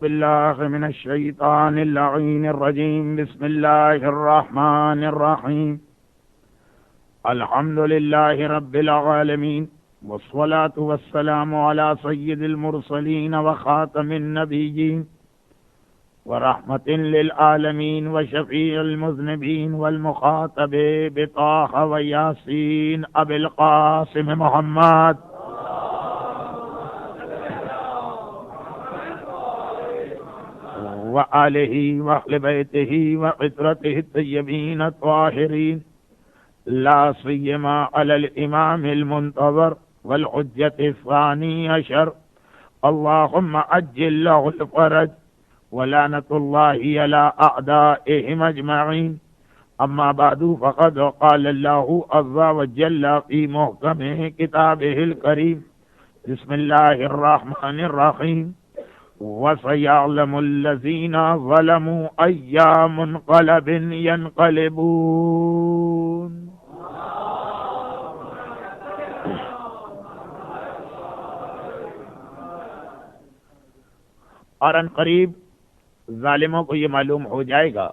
بالله من الشيطان اللعين الرجيم. بسم الله الرحمن الرحيم. الحمد لله رب العالمين، والصلاة والسلام على سيد المرسلين وخاتم النبيين ورحمة للعالمين وشفيع المذنبين والمخاطب بطه وياسين أبي القاسم محمد وآله وأهل بيته وعترته الطيبين الطاهرين، لا سيما على الإمام المنتظر والحجة الثاني عشر، اللهم عجل له الفرج ولعنة الله على أعدائهم أجمعين. أما بعد، فقد قال الله عز وجل في محكم كتابه الكريم: بسم الله الرحمن الرحيم. وسيعلم الذين ظلموا أي منقلب ينقلبون. اور ان قریب ظالموں کو یہ معلوم ہو جائے گا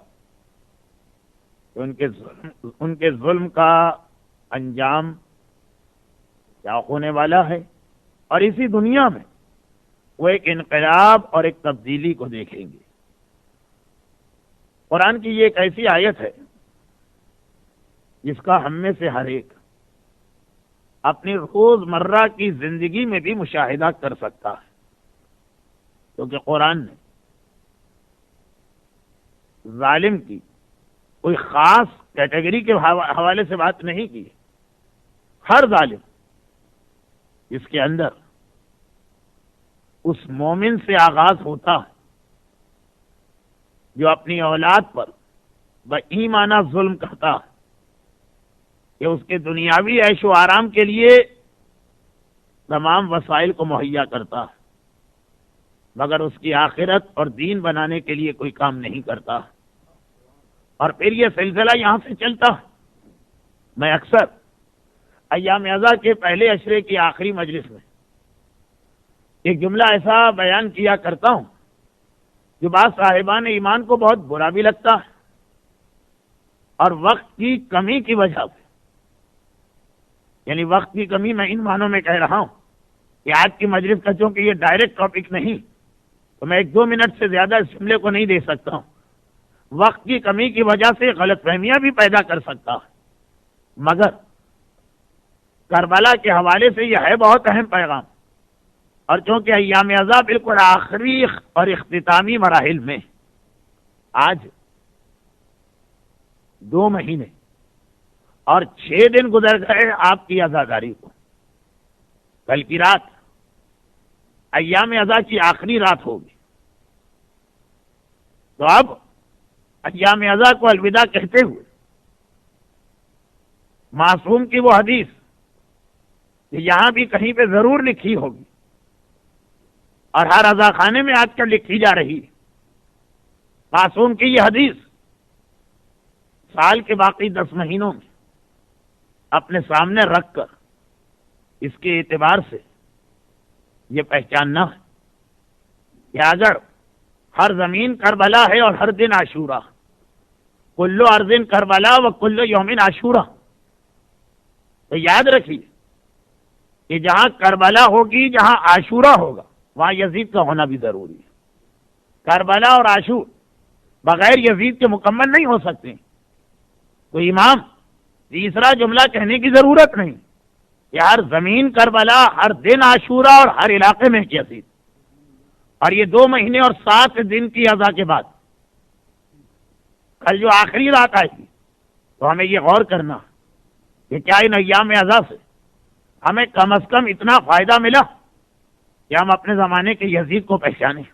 کہ ان کے ظلم کا انجام کیا ہونے والا ہے، اور اسی دنیا میں وہ ایک انقلاب اور ایک تبدیلی کو دیکھیں گے. قرآن کی یہ ایک ایسی آیت ہے جس کا ہم میں سے ہر ایک اپنی روزمرہ کی زندگی میں بھی مشاہدہ کر سکتا ہے، کیونکہ قرآن نے ظالم کی کوئی خاص کیٹیگری کے حوالے سے بات نہیں کی. ہر ظالم اس کے اندر اس مومن سے آغاز ہوتا ہے جو اپنی اولاد پر بایمانہ ظلم کرتا ہے، کہ اس کے دنیاوی عیش و آرام کے لیے تمام وسائل کو مہیا کرتا ہے، مگر اس کی آخرت اور دین بنانے کے لیے کوئی کام نہیں کرتا. اور پھر یہ سلسلہ یہاں سے چلتا ہے. میں اکثر ایام اعزا کے پہلے عشرے کی آخری مجلس میں ایک جملہ ایسا بیان کیا کرتا ہوں جو بعض صاحبان ایمان کو بہت برا بھی لگتا ہے، اور وقت کی کمی کی وجہ سے، یعنی وقت کی کمی میں ان معنوں میں کہہ رہا ہوں کہ آج کی مجلس کا چونکہ یہ ڈائریکٹ ٹاپک نہیں تو میں 1-2 منٹ سے زیادہ اس جملے کو نہیں دے سکتا ہوں. وقت کی کمی کی وجہ سے غلط فہمیاں بھی پیدا کر سکتا ہے، مگر کربلا کے حوالے سے یہ ہے بہت اہم پیغام. اور چونکہ ایام اعزا بالکل آخری اور اختتامی مراحل میں، آج 2 مہینے اور 6 دن گزر گئے آپ کی عزاداری کو. کل کی رات ایام اعزا کی آخری رات ہوگی، تو اب ایام اعزا کو الوداع کہتے ہوئے معصوم کی وہ حدیث کہ یہاں بھی کہیں پہ ضرور لکھی ہوگی اور ہر عزا خانے میں آج کل لکھی جا رہی ہے، معصوم کی یہ حدیث سال کے باقی 10 مہینوں میں اپنے سامنے رکھ کر اس کے اعتبار سے یہ پہچاننا ہے کہ اگر ہر زمین کربلا ہے اور ہر دن عاشورہ، کلو ارضٍ کربلا و کلو یوم عاشورہ، تو یاد رکھیے کہ جہاں کربلا ہوگی، جہاں عاشورہ ہوگا، وہاں یزید کا ہونا بھی ضروری ہے. کربلا اور عاشور بغیر یزید کے مکمل نہیں ہو سکتے. تو امام تیسرا جملہ کہنے کی ضرورت نہیں کہ ہر زمین کربلا، ہر دن عاشورہ اور ہر علاقے میں یزید. اور یہ 2 مہینے اور 7 دن کی عزا کے بعد کل جو آخری رات آئے گی، تو ہمیں یہ غور کرنا کہ کیا ان ایام عزا سے ہمیں کم از کم اتنا فائدہ ملا کہ ہم اپنے زمانے کے یزید کو پہچانیں.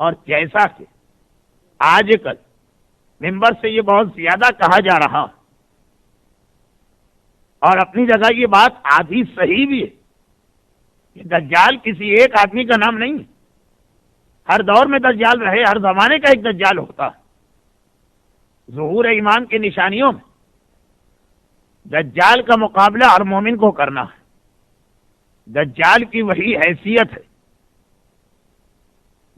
اور جیسا کہ آج کل ممبر سے یہ بہت زیادہ کہا جا رہا، اور اپنی جگہ یہ بات آدھی صحیح بھی ہے کہ دجال کسی ایک آدمی کا نام نہیں ہے. ہر دور میں دجال رہے، ہر زمانے کا ایک دجال ہوتا ہے. ظہور ایمان کی نشانیوں میں دجال کا مقابلہ ہر مومن کو کرنا ہے. دجال کی وہی حیثیت ہے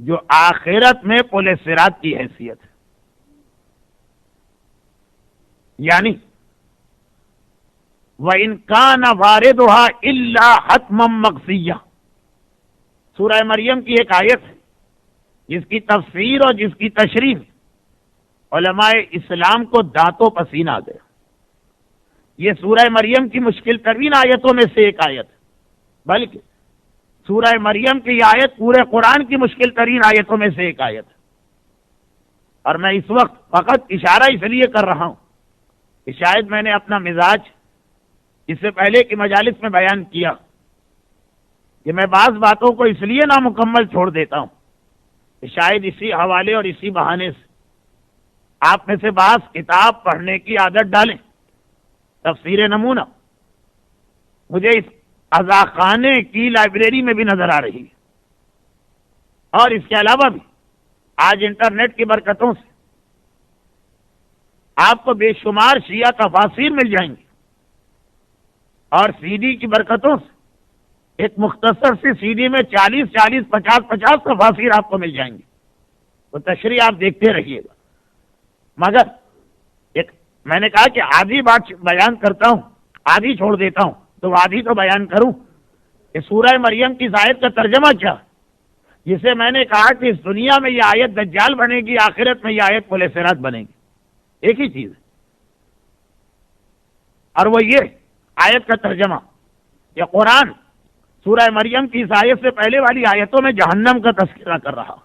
جو آخرت میں پل صراط کی حیثیت ہے. یعنی وَإِنْ كَانَ وَارِدُهَا إِلَّا حَتْمًا مَقْضِيًّا، سورہ مریم کی ایک آیت ہے جس کی تفسیر اور جس کی تشریح علماء اسلام کو دانتوں پسینہ آ گیا. یہ سورہ مریم کی مشکل ترین آیتوں میں سے ایک آیت ہے، بلکہ سورہ مریم کی آیت پورے قرآن کی مشکل ترین آیتوں میں سے ایک آیت ہے. اور میں اس وقت فقط اشارہ اس لیے کر رہا ہوں کہ شاید میں نے اپنا مزاج اس سے پہلے کی مجالس میں بیان کیا کہ میں بعض باتوں کو اس لیے نامکمل چھوڑ دیتا ہوں کہ شاید اسی حوالے اور اسی بہانے سے آپ میں سے بعض کتاب پڑھنے کی عادت ڈالیں. تفسیر نمونہ مجھے اس عزاخانے کی لائبریری میں بھی نظر آ رہی ہے، اور اس کے علاوہ بھی آج انٹرنیٹ کی برکتوں سے آپ کو بے شمار شیعہ تفاسیر مل جائیں گے، اور سی ڈی کی برکتوں سے ایک مختصر سی سی ڈی میں 40 50 تفاسیر آپ کو مل جائیں گے. وہ تشریح آپ دیکھتے رہیے گا. مگر ایک میں نے کہا کہ آدھی بات بیان کرتا ہوں آدھی چھوڑ دیتا ہوں، تو آدھی تو بیان کروں کہ سورہ مریم کی آیت کا ترجمہ کیا، جسے میں نے کہا کہ اس دنیا میں یہ آیت دجال بنے گی، آخرت میں یہ آیت پل صراط بنے گی. ایک ہی چیز ہے، اور وہ یہ آیت کا ترجمہ کہ قرآن سورہ مریم کی اس آیت سے پہلے والی آیتوں میں جہنم کا تذکرہ کر رہا.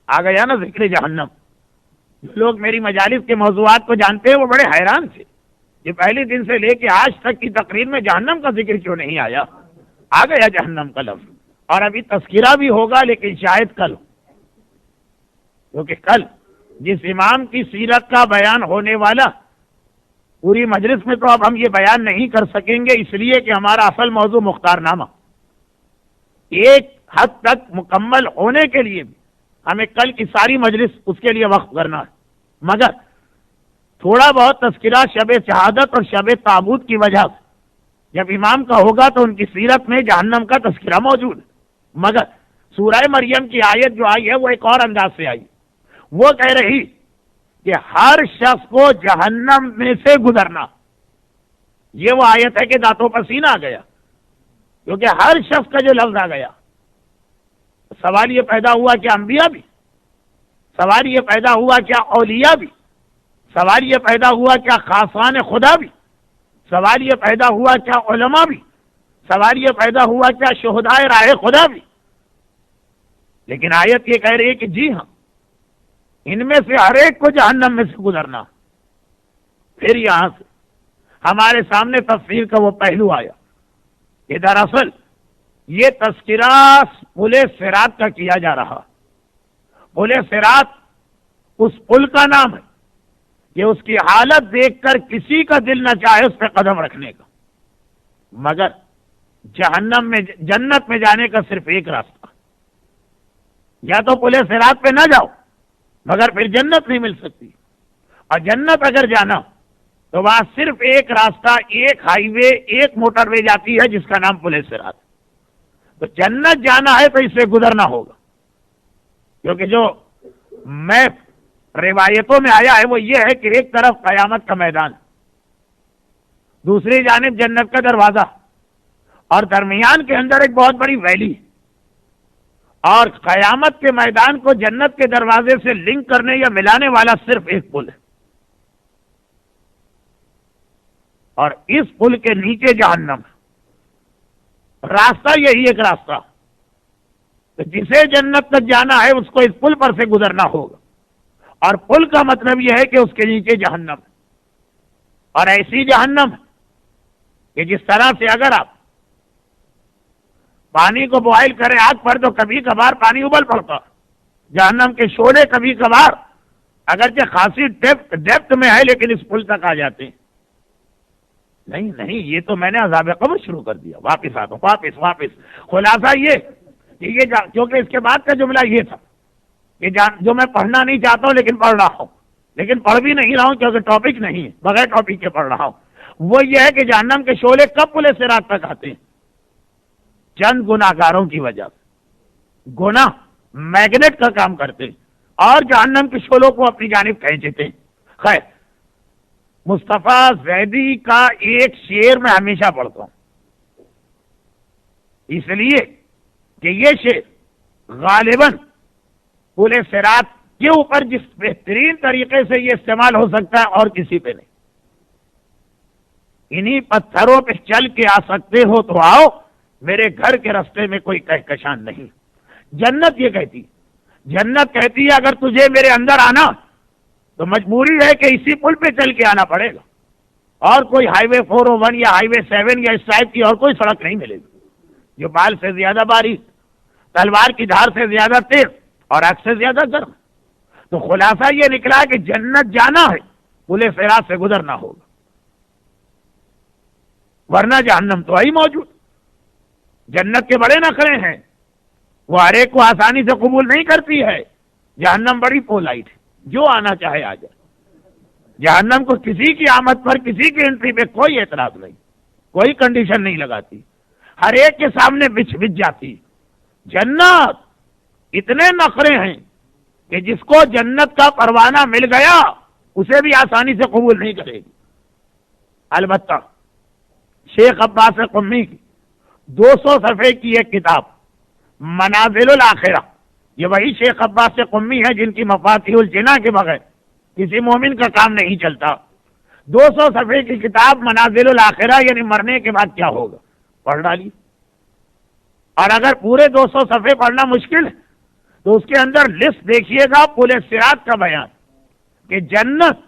آ گیا نا ذکر جہنم. جو لوگ میری مجالس کے موضوعات کو جانتے ہیں وہ بڑے حیران تھے کہ پہلے دن سے لے کے آج تک کی تقریر میں جہنم کا ذکر کیوں نہیں آیا. آ گیا جہنم کا لفظ، اور ابھی تذکرہ بھی ہوگا لیکن شاید کل، کیونکہ کل جس امام کی سیرت کا بیان ہونے والا پوری مجلس میں تو اب ہم یہ بیان نہیں کر سکیں گے، اس لیے کہ ہمارا اصل موضوع مختار نامہ ایک حد تک مکمل ہونے کے لیے بھی ہمیں کل کی ساری مجلس اس کے لیے وقف کرنا ہے. مگر تھوڑا بہت تذکرہ شب شہادت اور شب تابوت کی وجہ سے جب امام کا ہوگا تو ان کی سیرت میں جہنم کا تذکرہ موجود ہے. مگر سورہ مریم کی آیت جو آئی ہے وہ ایک اور انداز سے آئی. وہ کہہ رہی کہ ہر شخص کو جہنم میں سے گزرنا. یہ وہ آیت ہے کہ دانتوں پسینہ آ گیا، کیونکہ ہر شخص کا جو لفظ آ گیا. سوال یہ پیدا ہوا کہ انبیاء بھی، سوال یہ پیدا ہوا کیا اولیاء بھی، سوال یہ پیدا ہوا کیا خاصان خدا بھی، سوال یہ پیدا ہوا کیا علماء بھی، سوال یہ پیدا ہوا کیا شہدائے راہ خدا بھی. لیکن آیت یہ کہہ رہی ہے کہ جی ہاں، ان میں سے ہر ایک کو جہنم میں سے گزرنا. پھر یہاں سے ہمارے سامنے تفسیر کا وہ پہلو آیا کہ دراصل یہ تذکرہ پل صراط کا کیا جا رہا. پل صراط اس پل کا نام ہے کہ اس کی حالت دیکھ کر کسی کا دل نہ چاہے اس پہ قدم رکھنے کا. مگر جہنم میں جنت میں جانے کا صرف ایک راستہ، یا تو پل صراط پہ نہ جاؤ مگر پھر جنت نہیں مل سکتی، اور جنت اگر جانا تو وہاں صرف ایک راستہ، ایک ہائی وے، ایک موٹر وے جاتی ہے جس کا نام پل صراط. تو جنت جانا ہے تو اس سے گزرنا ہوگا، کیونکہ جو میں روایتوں میں آیا ہے وہ یہ ہے کہ ایک طرف قیامت کا میدان، دوسری جانب جنت کا دروازہ، اور درمیان کے اندر ایک بہت بڑی ویلی، اور قیامت کے میدان کو جنت کے دروازے سے لنک کرنے یا ملانے والا صرف ایک پل ہے، اور اس پل کے نیچے جہنم. راستہ یہی ایک راستہ، تو جسے جنت تک جانا ہے اس کو اس پل پر سے گزرنا ہوگا. اور پل کا مطلب یہ ہے کہ اس کے نیچے جہنم ہے، اور ایسی جہنم کہ جس طرح سے اگر آپ پانی کو بوائل کریں آگ پر تو کبھی کبھار پانی ابل پڑتا. جہنم کے شعلے کبھی کبھار اگرچہ خاصی ڈیپتھ میں ہے لیکن اس پل تک آ جاتے ہیں. نہیں یہ تو میں نے عذاب قبر شروع کر دیا. واپس آتا ہوں، واپس. خلاصہ یہ کہ کیونکہ اس کے بعد کا جملہ یہ تھا کہ جو میں پڑھنا نہیں چاہتا ہوں لیکن پڑھ رہا ہوں، لیکن پڑھ بھی نہیں رہا ہوں کیونکہ ٹاپک نہیں ہے، بغیر ٹاپک کے پڑھ رہا ہوں. وہ یہ ہے کہ جہنم کے شعلے کب پل صراط تک آتے ہیں؟ چند گناہگاروں کی وجہ سے۔ گناہ میگنیٹ کا کام کرتے ہیں اور جہنم کے شعلوں کو اپنی جانب کھینچتے ہیں۔ خیر، مصطفیٰ زیدی کا ایک شعر میں ہمیشہ پڑھتا ہوں، اس لیے کہ یہ شعر غالباً پل صراط کے اوپر جس بہترین طریقے سے یہ استعمال ہو سکتا ہے اور کسی پہ نہیں۔ انہی پتھروں پہ چل کے آ سکتے ہو تو آؤ، میرے گھر کے راستے میں کوئی کہکشان نہیں۔ جنت یہ کہتی، جنت کہتی ہے اگر تجھے میرے اندر آنا تو مجبوری ہے کہ اسی پل پہ چل کے آنا پڑے گا، اور کوئی ہائی وے 401 یا ہائی وے 7 یا اس ٹائپ کی اور کوئی سڑک نہیں ملے گی جو بال سے زیادہ باریک، تلوار کی دھار سے زیادہ تیز اور آگ سے زیادہ گرم۔ تو خلاصہ یہ نکلا کہ جنت جانا ہے، پل صراط سے گزرنا ہوگا، ورنہ جہنم تو ہی موجود۔ جنت کے بڑے نخرے ہیں، وہ ہر ایک کو آسانی سے قبول نہیں کرتی ہے۔ جہنم بڑی پولائٹ ہے، جو آنا چاہے آ جائے۔ جہنم کو کسی کی آمد پر، کسی کی انٹری پہ کوئی اعتراض نہیں، کوئی کنڈیشن نہیں لگاتی، ہر ایک کے سامنے بچھ جاتی۔ جنت اتنے نخرے ہیں کہ جس کو جنت کا پروانہ مل گیا اسے بھی آسانی سے قبول نہیں کرے گی۔ البتہ شیخ عباس قمی کی 200 صفحے کی ایک کتاب منازل الاخرہ، یہ وہی شیخ عباس قمی ہے جن کی مفاتیح الجناح کے بغیر کسی مومن کا کام نہیں چلتا۔ 200 صفحے کی کتاب منازل الاخرہ، یعنی مرنے کے بعد کیا ہوگا، پڑھ ڈالی۔ اور اگر پورے 200 صفحے پڑھنا مشکل ہے تو اس کے اندر لسٹ دیکھیے گا پل صراط کا بیان، کہ جنت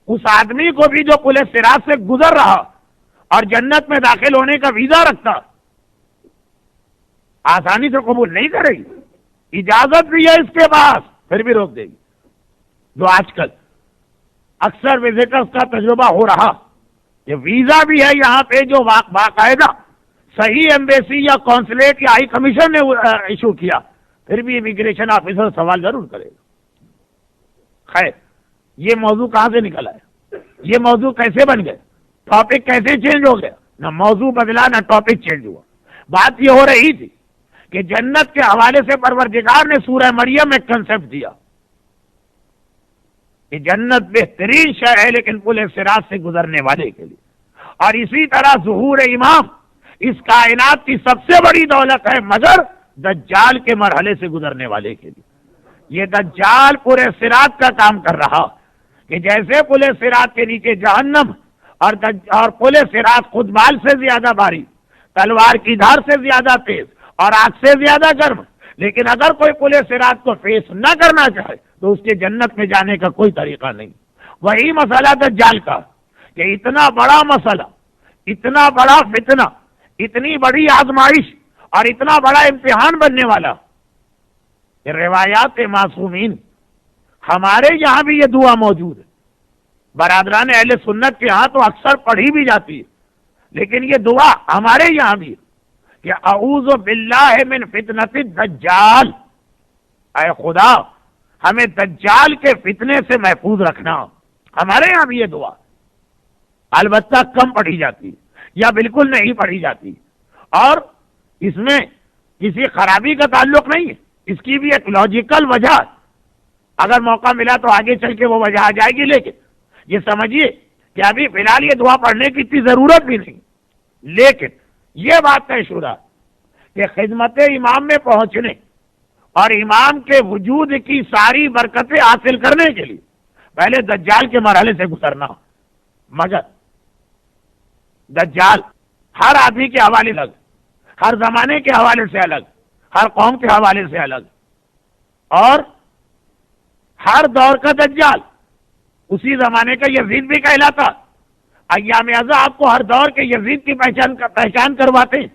اس آدمی کو بھی جو پل صراط سے گزر رہا اور جنت میں داخل ہونے کا ویزا رکھتا آسانی سے قبول نہیں کرے گی۔ اجازت بھی ہے اس کے پاس، پھر بھی روک دے گی۔ جو آج کل اکثر وزٹرز کا تجربہ ہو رہا کہ ویزا بھی ہے یہاں پہ جو باقاعدہ صحیح ایمبیسی یا کونسلیٹ یا ہائی کمیشن نے ایشو کیا، پھر بھی امیگریشن آفیسر سوال ضرور کرے گا۔ خیر، یہ موضوع کہاں سے نکلا ہے، یہ موضوع کیسے بن گئے، ٹاپک کیسے چینج ہو گیا؟ نہ موضوع بدلا نہ ٹاپک چینج ہوا۔ بات یہ ہو رہی تھی کہ جنت کے حوالے سے پروردگار نے سورہ مریم میں کنسپٹ دیا کہ جنت بہترین شے ہے لیکن پل صراط سے گزرنے والے کے لیے۔ اور اسی طرح ظہور امام اس کائنات کی سب سے بڑی دولت ہے، مگر دجال کے مرحلے سے گزرنے والے کے لیے۔ یہ دجال پورے صراط کا کام کر رہا کہ جیسے پل صراط کے نیچے جہنم اور پل صراط خود بال سے زیادہ باریک، تلوار کی دھار سے زیادہ تیز اور آگ سے زیادہ گرم، لیکن اگر کوئی پل صراط کو فیس نہ کرنا چاہے تو اس کے جنت میں جانے کا کوئی طریقہ نہیں۔ وہی مسئلہ دجال کا کہ اتنا بڑا مسئلہ، اتنا بڑا فتنہ، اتنی بڑی آزمائش اور اتنا بڑا امتحان بننے والا کہ روایات معصومین، ہمارے یہاں بھی یہ دعا موجود ہے، برادران اہل سنت کے ہاں تو اکثر پڑھی بھی جاتی ہے، لیکن یہ دعا ہمارے یہاں بھی ہے کہ اعوذ باللہ من فتنۃ الدجال، اے خدا ہمیں دجال کے فتنے سے محفوظ رکھنا۔ ہمارے یہاں بھی یہ دعا البتہ کم پڑھی جاتی یا بالکل نہیں پڑھی جاتی، اور اس میں کسی خرابی کا تعلق نہیں ہے، اس کی بھی ایک لاجیکل وجہ، اگر موقع ملا تو آگے چل کے وہ وجہ آ جائے گی، لیکن یہ سمجھیے کہ ابھی فی الحال یہ دعا پڑھنے کی اتنی ضرورت بھی نہیں۔ لیکن یہ بات طے شدہ کہ خدمت امام میں پہنچنے اور امام کے وجود کی ساری برکتیں حاصل کرنے کے لیے پہلے دجال کے مرحلے سے گزرنا، مگر دجال ہر آدمی کے حوالے الگ، ہر زمانے کے حوالے سے الگ، ہر قوم کے حوالے سے الگ، اور ہر دور کا دجال اسی زمانے کا یزید بھی کہلاتا۔ ایام ازا آپ کو ہر دور کے یزید کی پہچان کرواتے ہیں،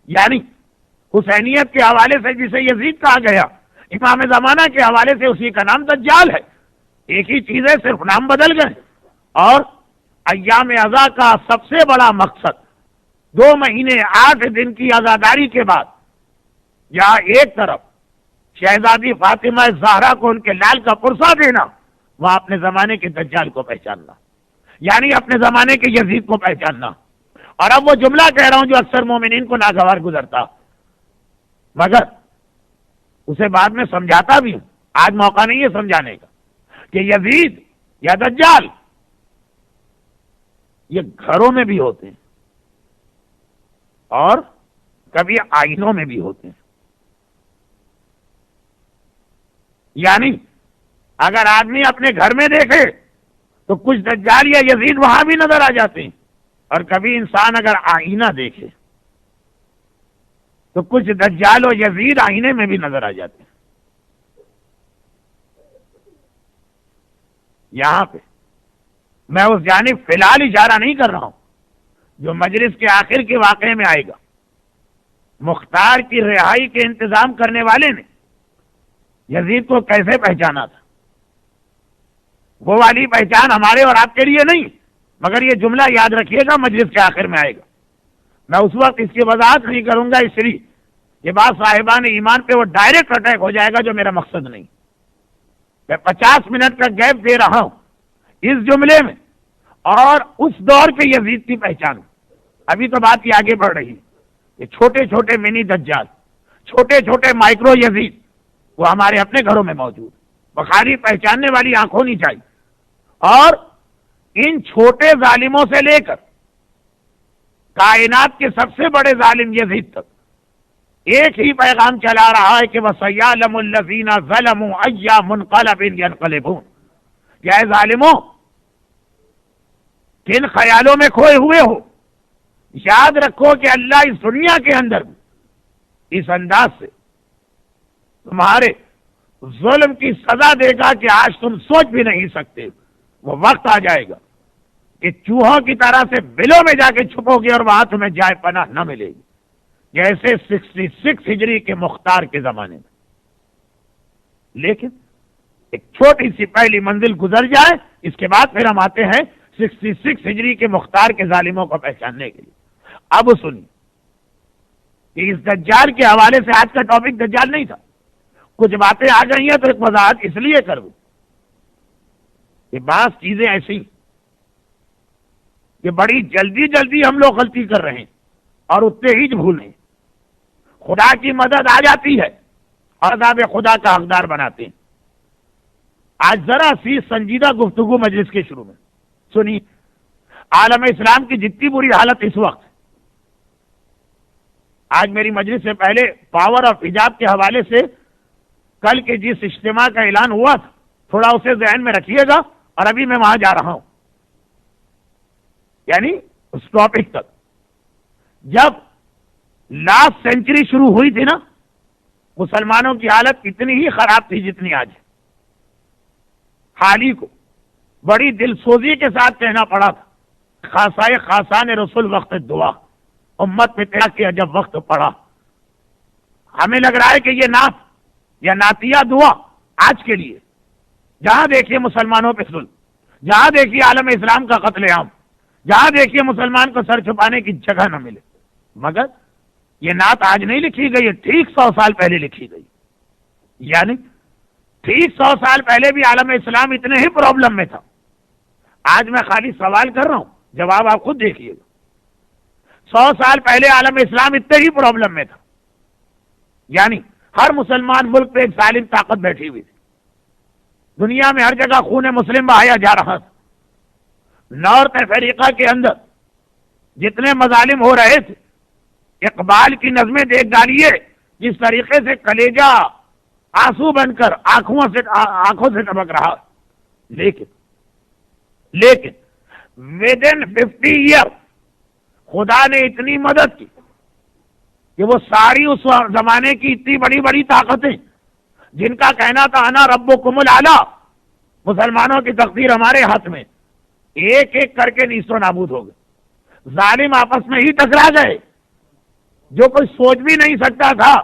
یعنی حسینیت کے حوالے سے جسے یزید کہا گیا، امام زمانہ کے حوالے سے اسی کا نام دجال ہے، ایک ہی چیز ہے، صرف نام بدل گئے۔ اور ایام ازا کا سب سے بڑا مقصد 2 مہینے 8 دن کی عزاداری کے بعد یا ایک طرف شہزادی فاطمہ زہرا کو ان کے لال کا پرسہ دینا، وہاں اپنے زمانے کے دجال کو پہچاننا۔ یعنی اپنے زمانے کے یزید کو پہچاننا. اور اب وہ جملہ کہہ رہا ہوں جو اکثر مومنین کو ناگوار گزرتا، مگر اسے بعد میں سمجھاتا بھی ہوں. آج موقع نہیں ہے سمجھانے کا کہ یزید یا دجال یہ گھروں میں بھی ہوتے ہیں اور کبھی آئینوں میں بھی ہوتے ہیں. یعنی اگر آدمی اپنے گھر میں دیکھے تو کچھ دجال یا یزید وہاں بھی نظر آ جاتے ہیں، اور کبھی انسان اگر آئینہ دیکھے تو کچھ دجال و یزید آئینے میں بھی نظر آ جاتے ہیں. یہاں پہ میں اس جانب فی الحال اشارہ نہیں کر رہا ہوں جو مجلس کے آخر کے واقعے میں آئے گا. مختار کی رہائی کے انتظام کرنے والے نے یزید کو کیسے پہچانا تھا، وہ والی پہچان ہمارے اور آپ کے لیے نہیں، مگر یہ جملہ یاد رکھیے گا مجلس کے آخر میں آئے گا. میں اس وقت اس کی وضاحت نہیں کروں گا، اس لیے یہ بات صاحبان ایمان پہ وہ ڈائریکٹ اٹیک ہو جائے گا جو میرا مقصد نہیں. میں 50 منٹ کا گیپ دے رہا ہوں اس جملے میں اور اس دور کے یزید کی پہچان. ابھی تو بات یہ آگے بڑھ رہی ہے. یہ چھوٹے چھوٹے منی دجال، چھوٹے چھوٹے مائکرو یزید وہ ہمارے اپنے گھروں میں موجود. بخاری پہچاننے والی آنکھ ہونی چاہیے. اور ان چھوٹے ظالموں سے لے کر کائنات کے سب سے بڑے ظالم یزید تک ایک ہی پیغام چلا رہا ہے کہ وَسَيَعْلَمُ الَّذِينَ ظَلَمُوا أَيَّ مُنْقَلَبٍ يَنْقَلِبُونَ. کیا اے ظالموں کن خیالوں میں کھوئے ہوئے ہو، یاد رکھو کہ اللہ اس دنیا کے اندر اس انداز سے تمہارے ظلم کی سزا دے گا کہ آج تم سوچ بھی نہیں سکتے. وہ وقت آ جائے گا کہ چوہوں کی طرح سے بلوں میں جا کے چھپو گے اور وہاں تمہیں جائے پناہ نہ ملے گی، جیسے 66 ہجری کے مختار کے زمانے میں. لیکن ایک چھوٹی سی پہلی منزل گزر جائے، اس کے بعد پھر ہم آتے ہیں 66 ہجری کے مختار کے ظالموں کو پہچاننے کے لیے. اب سنیے کہ اس دجال کے حوالے سے آج کا ٹاپک دجال نہیں تھا، کچھ باتیں آ گئی ہیں تو ایک وضاحت اس لیے کروں کہ بعض چیزیں ایسی کہ بڑی جلدی جلدی ہم لوگ غلطی کر رہے ہیں اور اتنے ہی بھول ہیں. خدا کی مدد آ جاتی ہے اور عذاب خدا کا حقدار بناتے ہیں. آج ذرا سی سنجیدہ گفتگو مجلس کے شروع میں سنی. عالم اسلام کی جتنی بری حالت اس وقت، آج میری مجلس سے پہلے پاور آف حجاب کے حوالے سے کل کے جس اجتماع کا اعلان ہوا تھا تھوڑا اسے ذہن میں رکھیے گا، اور ابھی میں وہاں جا رہا ہوں. یعنی اس ٹاپک تک جب لاسٹ سینچری شروع ہوئی تھی نا، مسلمانوں کی حالت اتنی ہی خراب تھی جتنی آج. حال ہی کو بڑی دل سوزی کے ساتھ کہنا پڑا تھا، خاصائے خاصان رسول وقت دعا، امت پہ تیرا کیا جب وقت پڑا. ہمیں لگ رہا ہے کہ یہ نعت یا نعتیہ دعا آج کے لیے جہاں دیکھیے مسلمانوں پہ ظلم، جہاں دیکھیے عالم اسلام کا قتل عام، جہاں دیکھیے مسلمان کو سر چھپانے کی جگہ نہ ملے. مگر یہ نعت آج نہیں لکھی گئی ہے، ٹھیک 100 سال پہلے لکھی گئی. یعنی ٹھیک 100 سال پہلے بھی عالم اسلام اتنے ہی پرابلم میں تھا. آج میں خالی سوال کر رہا ہوں، جواب آپ خود دیکھیے گا. 100 سال پہلے عالم اسلام اتنے ہی پرابلم میں تھا. یعنی ہر مسلمان ملک پہ ایک ظالم طاقت بیٹھی ہوئی تھی. دنیا میں ہر جگہ خون مسلم بہایا جا رہا تھا. نارتھ افریقہ کے اندر جتنے مظالم ہو رہے تھے، اقبال کی نظمیں دیکھ ڈالیے جس طریقے سے کلیجہ آنسو بن کر آنکھوں سے ٹپک رہا. لیکن ود ان 50 ایئر خدا نے اتنی مدد کی کہ وہ ساری اس زمانے کی اتنی بڑی بڑی طاقتیں جن کا کہنا تھا انا ربکم الاعلی، مسلمانوں کی تقدیر ہمارے ہاتھ میں، ایک ایک کر کے نیست و نابود ہو گئے. ظالم آپس میں ہی ٹکرا گئے. جو کوئی سوچ بھی نہیں سکتا تھا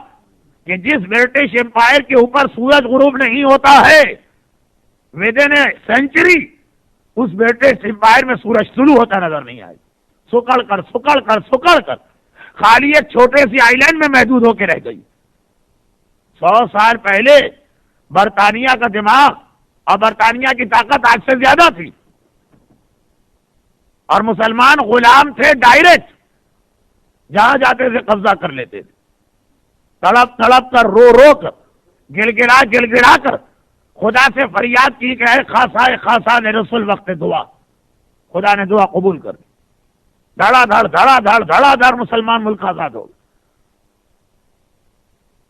کہ جس برٹش امپائر کے اوپر سورج غروب نہیں ہوتا ہے، ود ان سینچری اس برٹش امپائر میں سورج طلوع ہوتا نظر نہیں آئے. سکڑ کر خالی ایک چھوٹے سی آئی لینڈ میں محدود ہو کے رہ گئی. 100 سال پہلے برطانیہ کا دماغ اور برطانیہ کی طاقت آج سے زیادہ تھی. اور مسلمان غلام تھے، ڈائریکٹ جہاں جاتے تھے قبضہ کر لیتے تھے، تڑپ تڑپ کر، رو رو کر، گڑ گڑا کر خدا سے فریاد کی کہ اے خاصا نے رسول وقت دعا، خدا نے دعا قبول کر دی، دھڑا دھڑ مسلمان ملک آزاد ہو گئے۔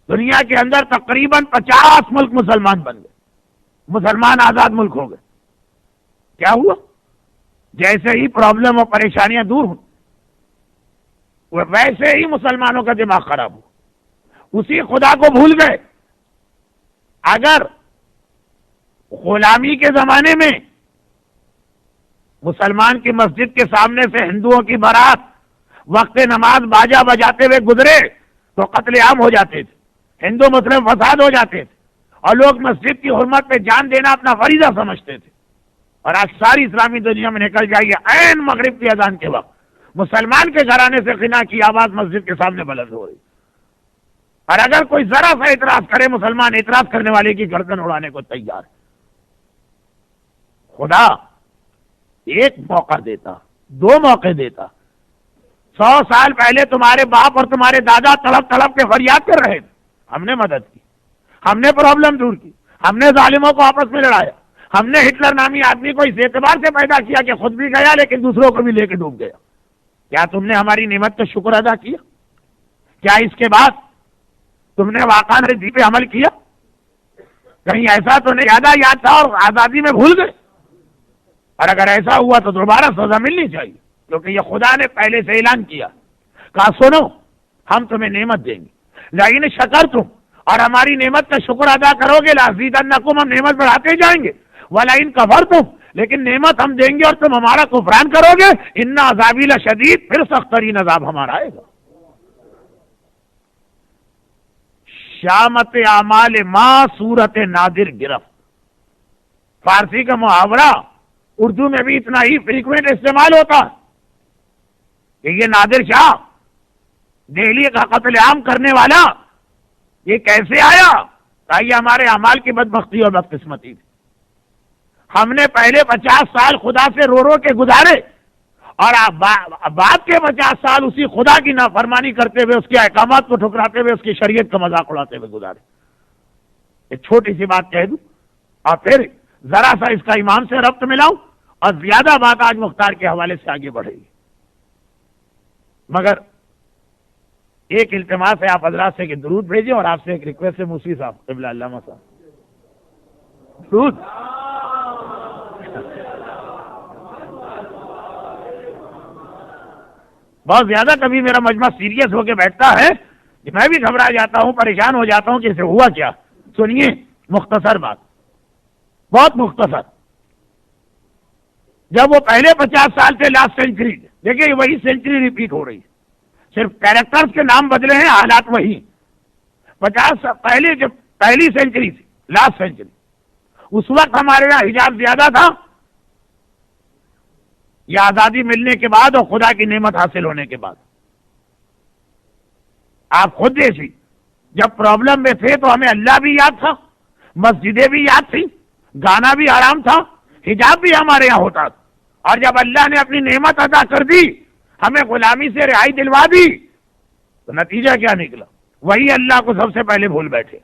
دنیا کے اندر تقریباً 50 ملک مسلمان بن گئے، مسلمان آزاد ملک ہو گئے۔ کیا ہوا؟ جیسے ہی پرابلم اور پریشانیاں دور ہوں ویسے ہی مسلمانوں کا دماغ خراب ہو، اسی خدا کو بھول گئے۔ اگر غلامی کے زمانے میں مسلمان کی مسجد کے سامنے سے ہندوؤں کی بارات وقت نماز باجا بجاتے ہوئے گزرے تو قتل عام ہو جاتے تھے، ہندو مسلم فساد ہو جاتے تھے، اور لوگ مسجد کی حرمت پہ جان دینا اپنا فریضہ سمجھتے تھے۔ اور آج ساری اسلامی دنیا میں نکل جائیے، عین مغرب کی اذان کے وقت مسلمان کے گھرانے سے خنا کی آواز مسجد کے سامنے بلند ہو رہی، اور اگر کوئی ذرا سا اعتراض کرے مسلمان اعتراض کرنے والے کی گردن اڑانے کو تیار ہے۔ خدا ایک موقع دیتا، 2 موقع دیتا۔ 100 سال پہلے تمہارے باپ اور تمہارے دادا تڑپ تڑپ کے فریاد کر رہے تھے، ہم نے مدد کی، ہم نے پرابلم دور کی، ہم نے ظالموں کو آپس میں لڑایا، ہم نے ہٹلر نامی آدمی کو اس اعتبار سے پیدا کیا کہ خود بھی گیا لیکن دوسروں کو بھی لے کے ڈوب گیا۔ کیا تم نے ہماری نعمت کا شکر ادا کیا؟ کیا اس کے بعد تم نے واقعہ جی پہ عمل کیا؟ کہیں ایسا تو نہیں یاد تھا اور آزادی میں بھول گئے؟ اور اگر ایسا ہوا تو دوبارہ سزا ملنی چاہیے، کیونکہ یہ خدا نے پہلے سے اعلان کیا، کہا سنو ہم تمہیں نعمت دیں گے، لیکن شکر تم اور ہماری نعمت کا شکر ادا کرو گے لازیدنکم، ہم نعمت بڑھاتے جائیں گے، ولئن کفرتم، لیکن نعمت ہم دیں گے اور تم ہمارا کفران کرو گے، ان عذابی لشدید، پھر سخت ترین عذاب ہمارا آئے گا۔ شامت اعمال ما صورت نادر گرفت، فارسی کا محاورہ اردو میں بھی اتنا ہی فریکوینٹ استعمال ہوتا کہ یہ نادر شاہ دہلی کا قتل عام کرنے والا یہ کیسے آیا؟ یہ ہمارے اعمال کی بدبختی اور بدقسمتی تھی۔ ہم نے پہلے 50 سال خدا سے رو رو کے گزارے، اور بعد کے 50 سال اسی خدا کی نافرمانی کرتے ہوئے، اس کے احکامات کو ٹھکراتے ہوئے، اس کی شریعت کا مذاق اڑاتے ہوئے گزارے۔ ایک چھوٹی سی بات کہہ دوں اور پھر ذرا سا اس کا ایمان سے ربط ملاؤں، اور زیادہ بات آج مختار کے حوالے سے آگے بڑھے گی، مگر ایک التماس ہے آپ حضرات سے کہ درود بھیجیں، اور آپ سے ایک ریکویسٹ ہے موسوی صاحب قبلہ علامہ صاحب، درود۔ بہت زیادہ کبھی میرا مجمع سیریس ہو کے بیٹھتا ہے کہ میں بھی گھبرا جاتا ہوں، پریشان ہو جاتا ہوں کہ اسے ہوا کیا۔ سنیے مختصر بات، بہت مختصر۔ جب وہ پہلے 50 سال سے لاسٹ سینچری، دیکھیے وہی سینچری ریپیٹ ہو رہی ہے، صرف کیریکٹرز کے نام بدلے ہیں، حالات وہی۔ 50 پہلے جب پہلی سینچری تھی، لاسٹ سینچری، اس وقت ہمارے یہاں حجاب زیادہ تھا، یہ آزادی ملنے کے بعد اور خدا کی نعمت حاصل ہونے کے بعد؟ آپ خود دیکھیے، جب پرابلم میں تھے تو ہمیں اللہ بھی یاد تھا، مسجدیں بھی یاد تھی، گانا بھی حرام تھا، حجاب بھی ہمارے یہاں ہوتا تھا، اور جب اللہ نے اپنی نعمت ادا کر دی، ہمیں غلامی سے رہائی دلوا دی، تو نتیجہ کیا نکلا؟ وہی اللہ کو سب سے پہلے بھول بیٹھے۔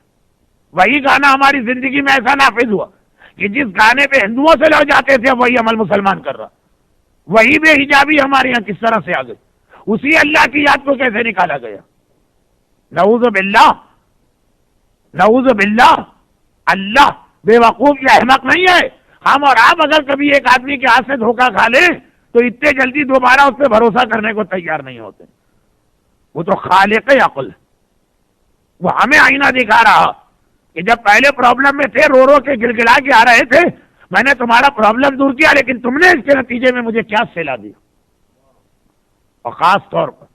وہی گانا ہماری زندگی میں ایسا نافذ ہوا کہ جس گانے پہ ہندوؤں سے لڑ جاتے تھے وہی عمل مسلمان کر رہا۔ وہی بے حجابی ہمارے یہاں کس طرح سے آ گئی؟ اسی اللہ کی یاد کو کیسے نکالا گیا؟ نعوذ باللہ، نعوذ باللہ۔ اللہ بے وقوف یا احمق نہیں ہے۔ ہم اور آپ اگر کبھی ایک آدمی کے ہاتھ سے دھوکہ کھا لیں تو اتنے جلدی دوبارہ اس پہ بھروسہ کرنے کو تیار نہیں ہوتے۔ وہ تو خالق عقل، وہ ہمیں آئینہ دکھا رہا کہ جب پہلے پرابلم میں تھے، رو رو کے گڑ گڑا کے آ رہے تھے، میں نے تمہارا پرابلم دور کیا، لیکن تم نے اس کے نتیجے میں مجھے کیا سلا دیا۔ اور خاص طور پر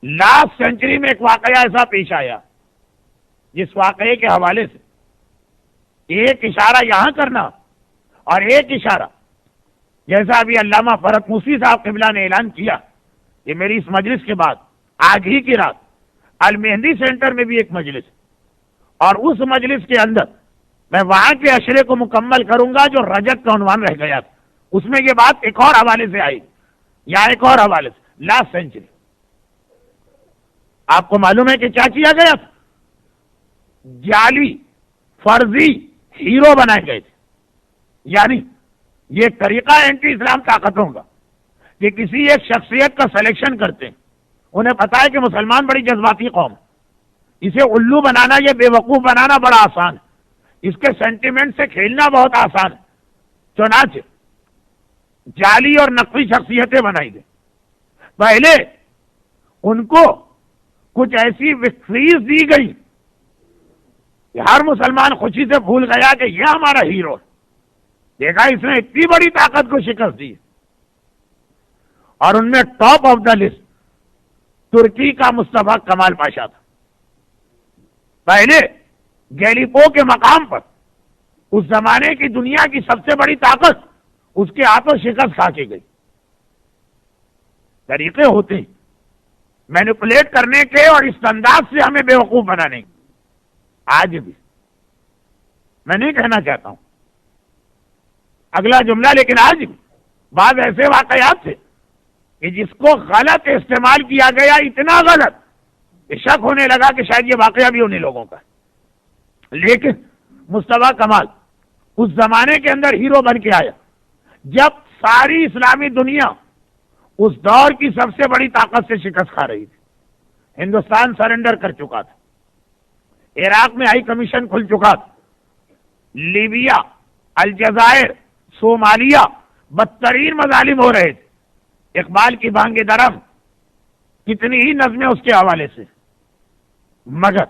لاسٹ سینچری میں ایک واقعہ ایسا پیش آیا جس واقعے کے حوالے سے ایک اشارہ یہاں کرنا اور ایک اشارہ، جیسا ابھی علامہ فرت موسی صاحب قبلہ نے اعلان کیا کہ میری اس مجلس کے بعد آج ہی کی رات المہندی سینٹر میں بھی ایک مجلس، اور اس مجلس کے اندر میں وہاں کے اشرے کو مکمل کروں گا جو رجت کا عنوان رہ گیا تھا۔ اس میں یہ بات ایک اور حوالے سے آئی یا ایک اور حوالے سے لاسٹ سینچری، آپ کو معلوم ہے کہ کیا کیا گیا تھا؟ جعلی فرضی ہیرو بنائے گئے تھے. یعنی یہ ایک طریقہ ہے اینٹی اسلام طاقتوں کا کہ کسی ایک شخصیت کا سلیکشن کرتے ہیں. انہیں پتا ہے کہ مسلمان بڑی جذباتی قوم، اسے الو بنانا یا بے وقوف بنانا بڑا آسان ہے، اس کے سینٹیمنٹ سے کھیلنا بہت آسان ہے. چنانچہ جعلی اور نقلی شخصیتیں بنائی گئی. پہلے ان کو کچھ ایسی وکٹریز دی گئی کہ ہر مسلمان خوشی سے بھول گیا کہ یہ ہمارا ہیرو ہے. دیکھا اس نے اتنی بڑی طاقت کو شکست دی. اور ان میں ٹاپ آف دا لسٹ ترکی کا مصطفیٰ کمال پاشا تھا. پہلے گیلیپو کے مقام پر اس زمانے کی دنیا کی سب سے بڑی طاقت اس کے ہاتھوں شکست کھا کے گئی. طریقے ہوتے ہیں مینیپولیٹ کرنے کے اور اس انداز سے ہمیں بیوقوف بنانے کے. آج بھی میں نہیں کہنا چاہتا ہوں اگلا جملہ، لیکن آج بھی بعض ایسے واقعات تھے کہ جس کو غلط استعمال کیا گیا، اتنا غلط کہ شک ہونے لگا کہ شاید یہ واقعہ بھی انہیں لوگوں کا ہے. لیکن مصطفیٰ کمال اس زمانے کے اندر ہیرو بن کے آیا جب ساری اسلامی دنیا اس دور کی سب سے بڑی طاقت سے شکست کھا رہی تھی. ہندوستان سرنڈر کر چکا تھا، عراق میں ہائی کمیشن کھل چکا تھا، لیبیا، الجزائر، صومالیہ بدترین مظالم ہو رہے تھے. اقبال کی بانگ درم کتنی ہی نظمیں اس کے حوالے سے، مگر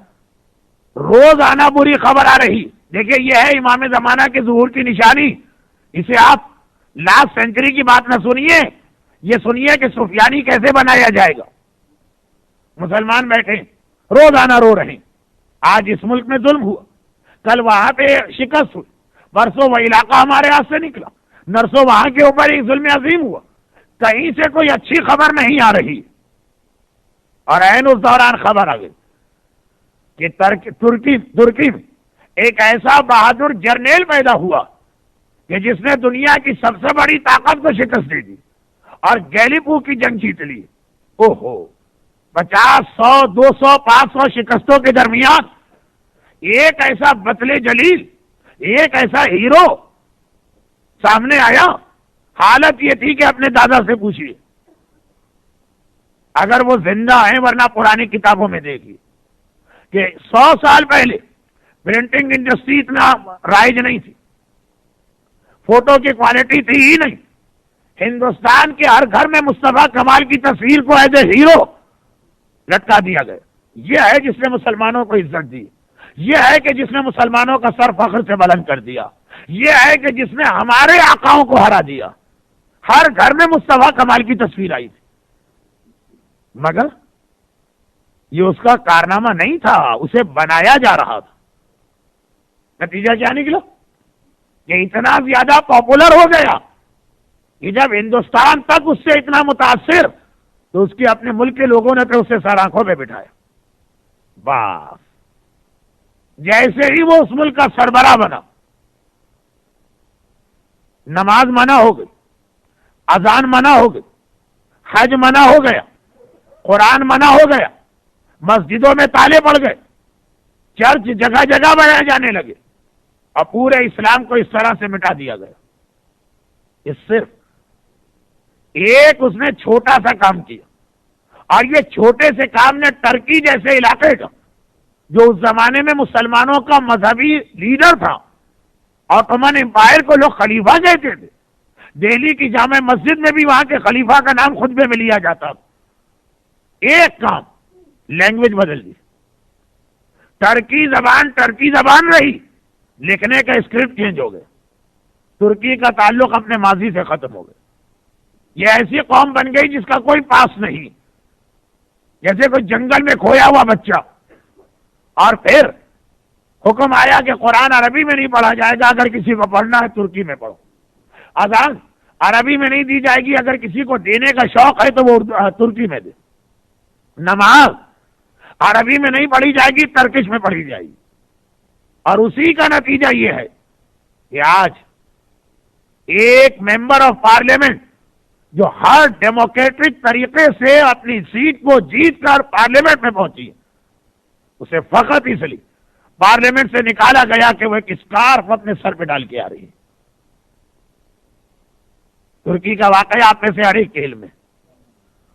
روز آنا بری خبر آ رہی. دیکھیں یہ ہے امام زمانہ کے ظہور کی نشانی. اسے آپ لاسٹ سینچری کی بات نہ سنیے، یہ سنیے کہ سفیانی کیسے بنایا جائے گا. مسلمان بیٹھے روز آنا رو رہے ہیں. آج اس ملک میں ظلم ہوا، کل وہاں پہ شکست ہوئی، پرسوں وہ علاقہ ہمارے ہاتھ سے نکلا، نرسوں وہاں کے اوپر ایک ظلم عظیم ہوا. کہیں سے کوئی اچھی خبر نہیں آ رہی. اور عین اس دوران خبر آ گئی کہ ترکی میں ایک ایسا بہادر جرنیل پیدا ہوا کہ جس نے دنیا کی سب سے بڑی طاقت کو شکست دے دی اور گیلیپو کی جنگ جیت لی. اوہو 50، 100، 200، 500 شکستوں کے درمیان ایک ایسا بطل جلیل، ایک ایسا ہیرو سامنے آیا. حالت یہ تھی کہ اپنے دادا سے پوچھیے اگر وہ زندہ ہیں، ورنہ پرانی کتابوں میں دیکھیے کہ 100 سال پہلے پرنٹنگ انڈسٹری اتنا رائج نہیں تھی، فوٹو کی کوالٹی تھی ہی نہیں. ہندوستان کے ہر گھر میں مصطفیٰ کمال کی تصویر کو ایز اے ہیرو لٹکا دیا گیا. یہ ہے جس نے مسلمانوں کو عزت دی، یہ ہے کہ جس نے مسلمانوں کا سر فخر سے بلند کر دیا، یہ ہے کہ جس نے ہمارے آقاؤں کو ہرا دیا. ہر گھر میں مصطفیٰ کمال کی تصویر آئی تھی، مگر یہ اس کا کارنامہ نہیں تھا، اسے بنایا جا رہا تھا. نتیجہ کیا نکلا کہ اتنا زیادہ پاپولر ہو گیا کہ جب ہندوستان تک اس سے اتنا متاثر تو اس کے اپنے ملک کے لوگوں نے تو اسے سر آنکھوں پہ بٹھایا. بس جیسے ہی وہ اس ملک کا سربراہ بنا، نماز منع ہو گئی، اذان منع ہو گئی، حج منع ہو گیا، قرآن منع ہو گیا، مسجدوں میں تالے پڑ گئے، چرچ جگہ جگہ بنائے جانے لگے اور پورے اسلام کو اس طرح سے مٹا دیا گیا. اس صرف ایک اس نے چھوٹا سا کام کیا، اور یہ چھوٹے سے کام نے ترکی جیسے علاقے کا جو اس زمانے میں مسلمانوں کا مذہبی لیڈر تھا، عثمانی امپائر کو لوگ خلیفہ کہتے تھے، دہلی کی جامع مسجد میں بھی وہاں کے خلیفہ کا نام خطبے میں لیا جاتا تھا. ایک کام، لینگویج بدل دی. ٹرکی زبان رہی، لکھنے کا اسکرپٹ چینج ہو گیا. ترکی کا تعلق اپنے ماضی سے ختم ہو گیا. یہ ایسی قوم بن گئی جس کا کوئی پاس نہیں، جیسے کوئی جنگل میں کھویا ہوا بچہ. اور پھر حکم آیا کہ قرآن عربی میں نہیں پڑھا جائے گا، اگر کسی کو پڑھنا ہے ترکی میں پڑھو. اذان عربی میں نہیں دی جائے گی، اگر کسی کو دینے کا شوق ہے تو وہ ترکی میں دے. نماز عربی میں نہیں پڑھی جائے گی، ترکش میں پڑھی جائے گی. اور اسی کا نتیجہ یہ ہے کہ آج ایک ممبر آف پارلیمنٹ جو ہر ڈیموکریٹک طریقے سے اپنی سیٹ کو جیت کر پارلیمنٹ میں پہنچی ہے، اسے فقط اس لیے پارلیمنٹ سے نکالا گیا کہ وہ ایک اسکارف اپنے سر پہ ڈال کے آ رہی ہے۔ ترکی کا واقعہ آپ میں سے ہر ایک کے علم میں،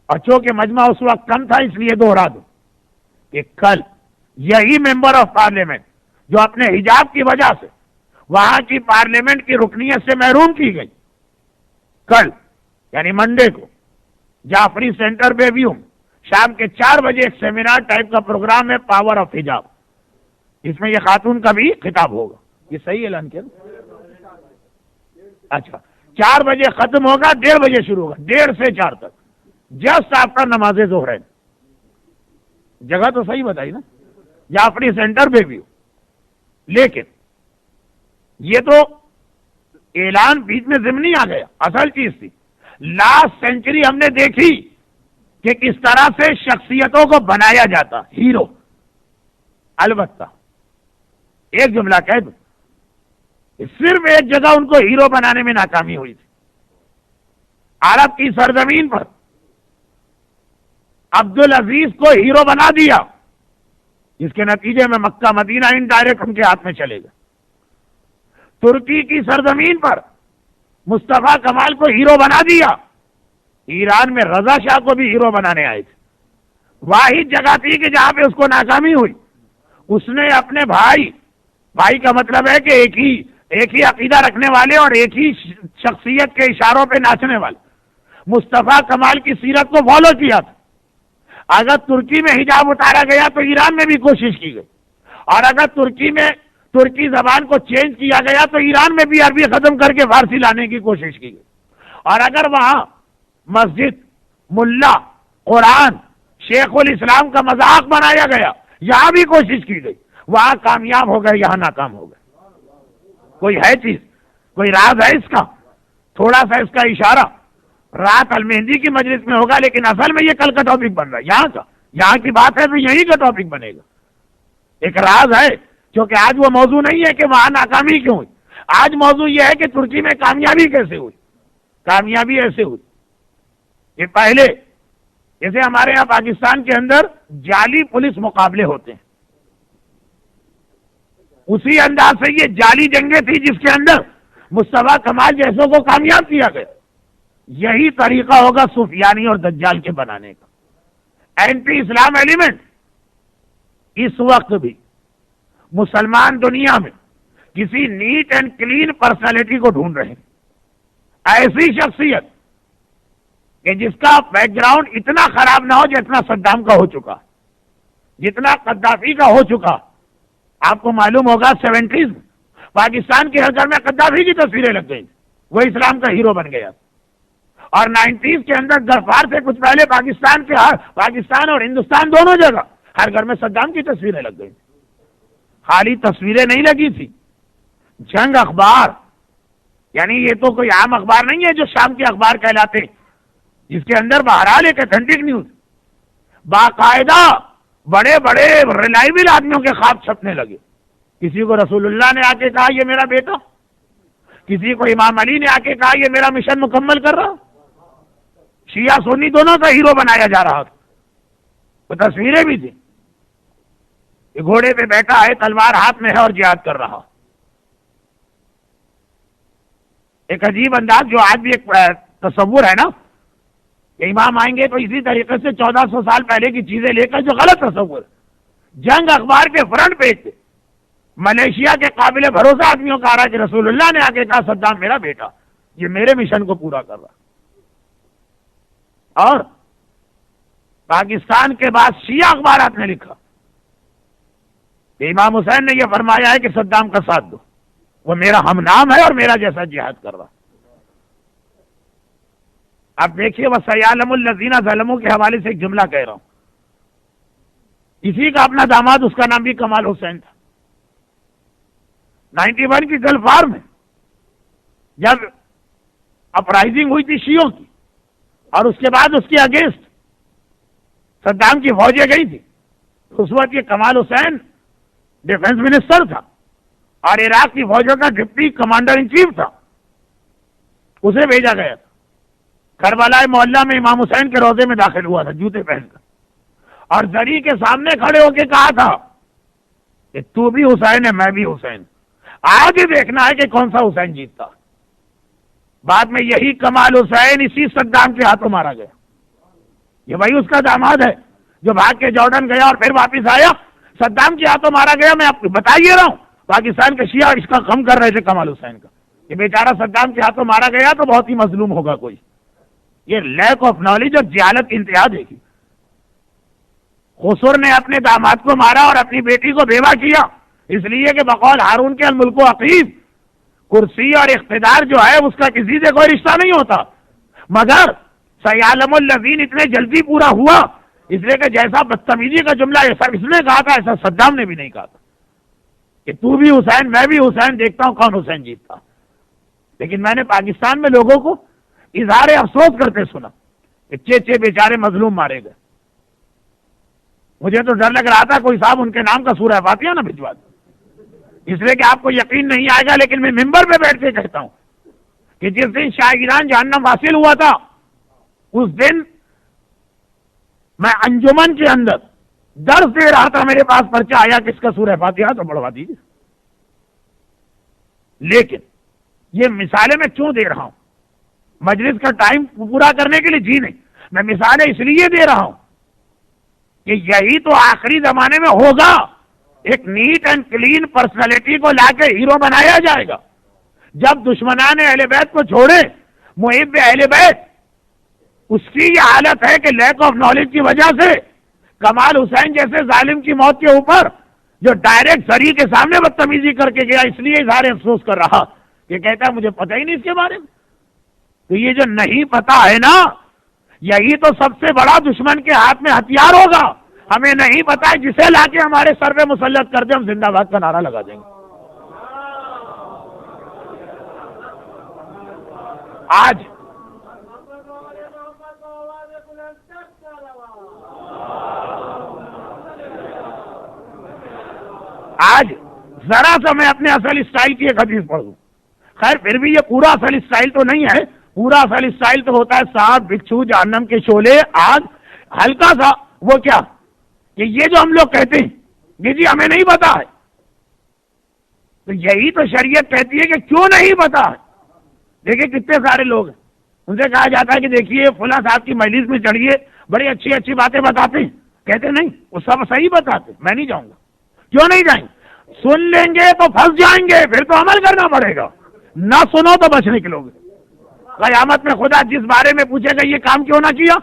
اور چونکہ مجمع اس وقت کم تھا اس لیے دوہرا دوں کہ کل یہی ممبر آف پارلیمنٹ جو اپنے حجاب کی وجہ سے وہاں کی پارلیمنٹ کی رکنیت سے محروم کی گئی، کل یعنی منڈے کو جعفری سینٹر پہ بھی ہوں، شام کے 4 بجے ایک سیمینار ٹائپ کا پروگرام ہے، پاور آف حجاب، اس میں یہ خاتون کا بھی خطاب ہوگا۔ یہ صحیح اعلان کیا؟ اچھا، 4 بجے ختم ہوگا، 1:30 بجے شروع ہوگا، 1:30 سے 4 تک، جسٹ آفٹر نماز ظہر۔ جگہ تو صحیح بتائی نا، جعفری سینٹر پہ بھی ہو، لیکن یہ تو اعلان بیچ میں ضمنی آ گیا، اصل چیز تھی لاسٹ سینچری ہم نے دیکھی کہ کس طرح سے شخصیتوں کو بنایا جاتا، ہیرو۔ البتہ ایک جملہ کہہ دوں، صرف ایک جگہ ان کو ہیرو بنانے میں ناکامی ہوئی تھی، عرب کی سرزمین پر عبدالعزیز کو ہیرو بنا دیا، جس کے نتیجے میں مکہ مدینہ انڈائریکٹ ان کے ہاتھ میں چلے گا۔ ترکی کی سرزمین پر مصطفیٰ کمال کو ہیرو بنا دیا، ایران میں رضا شاہ کو بھی ہیرو بنانے آئے تھے، واحد جگہ تھی کہ جہاں پہ اس کو ناکامی ہوئی، اس نے اپنے بھائی کا مطلب ہے کہ ایک ہی عقیدہ رکھنے والے اور ایک ہی شخصیت کے اشاروں پہ ناچنے والے مصطفیٰ کمال کی سیرت کو فالو کیا تھا۔ اگر ترکی میں حجاب اتارا گیا تو ایران میں بھی کوشش کی گئی، اور اگر ترکی زبان کو چینج کیا گیا تو ایران میں بھی عربی ختم کر کے فارسی لانے کی کوشش کی گئی، اور اگر وہاں مسجد، ملا، قرآن، شیخ الاسلام کا مذاق بنایا گیا، یہاں بھی کوشش کی گئی، وہاں کامیاب ہو گئے، یہاں ناکام ہو گئے۔ کوئی ہے چیز، کوئی راز ہے اس کا؟ تھوڑا سا اس کا اشارہ رات المہندی کی مجلس میں ہوگا، لیکن اصل میں یہ کل کا ٹاپک بن رہا ہے، یہاں کی بات ہے تو یہی کا ٹاپک بنے گا۔ ایک راز ہے، کیونکہ آج وہ موضوع نہیں ہے کہ وہاں ناکامی کیوں ہوئی، آج موضوع یہ ہے کہ ترکی میں کامیابی کیسے ہوئی۔ کامیابی ایسے ہوئی کہ پہلے جیسے ہمارے یہاں پاکستان کے اندر جعلی پولیس مقابلے ہوتے ہیں، اسی انداز سے یہ جعلی جنگیں تھی جس کے اندر مصطفیٰ کمال جیسوں کو کامیاب کیا گیا۔ یہی طریقہ ہوگا سفیانی اور دجال کے بنانے کا۔ اینٹی اسلام ایلیمنٹ اس وقت بھی مسلمان دنیا میں کسی نیٹ اینڈ کلین پرسنالٹی کو ڈھونڈ رہے ہیں، ایسی شخصیت کہ جس کا بیک گراؤنڈ اتنا خراب نہ ہو جتنا صدام کا ہو چکا، جتنا قذافی کا ہو چکا۔ آپ کو معلوم ہوگا 70s پاکستان کے ہر گھر میں قذافی کی تصویریں لگ گئی، وہ اسلام کا ہیرو بن گیا، اور 90s کے اندر غفار سے کچھ پہلے پاکستان اور ہندوستان دونوں جگہ ہر گھر میں صدام کی تصویریں لگ گئی۔ خالی تصویریں نہیں لگی تھی، جنگ اخبار، یعنی یہ تو کوئی عام اخبار نہیں ہے جو شام کے اخبار کہلاتے ہیں، جس کے اندر بہرحال ایک اتھینٹک نیوز، باقاعدہ بڑے بڑے ریلائبل آدمیوں کے خواب چھپنے لگے۔ کسی کو رسول اللہ نے آ کے کہا یہ میرا بیٹا، کسی کو امام علی نے آ کے کہا یہ میرا مشن مکمل کر رہا، شیعہ سنی دونوں کا ہیرو بنایا جا رہا تھا۔ وہ تصویریں بھی تھیں، یہ گھوڑے پہ بیٹھا ہے، تلوار ہاتھ میں ہے اور جہاد کر رہا۔ ایک عجیب انداز جو آج بھی ایک تصور ہے نا کہ امام آئیں گے تو اسی طریقے سے 1400 سال پہلے کی چیزیں لے کر، جو غلط تصور ہے۔ جنگ اخبار کے فرنٹ پیج پہ ملیشیا کے قابل بھروسہ آدمیوں کا آ رہا کہ رسول اللہ نے آ کے کہا صدام میرا بیٹا، یہ میرے مشن کو پورا کر رہا۔ اور پاکستان کے بعد شیعہ اخبارات نے لکھا کہ امام حسین نے یہ فرمایا ہے کہ صدام کا ساتھ دو، وہ میرا ہم نام ہے اور میرا جیسا جہاد کر رہا۔ اب دیکھیے وَسَيَعْلَمُ الَّذِينَ ظَلَمُوا کے حوالے سے ایک جملہ کہہ رہا ہوں، اسی کا اپنا داماد، اس کا نام بھی کمال حسین تھا۔ 91 کی گلف وار میں جب اپرائزنگ ہوئی تھی شیعوں کی، اور اس کے بعد اس کے اگینسٹ صدام کی فوجیں گئی تھی، اس وقت یہ کمال حسین ڈیفنس منسٹر تھا اور عراق کی فوجوں کا ڈپٹی کمانڈر ان چیف تھا، اسے بھیجا گیا تھا کربلا محلہ میں امام حسین کے روضے میں داخل ہوا تھا جوتے پہن کر، اور زری کے سامنے کھڑے ہو کے کہا تھا کہ تو بھی حسین ہے، میں بھی حسین، آگے دیکھنا ہے کہ کون سا حسین جیتتا۔ بعد میں یہی کمال حسین اسی صدام کے ہاتھوں مارا گیا۔ یہ وہی اس کا داماد ہے جو بھاگ کے جارڈن گیا اور پھر واپس آیا، صدام کے ہاتھوں مارا گیا۔ میں آپ کو بتا ہی رہا ہوں، پاکستان کے شیعہ اس کا غم کر رہے تھے کمال حسین کا، کہ بیچارہ صدام کے ہاتھوں مارا گیا تو بہت ہی مظلوم ہوگا کوئی۔ یہ لیک آف نالج اور جہالت کی انتہا دیکھی۔ خسر نے اپنے داماد کو مارا اور اپنی بیٹی کو بیوہ کیا، اس لیے کہ بقول ہارون کے الملک و عقیب، کرسی اور اقتدار جو ہے اس کا کسی سے کوئی رشتہ نہیں ہوتا، مگر سیعلم الذین اتنے جلدی پورا ہوا، اس لیے کہ جیسا بدتمیزی کا جملہ اس نے کہا تھا ایسا صدام نے بھی نہیں کہا تھا کہ تو بھی حسین میں بھی حسین، دیکھتا ہوں کون حسین جیتتا۔ لیکن میں نے پاکستان میں لوگوں کو اظہار افسوس کرتے سنا کہ چھ بیچارے مظلوم مارے گئے۔ مجھے تو ڈر لگ رہا تھا کوئی صاحب ان کے نام کا سورہ فاتحہ نہ بھجوا دے، اس لیے کہ آپ کو یقین نہیں آئے گا، لیکن میں ممبر پہ بیٹھ کے کہتا ہوں کہ جس دن شاہگیران جہنم حاصل ہوا تھا اس دن میں انجمن کے اندر درس دے رہا تھا، میرے پاس پرچہ آیا کس کا سورہ فاتحہ، تو بڑھوا دیجیے۔ لیکن یہ مثالیں میں کیوں دے رہا ہوں؟ مجلس کا ٹائم پورا کرنے کے لیے جی نہیں، میں مثالیں اس لیے دے رہا ہوں کہ یہی تو آخری زمانے میں ہوگا، ایک نیٹ اینڈ کلین پرسنالٹی کو لا کے ہیرو بنایا جائے گا۔ جب دشمنان اہل بیت کو چھوڑے، محب اہل بیت، اس کی یہ حالت ہے کہ لیک آف نالج کی وجہ سے کمال حسین جیسے ظالم کی موت کے اوپر جو ڈائریکٹ زری کے سامنے بدتمیزی کر کے گیا، اس لیے اظہار افسوس کر رہا کہ کہتا ہے مجھے پتہ ہی نہیں اس کے بارے میں۔ تو یہ جو نہیں پتا ہے نا، یہی تو سب سے بڑا دشمن کے ہاتھ میں ہتھیار ہوگا۔ ہمیں نہیں پتا ہے، جسے لا کے ہمارے سر پہ مسلط کر دیں ہم زندہ باد کا نعرہ لگا دیں گے۔ آج ذرا سا میں اپنے اصل اسٹائل کی ایک حدیث پڑھ دوں۔ خیر پھر بھی یہ پورا اصل اسٹائل تو نہیں ہے، پورا اصل اسٹائل تو ہوتا ہے سانپ، بچھو، جہنم کے شعلے، آگ۔ ہلکا سا وہ کیا کہ یہ جو ہم لوگ کہتے ہیں جی ہمیں نہیں پتا ہے، تو یہی تو شریعت کہتی ہے کہ کیوں نہیں پتا ہے۔ دیکھیں کتنے سارے لوگ ہیں، ان سے کہا جاتا ہے کہ دیکھیے فلاں صاحب کی مجلس میں چڑھیے، بڑی اچھی اچھی باتیں بتاتے ہیں، کہتے نہیں وہ سب صحیح بتاتے، میں نہیں جاؤں گا۔ کیوں نہیں جائیں گے؟ سن لیں گے تو پھنس جائیں گے، پھر تو عمل کرنا پڑے گا، نہ سنو تو بچ نکلو گے۔ قیامت میں خدا جس بارے میں پوچھے گا یہ کام کیوں نہ کیا،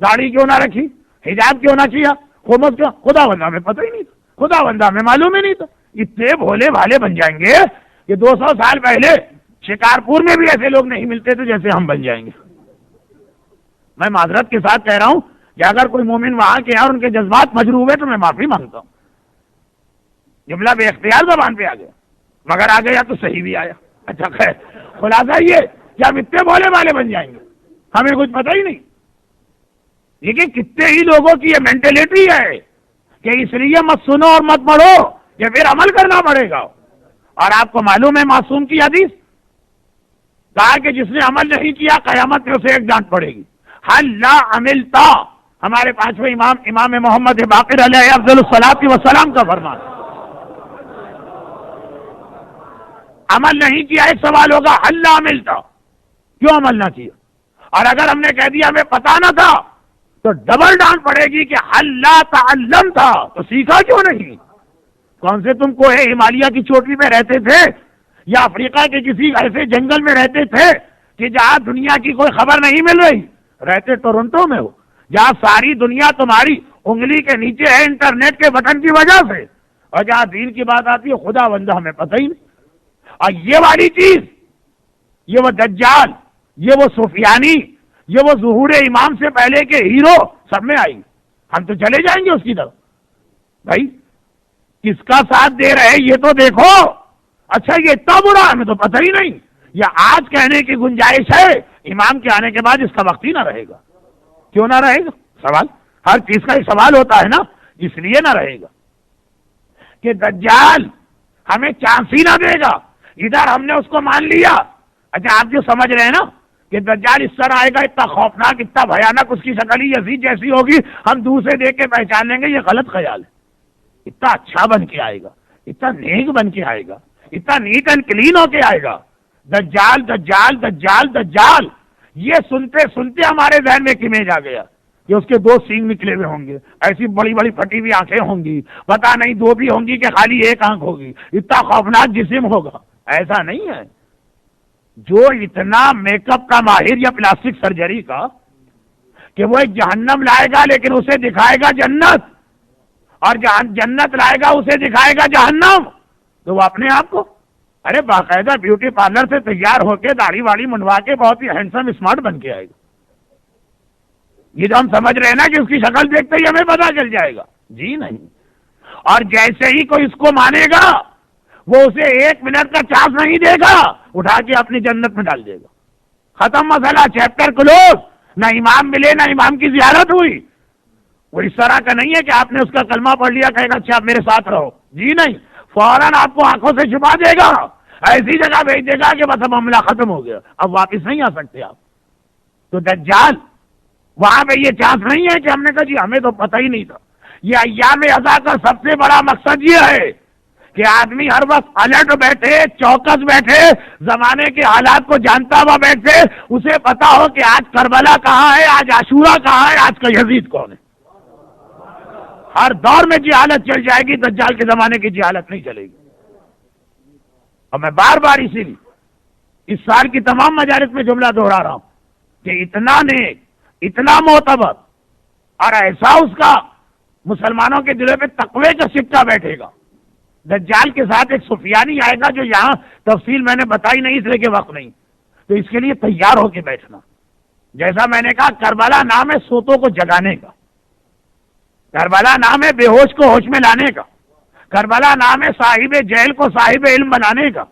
داڑھی کیوں نہ رکھی، حجاب کیوں نہ کیا، خمس کیوں، خدا بندہ میں پتہ ہی نہیں تھا، خدا بندہ میں معلوم ہی نہیں تھا۔ اتنے بھولے بھالے بن جائیں گے کہ 200 سال پہلے شکارپور میں بھی ایسے لوگ نہیں ملتے تھے جیسے ہم بن جائیں گے۔ میں معذرت کے ساتھ کہہ رہا ہوں کہ اگر کوئی مومن وہاں کے اور ان کے جذبات مجروح ہوئے تو میں معافی مانگتا ہوں، جملہ بے اختیار زبان پہ آ گیا، مگر آ گیا تو صحیح بھی آیا۔ اچھا خیر، خلاصہ یہ کہ ہم اتنے بھولے بھالے بن جائیں گے ہمیں کچھ پتہ ہی نہیں۔ لیکن کتنے ہی لوگوں کی یہ مینٹلٹی ہے کہ اس لیے مت سنو اور مت پڑھو کہ پھر عمل کرنا پڑے گا۔ اور آپ کو معلوم ہے معصوم کی حدیث، کہا کہ جس نے عمل نہیں کیا قیامت میں اسے ایک ڈانٹ پڑے گی۔ حل لا عملتا، ہمارے پانچویں امام محمد باقر علیہ افضل الصلاۃ والسلام کا فرمان، عمل نہیں کیا ایک سوال ہوگا حل لا عملتا، کیوں عمل نہ کیا؟ اور اگر ہم نے کہہ دیا ہمیں پتا نہ تھا تو ڈبل ڈانٹ پڑے گی کہ حل لا تعلم تھا، تو سیکھا کیوں نہیں؟ کون سے تم کوہ ہمالیہ کی چوٹی پہ رہتے تھے یا افریقہ کے کسی ایسے جنگل میں رہتے تھے کہ جہاں دنیا کی کوئی خبر نہیں مل رہی؟ رہتے ٹورنٹو میں ہو جہاں ساری دنیا تمہاری انگلی کے نیچے ہے انٹرنیٹ کے بٹن کی وجہ سے، اور جہاں دین کی بات آتی ہے خدا بندہ ہمیں پتہ ہی نہیں۔ اور یہ والی چیز، یہ وہ دجال، یہ وہ سفیانی، یہ وہ ظہور امام سے پہلے کے ہیرو سب میں آئی، ہم تو چلے جائیں گے اس کی طرف۔ بھائی کس کا ساتھ دے رہے یہ تو دیکھو۔ اچھا یہ اتنا برا ہمیں تو پتہ ہی نہیں، یا آج کہنے کی گنجائش ہے امام کے آنے کے بعد اس کا وقت ہی نہ رہے گا؟ کیوں نہ رہے گا؟ سوال ہر چیز کا ایک سوال ہوتا ہے نا، اس لیے نہ رہے گا کہ دجال ہمیں چانس ہی نہ دے گا، ادھر ہم نے اس کو مان لیا۔ اچھا آپ جو سمجھ رہے ہیں نا کہ دجال اس طرح آئے گا، اتنا خوفناک، اتنا بھیانک، اس کی شکل ہی یزید جیسی ہوگی، ہم دور سے دیکھ کے پہچان لیں گے، یہ غلط خیال ہے۔ اتنا اچھا بن کے آئے گا، اتنا نیک بن کے آئے گا، اتنا نیٹ اینڈ کلین ہو کے آئے گا۔ دجال دجال دجال دجال، یہ سنتے سنتے ہمارے ذہن میں ایک امیج آ گیا کہ اس کے 2 سینگ نکلے ہوئے ہوں گے، ایسی بڑی بڑی پھٹی ہوئی آنکھیں ہوں گی، پتہ نہیں 2 بھی ہوں گی کہ خالی 1 آنکھ ہوگی، اتنا خوفناک جسم ہوگا۔ ایسا نہیں ہے۔ جو اتنا میک اپ کا ماہر یا پلاسٹک سرجری کا کہ وہ ایک جہنم لائے گا لیکن اسے دکھائے گا جنت، اور جنت لائے گا اسے دکھائے گا جہنم، تو وہ اپنے آپ کو ارے باقاعدہ بیوٹی پارلر سے تیار ہو کے داڑھی واڑی منڈوا کے بہت ہی ہینڈسم اسمارٹ بن کے آئے گا۔ یہ جو ہم سمجھ رہے ہیں نا کہ اس کی شکل دیکھتے ہی ہمیں پتا چل جائے گا، جی نہیں۔ اور جیسے ہی کوئی اس کو مانے گا وہ اسے 1 منٹ کا چانس نہیں دے گا، اٹھا کے اپنی جنت میں ڈال دے گا۔ ختم مسئلہ، چیپٹر کلوز۔ نہ امام ملے نہ امام کی زیارت ہوئی۔ وہ اس طرح کا نہیں ہے کہ آپ نے اس کا کلمہ پڑھ لیا، کہے گا اچھا آپ میرے ساتھ رہو، جی نہیں، فوراً آپ کو آنکھوں سے چھپا دے گا، ایسی جگہ بھیج دے گا کہ بس اب معاملہ ختم ہو گیا، اب واپس نہیں آ سکتے آپ۔ تو دجال وہاں پہ یہ چانس نہیں ہے کہ ہم نے کہا جی ہمیں تو پتہ ہی نہیں تھا۔ یہ ایام عزا کا سب سے بڑا مقصد یہ ہے کہ آدمی ہر وقت الرٹ بیٹھے، چوکس بیٹھے، زمانے کے حالات کو جانتا ہوا بیٹھے، اسے پتا ہو کہ آج کربلا کہاں ہے، آج عاشورہ کہاں ہے، آج کا یزید کون ہے۔ ہر دور میں جہالت چل جائے گی، دجال کے زمانے کی جہالت نہیں چلے گی۔ اور میں بار بار اسی لیے اس سال کی تمام مجالس میں جملہ دوہرا رہا ہوں کہ اتنا نیک، اتنا معتبر، اور ایسا اس کا مسلمانوں کے دلوں پہ تقوی کا سکہ بیٹھے گا۔ دجال کے ساتھ ایک سفیانی آئے گا جو یہاں تفصیل میں نے بتائی نہیں اس لیے کہ وقت نہیں، تو اس کے لیے تیار ہو کے بیٹھنا۔ جیسا میں نے کہا کربلا نام ہے سوتوں کو جگانے کا، کربلا نام ہے بے ہوش کو ہوش میں لانے کا، کربلا نام ہے صاحب جہل کو صاحب علم بنانے کا،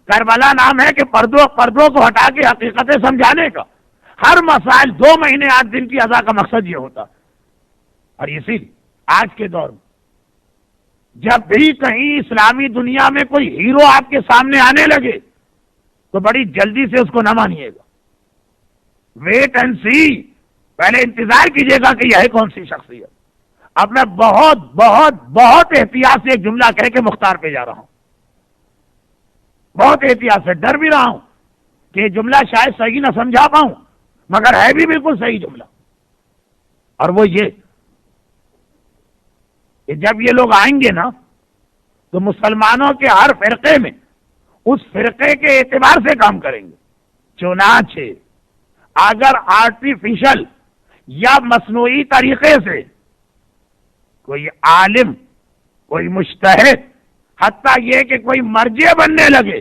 کربلا نام ہے کہ پردوں کو ہٹا کے حقیقتیں سمجھانے کا۔ ہر مسائل 2 مہینے 8 دن کی عزا کا مقصد یہ ہوتا۔ اور اسی لیے آج کے دور میں جب بھی کہیں اسلامی دنیا میں کوئی ہیرو آپ کے سامنے آنے لگے تو بڑی جلدی سے اس کو نہ مانیے گا، ویٹ اینڈ سی، پہلے انتظار کیجیے گا کہ یہ ہے کون سی شخصیت۔ اب میں بہت بہت بہت احتیاط سے ایک جملہ کہہ کے مختار پہ جا رہا ہوں، بہت احتیاط سے، ڈر بھی رہا ہوں کہ یہ جملہ شاید صحیح نہ سمجھا پاؤں، مگر ہے بھی بالکل صحیح جملہ۔ اور وہ یہ کہ جب یہ لوگ آئیں گے نا تو مسلمانوں کے ہر فرقے میں اس فرقے کے اعتبار سے کام کریں گے۔ چنانچہ اگر آرٹیفیشل یا مصنوعی طریقے سے کوئی عالم، کوئی مجتہد، حتیٰ یہ کہ کوئی مرجع بننے لگے،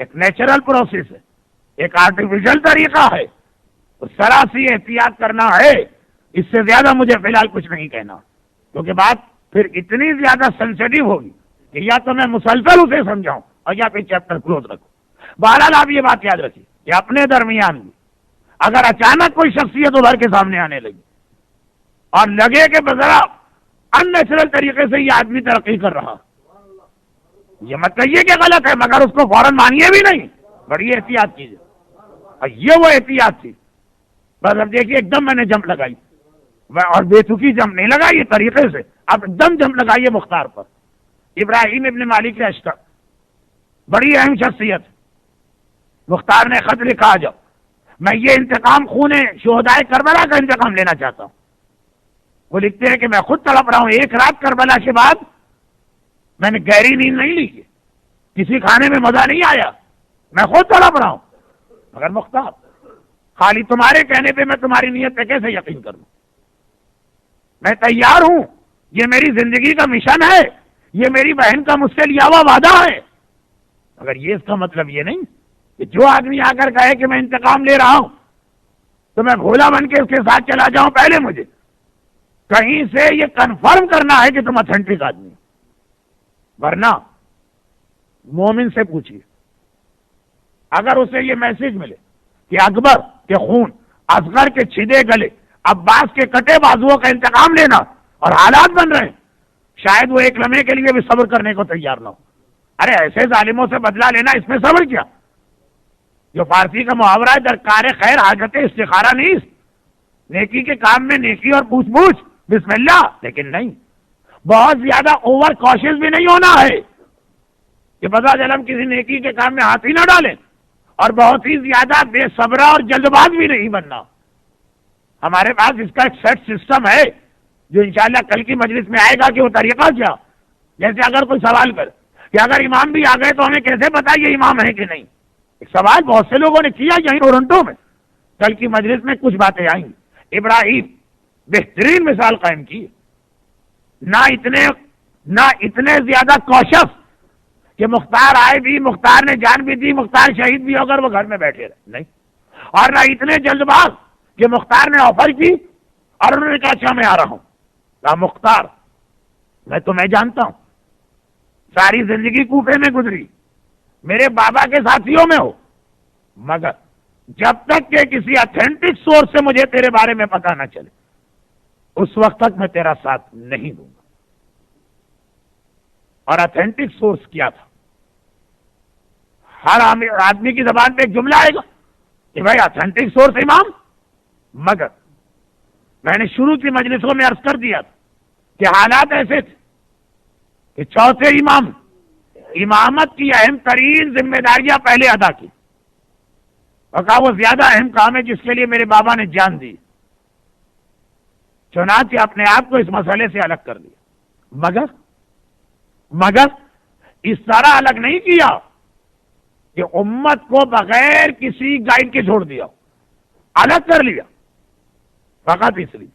ایک نیچرل پروسیس ہے، ایک آرٹیفیشل طریقہ ہے، اس طرح سے احتیاط کرنا ہے۔ اس سے زیادہ مجھے فی الحال کچھ نہیں کہنا، کیونکہ بات پھر اتنی زیادہ سینسیٹیو ہوگی کہ یا تو میں مسلسل اسے سمجھاؤں اور یا پھر چیپٹر کلوز رکھوں۔ بہرحال آپ یہ بات یاد رکھیے کہ اپنے درمیان بھی اگر اچانک کوئی شخصیت ابھر کے سامنے آنے لگی اور لگے کہ ذرا ان نیچرل طریقے سے یہ آدمی ترقی کر رہا، یہ مت کہیے کہ غلط ہے، مگر اس کو فوراً مانیے بھی نہیں، بڑی احتیاط کیجیے۔ اور یہ وہ احتیاط تھی، بس اب دیکھیے ایک دم میں نے جمپ لگائی، اور بے تکی جمپ نہیں لگائی طریقے سے، اب ایک دم جمپ لگائیے مختار پر۔ ابراہیم ابن مالک اشتر بڑی اہم شخصیت، مختار نے خط لکھا، جب میں یہ انتقام خون شہدائے کربلا کا انتقام لینا چاہتا ہوں۔ وہ لکھتے ہیں کہ میں خود تڑپ رہا ہوں، ایک رات کربلا کے بعد میں نے گہری نیند نہیں لی، کسی کھانے میں مزہ نہیں آیا، میں خود تڑپ رہا ہوں، مگر مختار خالی تمہارے کہنے پہ میں تمہاری نیت پہ کیسے یقین کروں؟ میں تیار ہوں، یہ میری زندگی کا مشن ہے، یہ میری بہن کا مجھ سے لیا ہوا وعدہ ہے۔ مگر یہ اس کا مطلب یہ نہیں کہ جو آدمی آ کر کہے کہ میں انتقام لے رہا ہوں تو میں بھولا بن کے اس کے ساتھ چلا جاؤں۔ پہلے مجھے کہیں سے یہ کنفرم کرنا ہے کہ تم اتھینٹک آدمی، ورنہ مومن سے پوچھیے، اگر اسے یہ میسج ملے کہ اکبر کے خون، اصغر کے چھدے گلے، عباس کے کٹے بازوؤں کا انتقام لینا اور حالات بن رہے ہیں، شاید وہ ایک لمحے کے لیے بھی صبر کرنے کو تیار نہ ہو۔ ارے ایسے ظالموں سے بدلہ لینا، اس میں صبر کیا؟ جو فارسی کا محاورہ ہے، درکار خیر حاجت استخارہ نیز، نیکی کے کام میں نیکی اور پوچھ پوچھ بسم اللہ، لیکن نہیں، بہت زیادہ اوور کاشس بھی نہیں ہونا ہے کہ پتہ چلا ہم کسی نیکی کے کام میں ہاتھ ہی نہ ڈالیں، اور بہت ہی زیادہ بے صبرہ اور جلد باز بھی نہیں بننا۔ ہمارے پاس اس کا ایک سیٹ سسٹم ہے جو انشاءاللہ کل کی مجلس میں آئے گا کہ وہ طریقہ کیا، جیسے اگر کوئی سوال کر کہ اگر امام بھی آ گئے تو ہمیں کیسے پتا یہ امام ہے کہ نہیں، ایک سوال بہت سے لوگوں نے کیا یہیں ٹورنٹو میں، کل کی مجلس میں کچھ باتیں آئیں گی۔ ابراہیم بہترین مثال قائم کی، نہ اتنے زیادہ کوشش کہ مختار آئے بھی، مختار نے جان بھی دی، مختار شہید بھی ہو کر وہ گھر میں بیٹھے رہے، نہیں، اور نہ اتنے جلد باز کہ مختار نے آفر کی اور انہوں نے کہا اچھا میں آ رہا ہوں۔ کہا مختار میں تمہیں جانتا ہوں، ساری زندگی کوفے میں گزری، میرے بابا کے ساتھیوں میں ہو، مگر جب تک کہ کسی اتھینٹک سورس سے مجھے تیرے بارے میں پتہ نہ چلے اس وقت تک میں تیرا ساتھ نہیں دوں گا۔ اور اتھینٹک سورس کیا تھا؟ ہر آدمی کی زبان پہ ایک جملہ آئے گا کہ بھائی اتھینٹک سورس امام، مگر میں نے شروع کی مجلسوں میں عرض کر دیا تھا کہ حالات ایسے تھے کہ چوتھے امام امامت کی اہم ترین ذمہ داریاں پہلے ادا کی، اور کہا وہ زیادہ اہم کام ہے جس کے لیے میرے بابا نے جان دی، چنانچہ اپنے آپ کو اس مسئلے سے الگ کر دیا، مگر اس طرح الگ نہیں کیا کہ امت کو بغیر کسی گائیڈ کے چھوڑ دیا، الگ کر لیا فقط اس لیے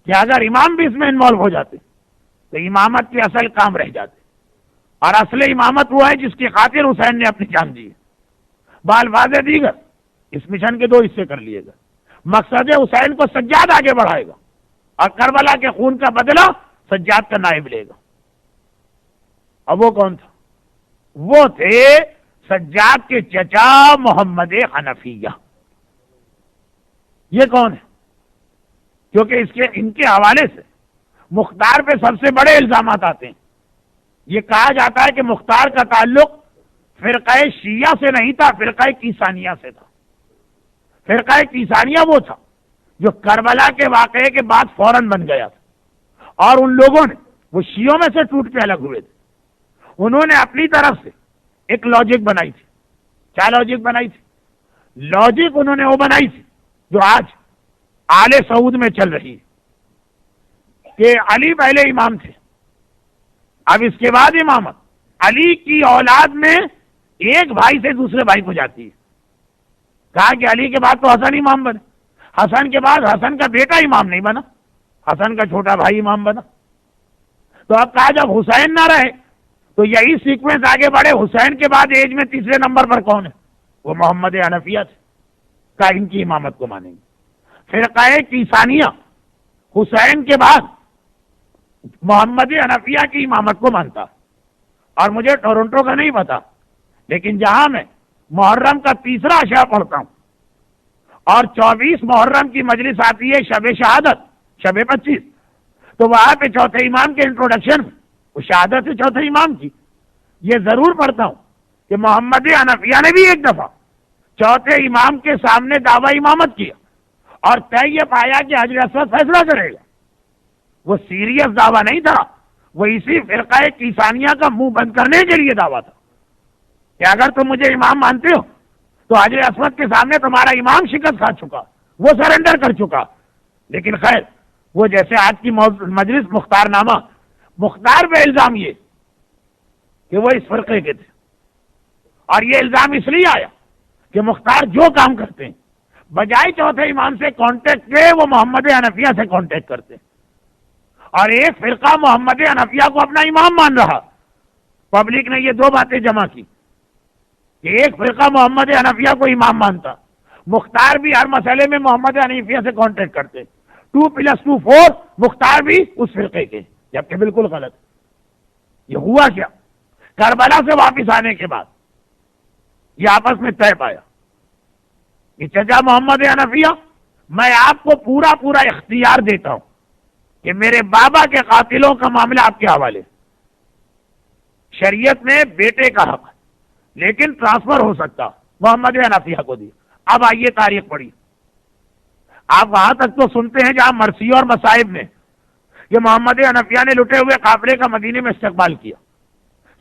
کہ اگر امام بھی اس میں انوالو ہو جاتے تو امامت کے اصل کام رہ جاتے، اور اصل امامت وہ ہے جس کی خاطر حسین نے اپنی جان دی ہے۔ بالفاظ دیگر اس مشن کے دو حصے کر لیے گا، مقصد حسین کو سجاد آگے بڑھائے گا، اور کربلا کے خون کا بدلہ سجاد کا نائب لے گا۔ اب وہ کون تھا؟ وہ تھے سجاد کے چچا محمد حنفیہ۔ یہ کون ہے؟ کیونکہ ان کے حوالے سے مختار پہ سب سے بڑے الزامات آتے ہیں۔ یہ کہا جاتا ہے کہ مختار کا تعلق فرقہ شیعہ سے نہیں تھا، فرقہ کیسانیہ سے تھا۔ فرقہ کیسانیہ وہ تھا جو کربلا کے واقعے کے بعد فوراً بن گیا تھا، اور ان لوگوں نے وہ شیعوں میں سے ٹوٹ کے الگ ہوئے تھے۔ انہوں نے اپنی طرف سے ایک لاجک بنائی تھی۔ کیا لاجک بنائی تھی؟ لاجک انہوں نے وہ بنائی تھی جو آج آل سعود میں چل رہی ہے کہ علی پہلے امام تھے، اب اس کے بعد امامت علی کی اولاد میں ایک بھائی سے دوسرے بھائی کو جاتی ہے۔ کہا کہ علی کے بعد تو حسن امام بنے، حسن کے بعد حسن کا بیٹا امام نہیں بنا، حسن کا چھوٹا بھائی امام بنا۔ تو اب کہا جب حسین نہ رہے تو یہی سیکوینس آگے بڑھے، حسین کے بعد ایج میں تیسرے نمبر پر کون ہے؟ وہ محمد حنفیہ تھے۔ کہا ان کی امامت کو مانیں گے۔ فرقہ کیسانیہ حسین کے بعد محمد حنفیہ کی امامت کو مانتا، اور مجھے ٹورنٹو کا نہیں پتا، لیکن جہاں میں محرم کا تیسرا عشاء پڑھتا ہوں اور 24 محرم کی مجلس آتی ہے شب شہادت، شب 25، تو وہاں پہ چوتھے امام کے انٹروڈکشن میں وہ شہادت ہے چوتھے امام کی، یہ ضرور پڑھتا ہوں کہ محمد حنفیہ نے بھی ایک دفعہ چوتھے امام کے سامنے دعوی امامت کیا اور طے یہ پایا کہ حجر اسود فیصلہ کرے گا۔ وہ سیریس دعویٰ نہیں تھا، وہ اسی فرقہ کیسانیہ کا منہ بند کرنے کے لیے دعویٰ تھا کہ اگر تم مجھے امام مانتے ہو تو حجر اسود کے سامنے تمہارا امام شکست کھا چکا، وہ سرنڈر کر چکا۔ لیکن خیر، وہ جیسے آج کی مجلس مختار نامہ، مختار پہ الزام یہ کہ وہ اس فرقے کے تھے، اور یہ الزام اس لیے آیا کہ مختار جو کام کرتے ہیں بجائے چوتھے امام سے کانٹیکٹ کے وہ محمد حنفیہ سے کانٹیکٹ کرتے ہیں، اور ایک فرقہ محمد حنفیہ کو اپنا امام مان رہا۔ پبلک نے یہ دو باتیں جمع کی کہ ایک فرقہ محمد حنفیہ کو امام مانتا، مختار بھی ہر مسئلے میں محمد حنفیہ سے کانٹیکٹ کرتے، 2+2 4، مختار بھی اس فرقے کے، جبکہ بالکل غلط۔ یہ ہوا کیا؟ کربلا سے واپس آنے کے بعد یہ آپس میں طے پایا کہ چچا محمد حنفیہ، میں آپ کو پورا اختیار دیتا ہوں کہ میرے بابا کے قاتلوں کا معاملہ آپ کے حوالے، شریعت میں بیٹے کا حق ہے لیکن ٹرانسفر ہو سکتا، محمد حنفیہ کو دی. اب آئیے تاریخ پڑھی. آپ وہاں تک تو سنتے ہیں جہاں مرثی اور مصائب نے کہ محمد حنفیہ نے لٹے ہوئے قافلے کا مدینے میں استقبال کیا،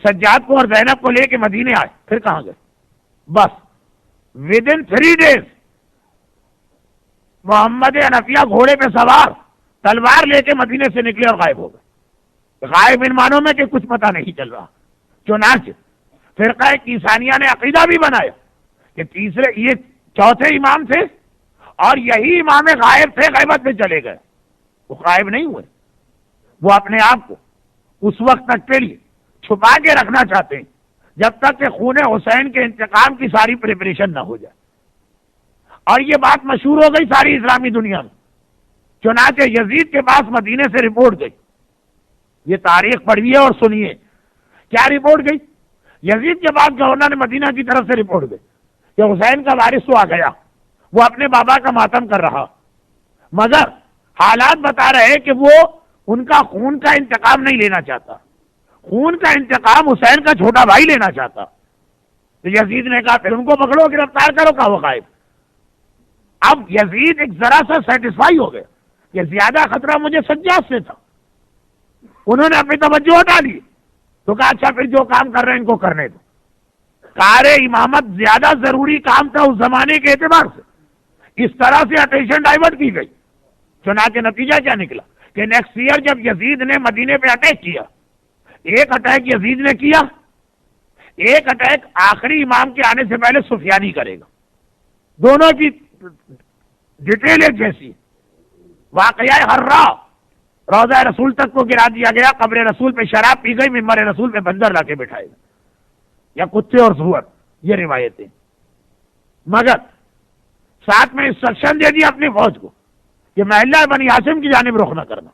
سجاد کو اور زینب کو لے کے مدینے آئے. پھر کہاں گئے؟ بس ودن 3 days محمد حنفیہ گھوڑے پہ سوار تلوار لے کے مدینے سے نکلے اور غائب ہو گئے. غائب ان معنوں میں کہ کچھ پتہ نہیں چل رہا. چنانچہ فرقہ کیسانیہ نے عقیدہ بھی بنایا کہ یہ چوتھے امام تھے اور یہی امام غائب تھے، غیبت میں چلے گئے. وہ غائب نہیں ہوئے، وہ اپنے آپ کو اس وقت تک کے لیے چھپا کے رکھنا چاہتے ہیں جب تک کہ خون حسین کے انتقام کی ساری پریپریشن نہ ہو جائے. اور یہ بات مشہور ہو گئی ساری اسلامی دنیا میں. چنانچہ یزید کے پاس مدینے سے رپورٹ گئی. یہ تاریخ پڑھیے اور سنیے. کیا رپورٹ گئی؟ یزید کے پاس گورنر مدینہ کی طرف سے رپورٹ گئی کہ حسین کا وارث تو آ گیا، وہ اپنے بابا کا ماتم کر رہا، مگر حالات بتا رہے کہ وہ ان کا خون کا انتقام نہیں لینا چاہتا، خون کا انتقام حسین کا چھوٹا بھائی لینا چاہتا. تو یزید نے کہا پھر ان کو پکڑو، گرفتار کرو. کہا وہ غائب. اب یزید ایک ذرا سا سیٹسفائی ہو گیا کہ زیادہ خطرہ مجھے سجاد سے تھا. انہوں نے اپنی توجہ ہٹا لی تو کہا اچھا پھر جو کام کر رہے ہیں ان کو کرنے دو. کار امامت زیادہ ضروری کام تھا اس زمانے کے اعتبار سے. اس طرح سے اٹینشن ڈائیورٹ کی گئی. چنانچہ نتیجہ کیا نکلا کہ نیکسٹ ایئر جب یزید نے مدینے پہ اٹیک کیا، ایک اٹیک یزید نے کیا، ایک اٹیک آخری امام کے آنے سے پہلے سفیانی کرے گا. دونوں کی ڈیٹیل ایک جیسی. واقعہ ہررا، روضہ رسول تک کو گرا دیا گیا، قبر رسول پہ شراب پی گئی، ممبر رسول پہ بندر لا کے بٹھائے گا یا کتے اور سور. یہ روایتیں. مگر ساتھ میں انسٹرکشن دے دی اپنی فوج کو کہ محلہ بنی عاصم کی جانب رخ نہ کرنا.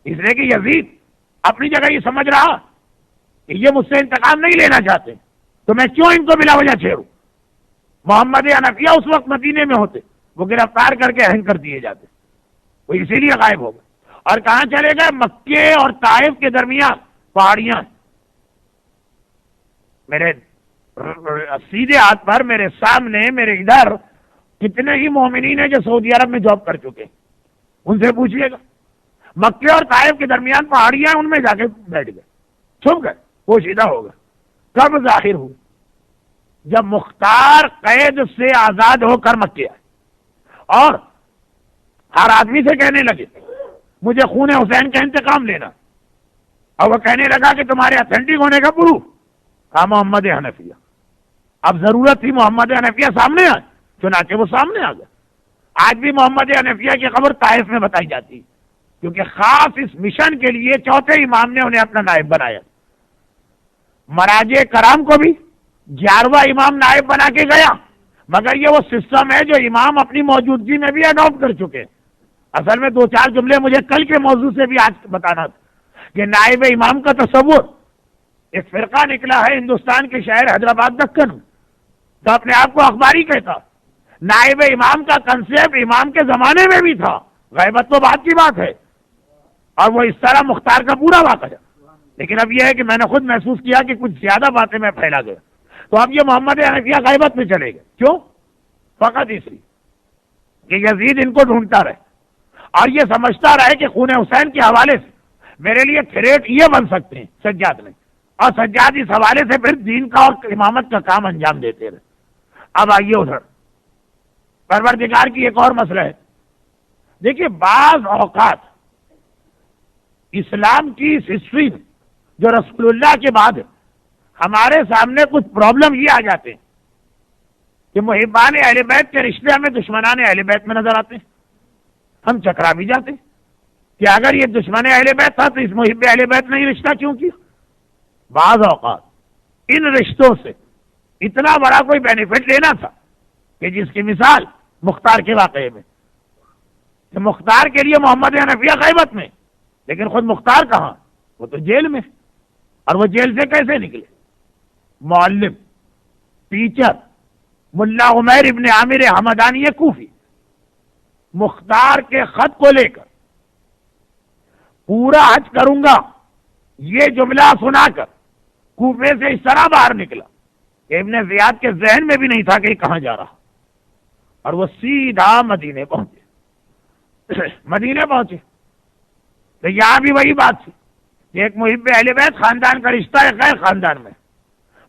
اس لیے کہ یزید اپنی جگہ یہ سمجھ رہا کہ یہ مجھ سے انتقام نہیں لینا چاہتے تو میں کیوں ان کو بلا وجہ چھیڑوں. محمد حنفیہ اس وقت مدینے میں ہوتے، وہ گرفتار کر کے اہم کر دیے جاتے. وہ اسی لیے غائب ہو گئے. اور کہاں چلے گئے؟ مکے اور طائف کے درمیان پہاڑیاں. میرے سیدھے ہاتھ پر میرے سامنے میرے ادھر کتنے ہی مومنین ہیں جو سعودی عرب میں جاب کر چکے، ان سے پوچھئے گا. مکے اور طائف کے درمیان پہاڑیاں، ان میں جا کے بیٹھ گئے، چھپ گئے، پوشیدہ ہو گئے. کب ظاہر ہوئے؟ جب مختار قید سے آزاد ہو کر مکے آئے اور ہر آدمی سے کہنے لگے مجھے خون حسین کا انتقام لینا. اور وہ کہنے لگا کہ تمہارے اتھینٹک ہونے کا پروف. کہا محمد حنفیہ. اب ضرورت تھی محمد حنفیہ سامنے آئے، چنانچہ وہ سامنے آ گئے. آج بھی محمد حنفیہ کی خبر طائف میں بتائی جاتی کیونکہ خاص اس مشن کے لیے چوتھے امام نے انہیں اپنا نائب بنایا. مراجع کرام کو بھی 11واں امام نائب بنا کے گیا، مگر یہ وہ سسٹم ہے جو امام اپنی موجودگی میں بھی اڈاپٹ کر چکے. اصل میں 2-4 جملے مجھے کل کے موضوع سے بھی آج بتانا تھا کہ نائب امام کا تصور ایک فرقہ نکلا ہے ہندوستان کے شہر حیدرآباد دکن تو اپنے آپ کو اخباری کہتا. نائب امام کا کنسیپٹ امام کے زمانے میں بھی تھا، غیبت تو بات کی بات ہے، اور وہ اس طرح مختار کا پورا واقعہ. لیکن اب یہ ہے کہ میں نے خود محسوس کیا کہ کچھ زیادہ باتیں میں پھیلا گیا. تو اب یہ محمد حنفیہ غیبت میں چلے گئے. کیوں؟ فقط اس لیے کہ یزید ان کو ڈھونڈتا رہے اور یہ سمجھتا رہے کہ خون حسین کے حوالے سے میرے لیے تھریٹ یہ بن سکتے ہیں سجاد نہیں، اور سجاد اس حوالے سے پھر دین کا اور امامت کا کام انجام دیتے رہے. اب آئیے ادھر پروردگار کی ایک اور مسئلہ ہے. دیکھیے بعض اوقات اسلام کی اس ہسٹری میں جو رسول اللہ کے بعد ہے ہمارے سامنے کچھ پرابلم یہ آ جاتے ہیں کہ محبان اہل بیت کے رشتے ہمیں دشمنان اہل بیت میں نظر آتے ہیں. ہم چکرا بھی جاتے ہیں کہ اگر یہ دشمن اہل بیت تھا تو اس محب اہل بیت نے رشتہ کیوں کیا. بعض اوقات ان رشتوں سے اتنا بڑا کوئی بینیفٹ لینا تھا کہ جس کی مثال مختار کے واقعے میں کہ مختار کے لیے محمد حنفیہ غیبت میں، لیکن خود مختار کہاں؟ وہ تو جیل میں. اور وہ جیل سے کیسے نکلے؟ معلم ٹیچر ملا عمیر ابن عامر حمدانی کوفی مختار کے خط کو لے کر پورا حج کروں گا یہ جملہ سنا کر کوفے سے اس طرح باہر نکلا کہ ابن زیاد کے ذہن میں بھی نہیں تھا کہ یہ کہاں جا رہا، اور وہ سیدھا مدینے پہنچے۔ مدینے پہنچے تو یہاں بھی وہی بات تھی کہ ایک محب اہل بیت خاندان کا رشتہ ہے غیر خاندان میں،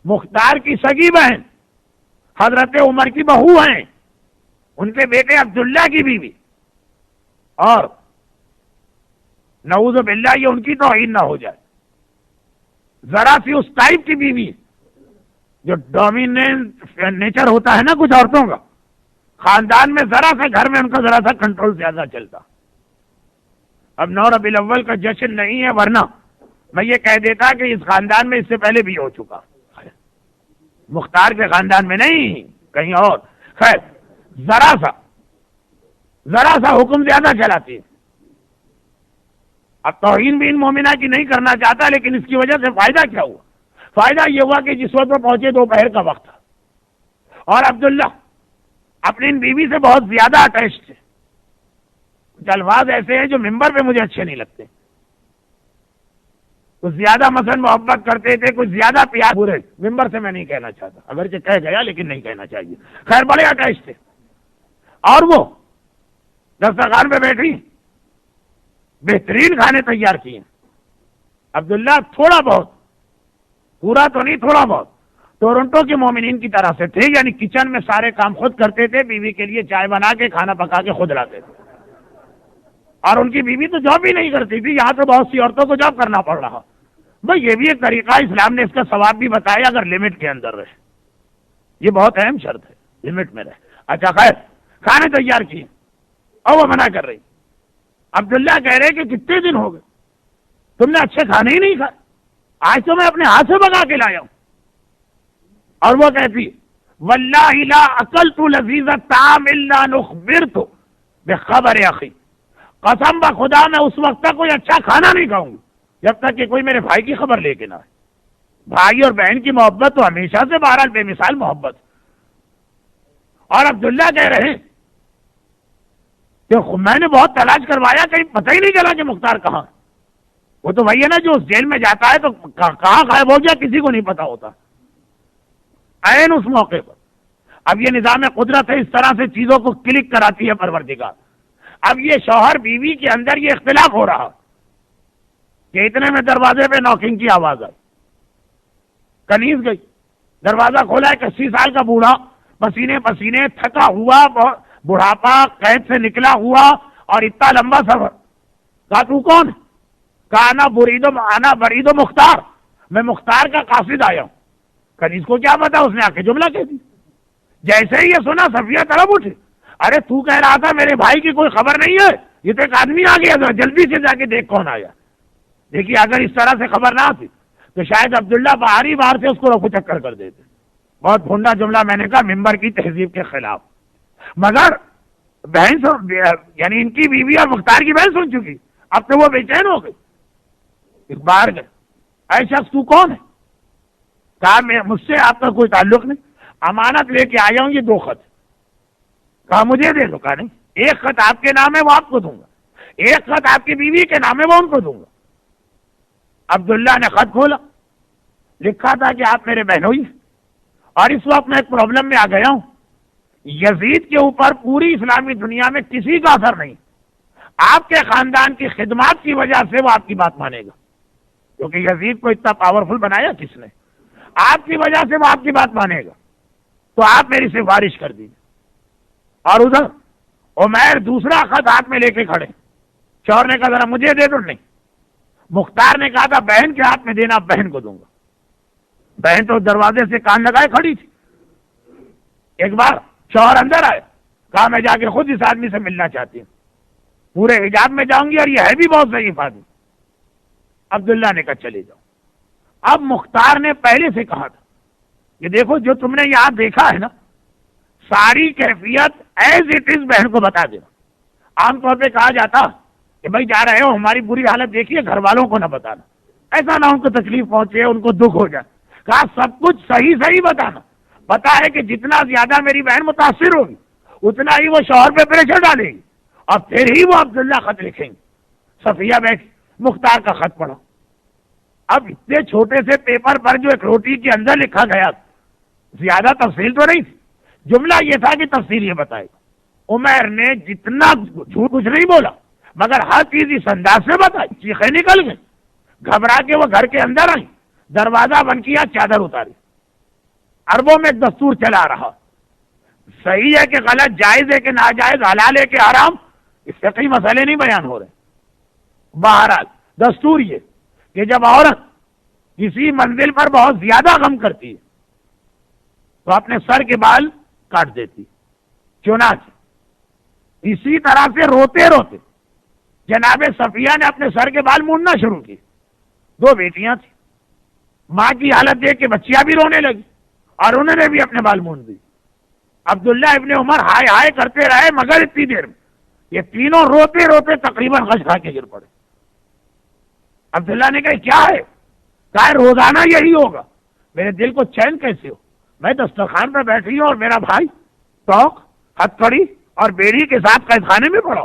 مختار کی سگی بہن حضرت عمر کی بہو ہیں، ان کے بیٹے عبداللہ کی بیوی، اور نعوذ باللہ یہ ان کی توہین نہ ہو جائے، ذرا سی اس ٹائپ کی بیوی جو ڈومیننٹ نیچر ہوتا ہے نا کچھ عورتوں کا، خاندان میں ذرا سا گھر میں ان کا ذرا سا کنٹرول زیادہ چلتا۔ اب 9 ربیع الاول کا جشن نہیں ہے، ورنہ میں یہ کہہ دیتا کہ اس خاندان میں اس سے پہلے بھی ہو چکا، مختار کے خاندان میں نہیں کہیں اور۔ خیر ذرا سا حکم زیادہ چلاتی ہے۔ اب توہین بھی ان مومنہ کی نہیں کرنا چاہتا، لیکن اس کی وجہ سے فائدہ کیا ہوا؟ فائدہ یہ ہوا کہ جس وقت وہ پہنچے دوپہر کا وقت تھا، اور عبداللہ اپنی ان بیوی سے بہت زیادہ اٹیچ تھے۔ کچھ الفاظ ایسے ہیں جو ممبر پہ مجھے اچھے نہیں لگتے، کچھ زیادہ مثلا محبت کرتے تھے، کچھ زیادہ پیار، برے ممبر سے میں نہیں کہنا چاہتا، اگرچہ کہہ گیا لیکن نہیں کہنا چاہیے۔ خیر بڑے اٹیچ تھے، اور وہ دسترخوان پہ بیٹھی بہترین کھانے تیار کیے۔ عبداللہ تھوڑا بہت، پورا تو نہیں، تھوڑا بہت ٹورنٹو کے مومنین کی طرح سے تھے، یعنی کچن میں سارے کام خود کرتے تھے، بیوی کے لیے چائے بنا کے کھانا پکا کے خود لاتے تھے، اور ان کی بیوی تو جاب ہی نہیں کرتی تھی، یہاں تو بہت سی عورتوں کو جاب کرنا پڑ رہا۔ بھائی یہ بھی ایک طریقہ، اسلام نے اس کا ثواب بھی بتایا اگر لمٹ کے اندر رہے، یہ بہت اہم شرط ہے، لمٹ میں رہے۔ اچھا خیر کھانے تیار کیے اور وہ منع کر رہی۔ عبداللہ کہہ رہے کہ کتنے دن ہو گئے تم نے اچھے کھانے ہی نہیں کھائے، آج تو میں اپنے ہاتھ سے پکا کے لایا ہوں۔ اور وہ کہتی واللہ لا اکلت لذیذ الطعام الا نخبرت بخبر اخی، قسم بخدا میں اس وقت تک کوئی اچھا کھانا نہیں کھاؤں گی جب تک کہ کوئی میرے بھائی کی خبر لے کے نہ آئے۔ بھائی اور بہن کی محبت تو ہمیشہ سے بہرحال بے مثال محبت۔ اور عبداللہ کہہ رہے ہیں کہ میں نے بہت تلاش کروایا، کہیں پتہ ہی نہیں چلا کہ مختار کہاں۔ وہ تو وہی ہے نا جو اس جیل میں جاتا ہے تو کہاں غائب ہو گیا کسی کو نہیں پتا ہوتا، عین اس موقع پر۔ اب یہ نظام قدرت ہے، اس طرح سے چیزوں کو کلک کراتی ہے پروردگار۔ اب یہ شوہر بیوی کے اندر یہ اختلاف ہو رہا کہ اتنے میں دروازے پہ نوکنگ کی آواز آئی، کنیز گئی، دروازہ کھولا، ایک 80 سال کا بوڑھا پسینے پسینے تھکا ہوا، بڑھاپا قید سے نکلا ہوا اور اتنا لمبا سفر۔ کہا تو کون ہے؟ کہا انا برید مختار، میں مختار کا قاصد آیا ہوں۔ کنیز کو کیا پتا، اس نے آ کے جملہ کہہ دی۔ جیسے ہی یہ سنا صفیہ طرف اٹھے، ارے تو کہہ رہا تھا میرے بھائی کی کوئی خبر نہیں ہے، یہ تو ایک آدمی آ گیا تھا، جلدی سے جا کے دیکھ کون آیا۔ دیکھیے اگر اس طرح سے خبر نہ آتی تو شاید عبداللہ باہر سے اس کو رفو چکر کر دیتے۔ بہت بھونڈا جملہ میں نے کہا، ممبر کی تہذیب کے خلاف، مگر بہن یعنی ان کی بیوی اور مختار کی بہن سن چکی، اب تو وہ بے چین ہو گئی۔ باہر گئے، اے شخص تو کون ہے؟ کہا مجھ سے آپ کا کوئی تعلق نہیں، امانت لے کے آیا ہوں، یہ 2 خط۔ کہا مجھے دے دو۔ کہا نہیں، ایک خط آپ کے نام ہے وہ آپ کو دوں گا، ایک خط آپ کی بیوی کے نام ہے وہ ان کو دوں گا۔ عبداللہ نے خط کھولا، لکھا تھا کہ آپ میرے بہنوئی ہیں اور اس وقت میں ایک پرابلم میں آ گیا ہوں، یزید کے اوپر پوری اسلامی دنیا میں کسی کا اثر نہیں، آپ کے خاندان کی خدمات کی وجہ سے وہ آپ کی بات مانے گا، کیونکہ یزید کو اتنا پاورفل بنایا کس نے، آپ کی وجہ سے وہ آپ کی بات مانے گا، تو آپ میری سفارش کر دیجیے۔ اور ادھر عمیر دوسرا خط ہاتھ میں لے کے کھڑے، شوہر نے کہا ذرا مجھے دے دو، نہیں، مختار نے کہا تھا بہن کے ہاتھ میں دینا، بہن کو دوں گا۔ بہن تو دروازے سے کان لگائے کھڑی تھی۔ ایک بار شوہر اندر آئے، کہا میں جا کے خود اس آدمی سے ملنا چاہتی ہوں، پورے حجاب میں جاؤں گی اور یہ ہے بھی بہت ضعیف آدمی۔ عبداللہ نے کہا چلے جاؤ۔ اب مختار نے پہلے سے کہا تھا کہ دیکھو جو تم نے یہاں دیکھا ہے نا، ساری کیفیت ایز اٹ از بہن کو بتا دینا۔ عام طور پہ کہا جاتا کہ بھائی جا رہے ہو، ہماری بری حالت دیکھیے، گھر والوں کو نہ بتانا، ایسا نہ ان کو تکلیف پہنچے، ان کو دکھ ہو جائے۔ کہا سب کچھ صحیح بتانا، پتا ہے کہ جتنا زیادہ میری بہن متاثر ہوگی اتنا ہی وہ شوہر پہ پریشر ڈالے گی، اور پھر ہی وہ عبداللہ خط لکھیں گے۔ صفیہ بیٹھی، مختار کا خط پڑھا۔ اب اتنے چھوٹے سے پیپر پر جو ایک روٹی کے اندر لکھا گیا، زیادہ تفصیل تو نہیں تھی، جملہ یہ تھا کہ تفصیل یہ بتائے گا۔ عمر نے جتنا جھوٹ کچھ نہیں بولا مگر ہر چیز اس انداز سے بتائی، چیخیں نکل گئی، گھبرا کے وہ گھر کے اندر آئی، دروازہ بند کیا، چادر اتاری۔ عربوں میں ایک دستور چلا رہا، صحیح ہے کہ غلط، جائز ہے کہ ناجائز، حلال ہے کہ حرام، اس سے کئی مسئلے نہیں بیان ہو رہے۔ بہرحال دستور یہ کہ جب عورت کسی منزل پر بہت زیادہ غم کرتی ہے تو اپنے سر کے بال کاٹ دیتی، چنانچہ اسی طرح سے روتے روتے جناب صفیہ نے اپنے سر کے بال موننا شروع کی۔ دو بیٹیاں تھیں، ماں کی حالت دیکھ کے بچیاں بھی رونے لگی اور انہوں نے بھی اپنے بال مون دی۔ عبداللہ ابن عمر ہائے ہائے کرتے رہے مگر اتنی دیر میں یہ تینوں روتے روتے تقریباً غش کھا کے گر پڑے۔ عبداللہ نے کہا کیا ہے؟ کہا روزانہ یہی ہوگا، میرے دل کو چین کیسے ہو؟ میں دسترخوان پہ بیٹھی ہوں اور میرا بھائی توق، ہتھ کڑی اور بیڑی کے ساتھ قید خانے میں پڑا۔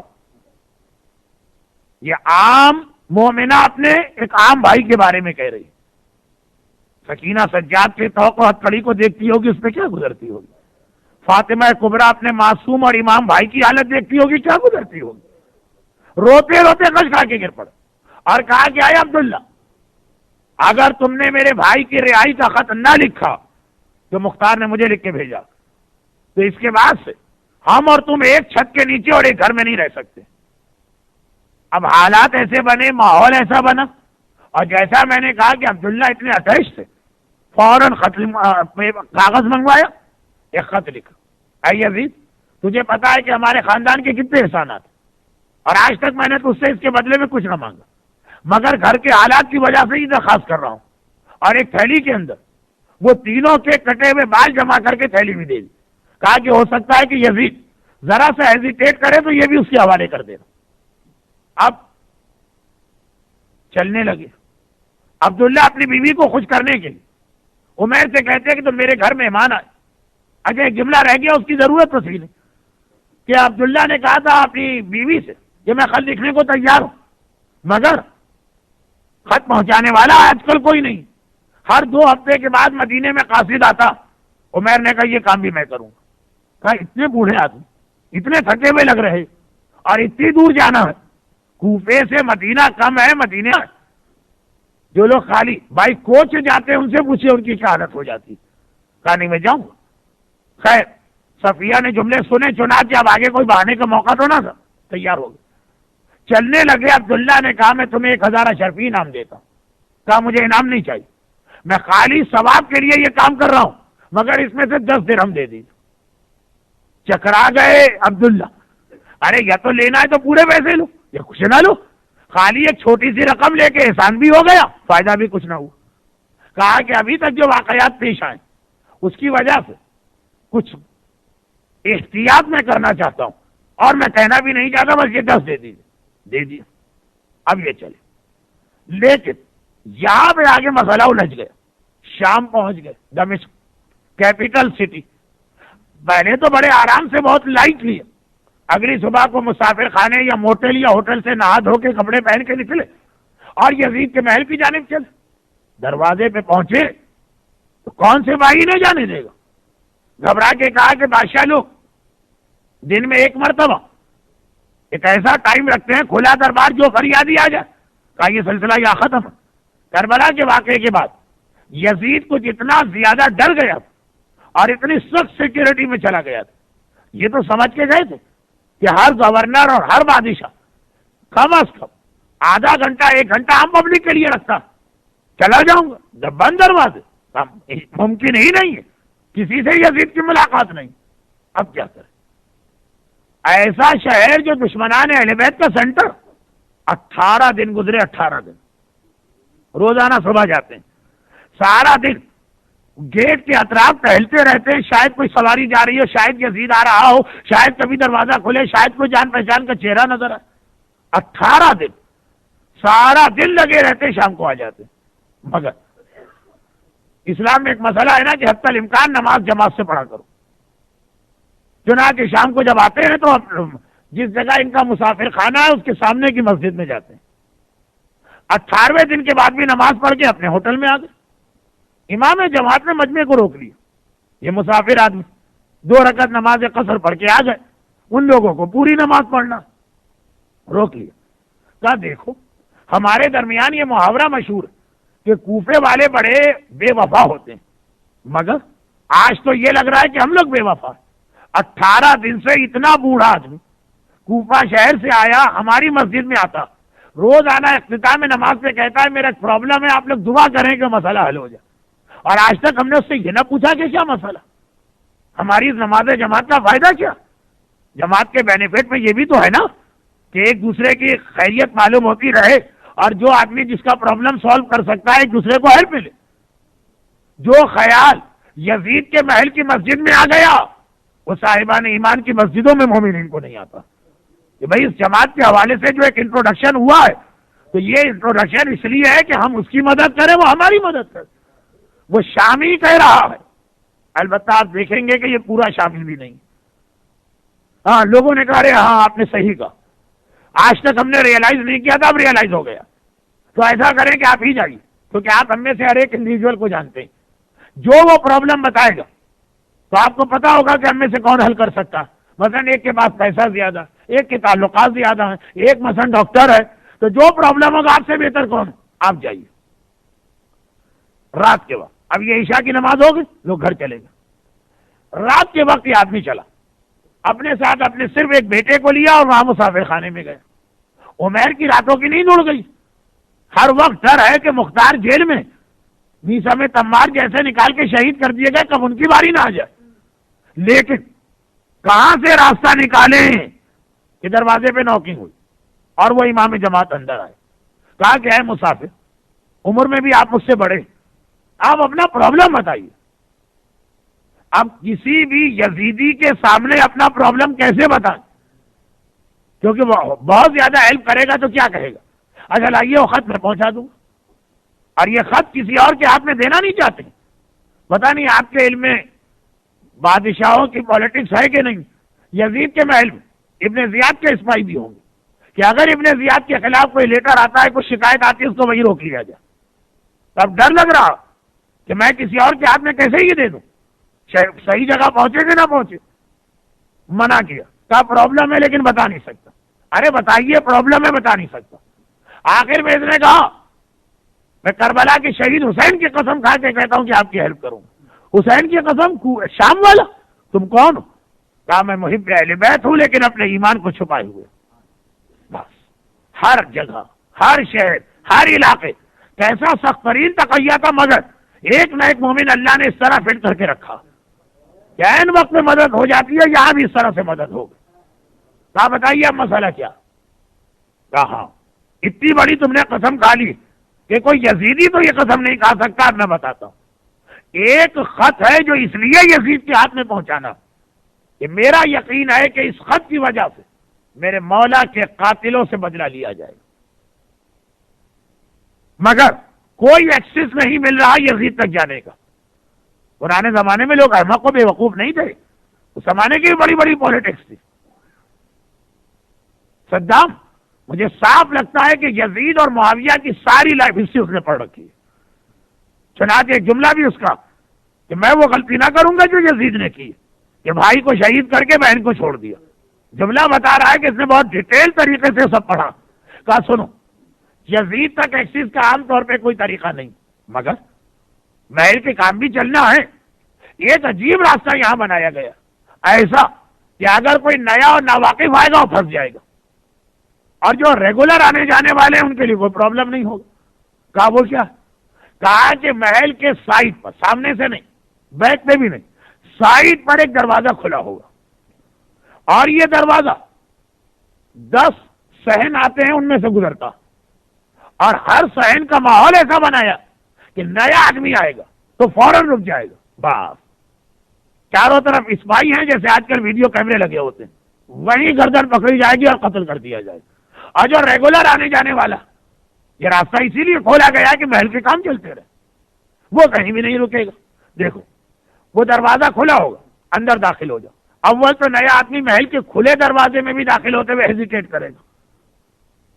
یہ عام مومنہ اپنے ایک عام بھائی کے بارے میں کہہ رہی، سکینہ سجاد کے توق و ہتھ کڑی کو دیکھتی ہوگی، اس پہ کیا گزرتی ہوگی؟ فاطمہ کبریٰ اپنے معصوم اور امام بھائی کی حالت دیکھتی ہوگی، کیا گزرتی ہوگی؟ روتے روتے غش کھا کے گر پڑا اور کہا کہ اے عبداللہ، اگر تم نے میرے بھائی کی رہائی کا خط نہ لکھا جو مختار نے مجھے لکھ کے بھیجا تو اس کے بعد سے ہم اور تم ایک چھت کے نیچے اور ایک گھر میں نہیں رہ سکتے۔ اب حالات ایسے بنے، ماحول ایسا بنا، اور جیسا میں نے کہا کہ عبداللہ اتنے اٹیچ تھے، فوراً کاغذ منگوایا، ایک خط لکھا، اے یزید تجھے پتا ہے کہ ہمارے خاندان کے کتنے احسانات ہیں اور آج تک میں نے تجھ سے اس کے بدلے میں کچھ نہ مانگا، مگر گھر کے حالات کی وجہ سے یہ درخواست کر رہا ہوں۔ اور ایک تھیلی کے اندر وہ تینوں کے کٹے ہوئے بال جمع کر کے تھیلی میں دے دی، کہا کہ ہو سکتا ہے کہ یزید ذرا سا ہیزیٹیٹ کرے تو یہ بھی اس کے حوالے کر دینا۔ اب چلنے لگے۔ عبداللہ اپنی بیوی کو خوش کرنے کے لیے عمیر سے کہتے ہیں کہ تم میرے گھر مہمان آئے۔ اچھا ایک جملہ رہ گیا، اس کی ضرورت تو تھی نہیں کہ عبداللہ نے کہا تھا اپنی بیوی سے کہ میں خط لکھنے کو تیار ہوں مگر خط پہنچانے والا آج کل کوئی نہیں، ہر 2 ہفتے کے بعد مدینے میں قاصد آتا۔ عمیر نے کہا یہ کام بھی میں کروں گا۔ کہا اتنے بوڑھے آدمی، اتنے تھکے ہوئے لگ رہے اور اتنی دور جانا ہے، کوفے سے مدینہ کم ہے، مدینہ جو لوگ خالی بائی کوچ جاتے ہیں ان سے پوچھے ان کی کیا حالت ہو جاتی۔ کہا نہیں میں جاؤں گا۔ خیر صفیہ نے جملے سنے، چنانچہ اب آگے کوئی بہانے کا موقع تو نہ تھا، تیار ہو گئے، چلنے لگے۔ عبداللہ نے کہا میں تمہیں 1000 اشرفی انعام دیتا ہوں۔ کہا مجھے انعام نہیں چاہیے، میں خالی ثواب کے لیے یہ کام کر رہا ہوں، مگر اس میں سے 10 درہم دے دیجیے۔ چکرا گئے عبداللہ، ارے یا تو لینا ہے تو پورے پیسے لو یا کچھ نہ لو، خالی ایک چھوٹی سی رقم لے کے احسان بھی ہو گیا، فائدہ بھی کچھ نہ ہوا۔ کہا کہ ابھی تک جو واقعات پیش آئے اس کی وجہ سے کچھ احتیاط میں کرنا چاہتا ہوں اور میں کہنا بھی نہیں چاہتا، بس یہ 10 دے دیجیے۔ دے دیا۔ اب یہ چلے، لیکن یہاں پہ آگے مسئلہ الجھ گیا۔ شام پہنچ گئے، دمشق کیپٹل سٹی۔ پہلے تو بڑے آرام سے بہت لائٹ لیے، اگلی صبح کو مسافر خانے یا موٹل یا ہوٹل سے نہا دھو کے کپڑے پہن کے نکلے اور یزید کے محل کی جانب چلے۔ دروازے پہ پہنچے تو کون سے بھائی نے جانے دے گا؟ گھبرا کے کہا کہ بادشاہ لوگ دن میں 1 مرتبہ ایک ایسا ٹائم رکھتے ہیں کھلا دربار جو فریادی آ جائے۔ کہا یہ سلسلہ یا ختم۔ کربلا کے واقعے کے بعد یزید کو جتنا زیادہ ڈر گیا اور اتنی سخت سیکیورٹی میں چلا گیا تھا، یہ تو سمجھ کے گئے تھے کہ ہر گورنر اور ہر بادشاہ کم از کم آدھا گھنٹہ 1 گھنٹہ ہم پبلک کے لیے رکھتا، چلا جاؤں گا جب بند دروازے، ممکن ہی نہیں ہے، کسی سے یزید کی ملاقات نہیں۔ اب کیا کریں؟ ایسا شہر جو دشمنان اہل بیت کا سینٹر، 18 دن گزرے، 18 دن روزانہ صبح جاتے ہیں، سارا دن گیٹ کے اطراف ٹہلتے رہتے ہیں، شاید کوئی سواری جا رہی ہو، شاید یزید آ رہا ہو، شاید کبھی دروازہ کھلے، شاید کوئی جان پہچان کا چہرہ نظر آئے۔ 18 دن سارا دن لگے رہتے، شام کو آ جاتے۔ مگر اسلام میں ایک مسئلہ ہے نا کہ حتی الامکان نماز جماعت سے پڑھا کرو۔ چنانچہ شام کو جب آتے ہیں تو جس جگہ ان کا مسافر خانہ ہے اس کے سامنے کی مسجد میں جاتے ہیں۔ 18ویں دن کے بعد بھی نماز پڑھ کے اپنے ہوٹل میں آ گئے۔ امام جماعت نے مجمع کو روک لیا، یہ مسافر آدمی 2 رکعت نماز قصر پڑھ کے آ گئے، ان لوگوں کو پوری نماز پڑھنا، روک لیا۔ کہا دیکھو ہمارے درمیان یہ محاورہ مشہور ہے کہ کوفے والے بڑے بے وفا ہوتے ہیں، مگر آج تو یہ لگ رہا ہے کہ ہم لوگ بے وفا ہیں۔ 18 دن سے اتنا بوڑھا آدمی کوفہ شہر سے آیا، ہماری مسجد میں آتا، روز آنا اختتام میں نماز پہ کہتا ہے میرا پرابلم ہے، آپ لوگ دعا کریں کہ مسئلہ حل ہو جائے، اور آج تک ہم نے اس سے یہ نہ پوچھا کہ کیا مسئلہ، ہماری اس نماز جماعت کا فائدہ کیا؟ جماعت کے بینیفٹ میں یہ بھی تو ہے نا کہ ایک دوسرے کی خیریت معلوم ہوتی رہے، اور جو آدمی جس کا پرابلم سالو کر سکتا ہے ایک دوسرے کو ہیلپ ملے۔ جو خیال یزید کے محل کی مسجد میں آ گیا وہ صاحبان ایمان کی مسجدوں میں مومنین کو نہیں آتا، کہ بھئی اس جماعت کے حوالے سے جو ایک انٹروڈکشن ہوا ہے تو یہ انٹروڈکشن اس لیے ہے کہ ہم اس کی مدد کریں، وہ ہماری مدد کریں۔ وہ شامی کہہ رہا ہے، البتہ آپ دیکھیں گے کہ یہ پورا شامی بھی نہیں۔ ہاں لوگوں نے کہا رہے ہاں آپ نے صحیح کہا، آج تک ہم نے ریئلائز نہیں کیا تھا، اب ریئلائز ہو گیا، تو ایسا کریں کہ آپ ہی جائیے، کیونکہ آپ ہم میں سے ہر ایک انڈیویجول کو جانتے ہیں، جو وہ پرابلم بتائے گا تو آپ کو پتا ہوگا کہ ہم میں سے کون حل کر سکتا ہے۔ مثلا ایک کے پاس پیسہ زیادہ، ایک کے تعلقات زیادہ ہیں، ایک مثلا ڈاکٹر ہے، تو جو پرابلم ہوگا آپ سے بہتر کون ہے، آپ جائیے۔ رات کے وقت اب یہ عشاء کی نماز ہوگی، لوگ گھر چلے گئے، رات کے وقت یہ آدمی چلا، اپنے ساتھ اپنے صرف ایک بیٹے کو لیا اور وہاں مسافر خانے میں گیا۔ عمیر کی راتوں کی نیند اڑ گئی، ہر وقت ڈر ہے کہ مختار جیل میں میسا میں تمار جیسے نکال کے شہید کر دیے گئے، کب ان کی باری نہ آ جائے، لیکن کہاں سے راستہ نکالیں کہ دروازے پہ نوکنگ ہوئی اور وہ امام جماعت اندر آئے۔ کہا کہ ہے مسافر، عمر میں بھی آپ مجھ سے بڑے، آپ اپنا پرابلم بتائیے۔ اب کسی بھی یزیدی کے سامنے اپنا پرابلم کیسے بتائیں، کیونکہ وہ بہت زیادہ ہیلپ کرے گا تو کیا کہے گا، اچھا لائیے وہ خط میں پہنچا دوں گا، اور یہ خط کسی اور کے ہاتھ میں دینا نہیں چاہتے۔ پتہ نہیں آپ کے علم میں بادشاہوں کی پالیٹکس ہے کہ نہیں، یزید کے محل میں ابن زیاد کے اسپائی بھی ہوں گے کہ اگر ابن زیاد کے خلاف کوئی لیٹر آتا ہے، کوئی شکایت آتی ہے، اس کو وہی روک لیا جائے۔ تب ڈر لگ رہا کہ میں کسی اور کے ہاتھ میں کیسے یہ دے دوں، صحیح جگہ پہنچے کہ نہ پہنچے۔ منع کیا، کہا پرابلم ہے لیکن بتا نہیں سکتا۔ ارے بتائیے پرابلم ہے، بتا نہیں سکتا۔ آخر میں اس نے کہا میں کربلا کے شہید حسین کی قسم کھا کے کہتا ہوں کہ آپ کی ہیلپ کروں۔ حسین کی قسم، شام والا، تم کون ہو؟ کہا میں محب اہل بیت ہوں لیکن اپنے ایمان کو چھپائے ہوئے۔ بس ہر جگہ، ہر شہر، ہر علاقے کیسا سخت ترین تقیہ تھا، مگر ایک نہ ایک مومن اللہ نے اس طرح فٹ کر کے رکھا کہ عین وقت میں مدد ہو جاتی ہے، یہاں بھی اس طرح سے مدد ہوگی۔ کہا بتائیے اب مسئلہ کیا؟ کہا ہاں اتنی بڑی تم نے قسم کھا لی کہ کوئی یزیدی تو یہ قسم نہیں کھا سکتا، اب میں بتاتا ہوں۔ ایک خط ہے جو اس لیے یزید کے ہاتھ میں پہنچانا کہ میرا یقین ہے کہ اس خط کی وجہ سے میرے مولا کے قاتلوں سے بدلہ لیا جائے گا، مگر کوئی ایکسس نہیں مل رہا یزید تک جانے کا۔ پرانے زمانے میں لوگ احمق کو بے وقوف نہیں تھے، اس زمانے کی بھی بڑی بڑی پالیٹکس تھی۔ صدام، مجھے صاف لگتا ہے کہ یزید اور معاویہ کی ساری لائف ہسٹری اس نے پڑھ رکھی ہے، چنانچہ ایک جملہ بھی اس کا کہ میں وہ غلطی نہ کروں گا جو یزید نے کی کہ بھائی کو شہید کر کے بہن کو چھوڑ دیا۔ جملہ بتا رہا ہے کہ اس نے بہت ڈیٹیل طریقے سے سب پڑھا۔ کہا سنو، یزید تک ایکسس کا عام طور پہ کوئی طریقہ نہیں، مگر محل کے کام بھی چلنا ہے۔ ایک عجیب راستہ یہاں بنایا گیا، ایسا کہ اگر کوئی نیا اور ناواقف آئے گا وہ پھنس جائے گا، اور جو ریگولر آنے جانے والے ہیں ان کے لیے کوئی پرابلم نہیں ہوگا۔ کہا وہ کیا؟ کہا کہ محل کے سائڈ پر، سامنے سے نہیں، بیک پہ بھی نہیں، سائڈ پر ایک دروازہ کھلا ہوگا، اور یہ دروازہ 10 صحن آتے ہیں ان میں سے گزرتا، اور ہر صحن کا ماحول ایسا بنایا کہ نیا آدمی آئے گا تو فوراً رک جائے گا۔ بس چاروں طرف اسپائی ہیں جیسے آج کل ویڈیو کیمرے لگے ہوتے ہیں، وہیں گردن پکڑی جائے گی اور قتل کر دیا جائے گا۔ اور جو ریگولر آنے جانے والا، یہ راستہ اسی لیے کھولا گیا کہ محل کے کام چلتے رہے، وہ کہیں بھی نہیں رکے گا۔ دیکھو وہ دروازہ کھلا ہوگا، اندر داخل ہو جاؤ۔ اول تو نیا آدمی محل کے کھلے دروازے میں بھی داخل ہوتے ہوئے ہیزیٹیٹ کرے گا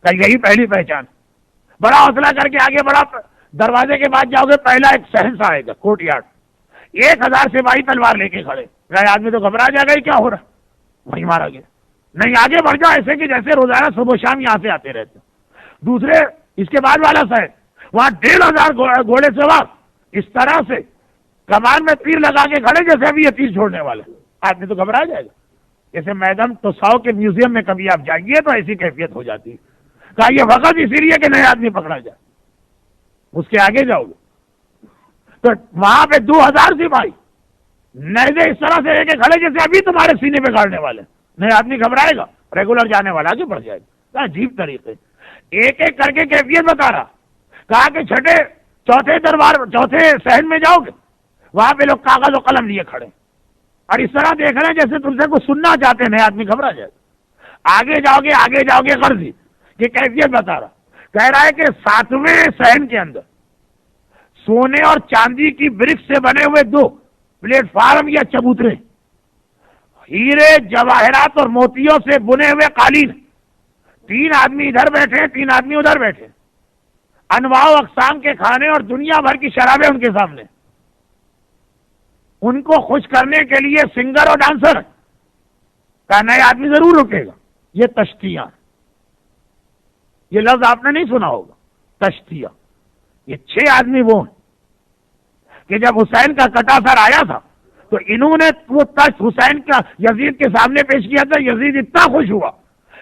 کہ یہی پہلی پہچان۔ بڑا حوصلہ کر کے آگے بڑا، دروازے کے بعد جاؤ گے، پہلا ایک صحن سا آئے گا، کورٹ یارڈ۔ 1000 سپاہی تلوار لے کے کھڑے، آدمی تو گھبرا جائے گا، کیا ہو رہا، وہیں مارا گیا۔ نہیں آگے بڑھ جاؤ، ایسے کہ جیسے روزانہ صبح و شام یہاں سے آتے رہتے۔ دوسرے اس کے بعد والا سائڈ، وہاں 1500 گھوڑے سوار اس طرح سے کمان میں تیر لگا کے کھڑے جیسے ابھی یہ تیر چھوڑنے والے، آدمی تو گھبرا جائے گا۔ جیسے میدان تو 100 کے میوزیم میں کبھی آپ جائیے تو ایسی کیفیت ہو جاتی ہے، کہا یہ وقت اسی لیے کہ نئے آدمی پکڑا جائے۔ اس کے آگے جاؤ گے تو وہاں پہ 2000 سپاہی نیزے اس طرح سے لے کے کھڑے جیسے ابھی تمہارے سینے پہ گاڑنے والے، نئے آدمی گھبرائے گا، ریگولر جانے والا آگے بڑھ جائے گا۔ عجیب طریقے ایک ایک کر کے کیفیت بتا رہا، کہا کہ چوتھے صحن میں جاؤ گے، وہاں پہ لوگ کاغذ و قلم لیے کھڑے اور اس طرح دیکھ رہے ہیں جیسے تم سے کچھ سننا چاہتے ہیں، نئے آدمی گھبرا جائے گا۔ آگے جاؤ گے غرضی یہ کیفیت بتا رہا، کہہ رہا ہے کہ 7ویں صحن کے اندر سونے اور چاندی کی برک سے بنے ہوئے 2 پلیٹ فارم یا چبوترے، ہیرے جواہرات اور موتیوں سے بنے ہوئے قالین، 3 آدمی ادھر بیٹھے، 3 آدمی ادھر بیٹھے، انواع و اقسام کے کھانے اور دنیا بھر کی شرابیں ان کے سامنے، ان کو خوش کرنے کے لیے سنگر اور ڈانسر کا نئے آدمی ضرور رکے گا۔ یہ تشتیاں، یہ لفظ آپ نے نہیں سنا ہوگا، تشتیاں۔ یہ 6 آدمی وہ ہیں کہ جب حسین کا کٹا سر آیا تھا تو انہوں نے وہ تشت حسین کا یزید کے سامنے پیش کیا تھا۔ یزید اتنا خوش ہوا،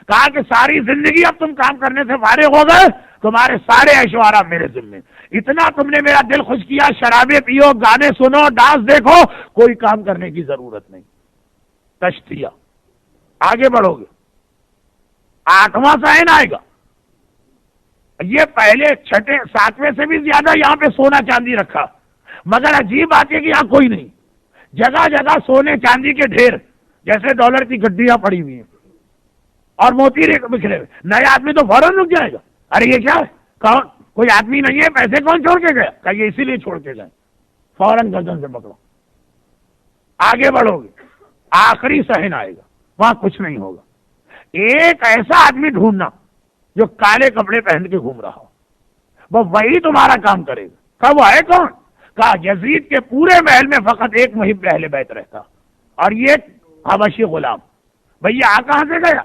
کہا کہ ساری زندگی اب تم کام کرنے سے فارغ ہو گئے، تمہارے سارے عیش و آرام میرے ذمے، اتنا تم نے میرا دل خوش کیا، شرابیں پیو، گانے سنو، ڈانس دیکھو، کوئی کام کرنے کی ضرورت نہیں۔ تشتیہ۔ آگے بڑھو گے، 8واں صحن آئے گا، یہ پہلے 6 7ویں سے بھی زیادہ یہاں پہ سونا چاندی رکھا، مگر عجیب بات ہے کہ یہاں کوئی نہیں، جگہ جگہ سونے چاندی کے ڈھیر جیسے ڈالر کی گڈیاں پڑی ہوئی ہیں اور موتی بکھرے ہوئے۔ نئے آدمی تو فوراً رک جائے گا، ارے یہ کیا ہے، کون کوئی آدمی نہیں ہے، پیسے کون چھوڑ کے گیا، کہ یہ اسی لیے چھوڑ کے گئے، فوراً گردن سے پکڑو۔ آگے بڑھو گے، آخری صحن آئے گا، وہاں کچھ نہیں ہوگا، ایک ایسا آدمی ڈھونڈنا جو کالے کپڑے پہن کے گھوم رہا ہو، وہی تمہارا کام کرے گا۔ کب آئے کون؟ کہا یزید کے پورے محل میں فقط ایک محب اہل بیت رہتا اور یہ حبشی غلام۔ بھیا آ کہاں سے گیا؟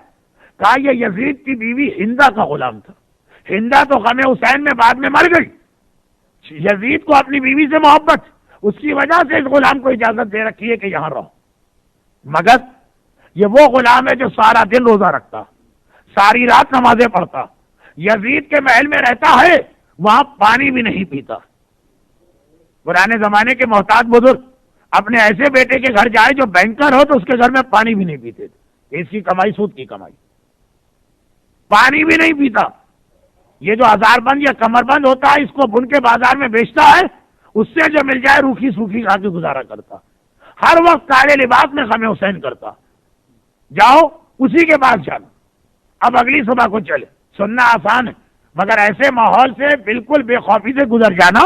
کہا یہ یزید کی بیوی ہندا کا غلام تھا، ہندا تو غم حسین میں بعد میں مر گئی، یزید کو اپنی بیوی سے محبت، اس کی وجہ سے اس غلام کو اجازت دے رکھی ہے کہ یہاں رہو، مگر یہ وہ غلام ہے جو سارا دن روزہ رکھتا، ساری رات نمازیں پڑھتا، یزید کے محل میں رہتا ہے، وہاں پانی بھی نہیں پیتا۔ پرانے زمانے کے محتاط بزرگ اپنے ایسے بیٹے کے گھر جائے جو بینکر ہو تو اس کے گھر میں پانی بھی نہیں پیتے تھے، اس کی کمائی سود کی کمائی، پانی بھی نہیں پیتا۔ یہ جو ہزار بند یا کمر بند ہوتا ہے، اس کو بن کے بازار میں بیچتا ہے، اس سے جو مل جائے روکھی سوکھی کھا کے گزارا کرتا، ہر وقت کالے لباس میں غم حسین کرتا۔ جاؤ اسی کے پاس جانا، اب اگلی صبح کو چلے، سننا آسان ہے مگر ایسے ماحول سے بالکل بے خوفی سے گزر جانا،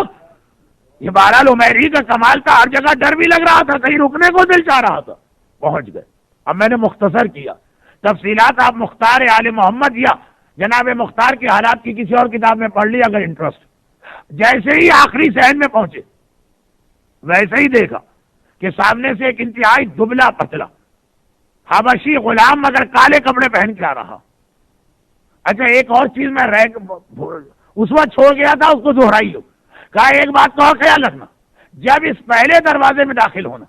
یہ بہرحال عمیری کا کمال تھا، ہر جگہ ڈر بھی لگ رہا تھا، کہیں رکنے کو دل چاہ رہا تھا، پہنچ گئے۔ اب میں نے مختصر کیا، تفصیلات آپ مختار آل محمد یا جناب مختار کے حالات کی کسی اور کتاب میں پڑھ لی اگر انٹرسٹ۔ جیسے ہی آخری صحن میں پہنچے ویسے ہی دیکھا کہ سامنے سے ایک انتہائی دبلا پتلا حبشی غلام مگر کالے کپڑے پہن کے آ رہا۔ اچھا ایک اور چیز میں اس وقت چھوڑ گیا تھا، اس کو دہرائی لو۔ کہا ایک بات کا اور خیال رکھنا، جب اس پہلے دروازے میں داخل ہونا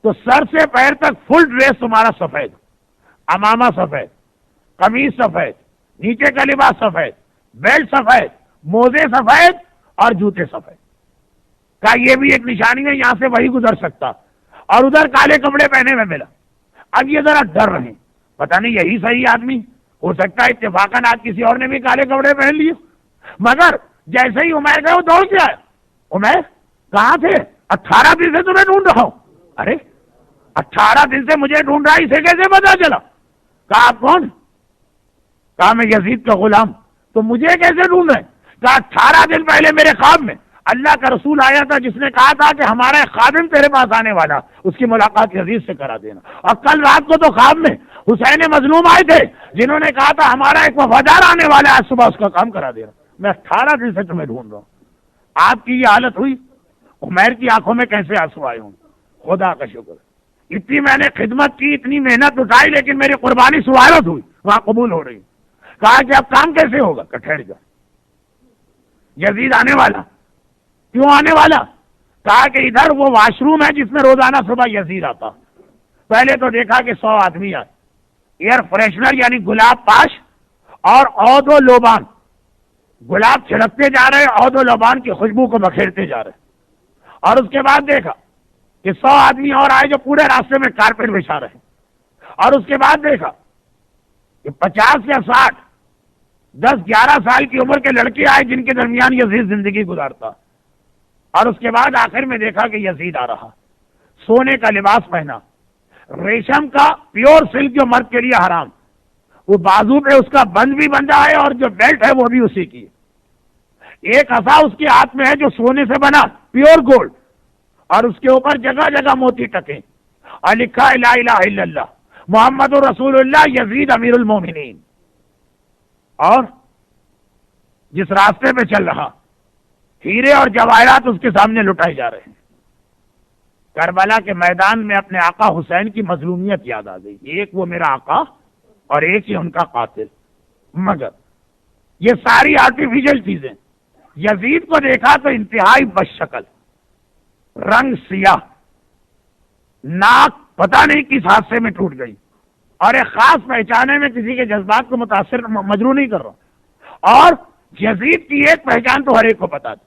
تو سر سے پیر تک فل ڈریس تمہارا سفید، امامہ سفید، قمیص سفید، نیچے کا لباس سفید، بیلٹ سفید، موزے سفید اور جوتے سفید۔ کہا یہ بھی ایک نشانی ہے، یہاں سے وہی گزر سکتا، اور ادھر کالے کپڑے پہنے میں ملا۔ اب یہ ذرا ڈر رہے، پتہ نہیں یہی صحیح آدمی ہو سکتا ہے، اتفاقاً آج کسی اور نے بھی کالے کپڑے پہن لیے، مگر جیسے ہی عمیر گئے وہ دوڑ کے آئے۔ عمیر کہاں تھے؟ 18 دن سے تمہیں ڈھونڈ رہا ہوں۔ ارے 18 دن سے مجھے ڈھونڈ رہا، اسے کیسے پتا چلا؟ کہا آپ کون؟ کہا میں یزید کا غلام۔ تو مجھے کیسے ڈھونڈ رہے؟ کہا 18 دن پہلے میرے خواب میں اللہ کا رسول آیا تھا جس نے کہا تھا کہ ہمارا ایک خادم تیرے پاس آنے والا، اس کی ملاقات یزید سے کرا دینا۔ اور کل رات کو تو خواب میں حسین مظلوم آئے تھے جنہوں نے کہا تھا ہمارا ایک وفادار آنے والا ہے، آج صبح اس کا کام کرا دینا۔ میں 18 دن سے تمہیں ڈھونڈ رہا ہوں۔ آپ کی یہ حالت ہوئی، عمیر کی آنکھوں میں کیسے آنسو آئے ہوں؟ خدا کا شکر، اتنی میں نے خدمت کی، اتنی محنت اٹھائی، لیکن میری قربانی سوالت ہوئی، وہاں قبول ہو رہی۔ کہا کہ اب کام کیسے ہوگا؟ کہ ٹھہر جا، یزید آنے والا۔ کیوں آنے والا؟ کہا کہ ادھر وہ واش روم ہے جس میں روزانہ صبح یزید آتا۔ پہلے تو دیکھا کہ 100 آدمی آئے، ایئر فریشنر یعنی گلاب پاش اور عود و لوبان، گلاب چھڑکتے جا رہے، عود و لوبان کی خوشبو کو بکھیرتے جا رہے۔ اور اس کے بعد دیکھا کہ 100 آدمی اور آئے جو پورے راستے میں کارپیٹ بچھا رہے۔ اور اس کے بعد دیکھا کہ 50 یا 60 10-11 سال کی عمر کے لڑکے آئے جن کے درمیان یزید زندگی گزارتا۔ اور اس کے بعد آخر میں دیکھا کہ یزید آ رہا، سونے کا لباس پہنا، ریشم کا پیور سلک جو مرد کے لیے حرام، وہ بازو پہ اس کا بند بھی بندھا ہے اور جو بیلٹ ہے وہ بھی اسی کی ہے۔ ایک عصا اس کے ہاتھ میں ہے جو سونے سے بنا، پیور گولڈ، اور اس کے اوپر جگہ جگہ موتی ٹکے اور لکھا ہے لا الہ الا اللہ محمد رسول اللہ یزید امیر المومنین۔ اور جس راستے پہ چل رہا، ہیرے اور جواہرات اس کے سامنے لٹائے جا رہے ہیں۔ کربلا کے میدان میں اپنے آقا حسین کی مظلومیت یاد آ گئی، ایک وہ میرا آقا اور ایک ہی ان کا قاتل۔ مگر یہ ساری آرٹیفیشل چیزیں، یزید کو دیکھا تو انتہائی بد شکل، رنگ سیاہ، ناک پتہ نہیں کس حادثے میں ٹوٹ گئی، اور ایک خاص پہچانے میں کسی کے جذبات کو متاثر مجروح نہیں کر رہا۔ اور یزید کی ایک پہچان تو ہر ایک کو پتا تھی،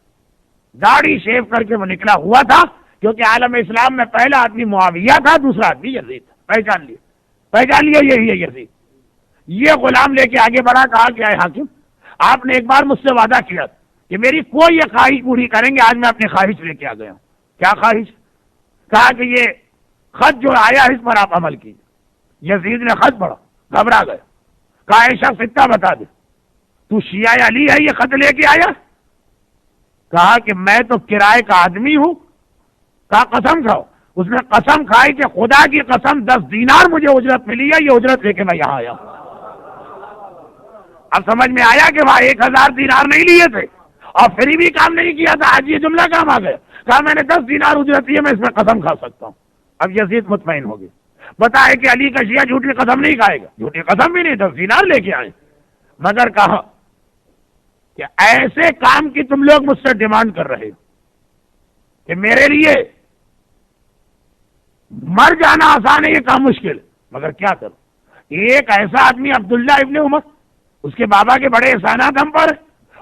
داڑھی شیو کر کے وہ نکلا ہوا تھا، کیونکہ عالم اسلام میں پہلا آدمی معاویہ تھا، دوسرا آدمی یزید تھا۔ پہچان لیا یہی ہے یزید۔ یہ غلام لے کے آگے بڑھا، کہا کہ اے حاکم، آپ نے ایک بار مجھ سے وعدہ کیا کہ میری کوئی یہ خواہش پوری کریں گے، آج میں اپنی خواہش لے کے آ گیا ہوں۔ کیا خواہش؟ کہا کہ یہ خط جو آیا اس پر آپ عمل کیجیے۔ یزید نے خط پڑھا، گھبرا گیا، کہا اے شخص اتنا بتا دے، تو شیعہ علی ہے یہ خط لے کے آیا؟ کہا کہ میں تو کرائے کا آدمی ہوں۔ کہا قسم کھاؤ۔ اس نے قسم کھائی کہ خدا کی قسم 10 دینار مجھے اجرت ملی ہے، یہ اجرت لے کے میں یہاں آیا۔ اب سمجھ میں آیا کہ وہاں 1000 دینار نہیں لیے تھے اور فری بھی کام نہیں کیا تھا، آج یہ جملہ کام آ گیا۔ کہا میں نے 10 دینار اجرت لی ہے، میں اس میں قسم کھا سکتا ہوں۔ اب یزید مطمئن ہو گیا، بتائے کہ علی کا شیعہ جھوٹی قسم نہیں کھائے گا، جھوٹی قسم بھی نہیں، 10 دینار لے کے آئے۔ مگر کہا کہ ایسے کام کی تم لوگ مجھ سے ڈیمانڈ کر رہے ہو کہ میرے لیے مر جانا آسان ہے، یہ کام مشکل، مگر کیا کروں؟ ایک ایسا آدمی عبداللہ ابن عمر، اس کے بابا کے بڑے احسانات ہم پر،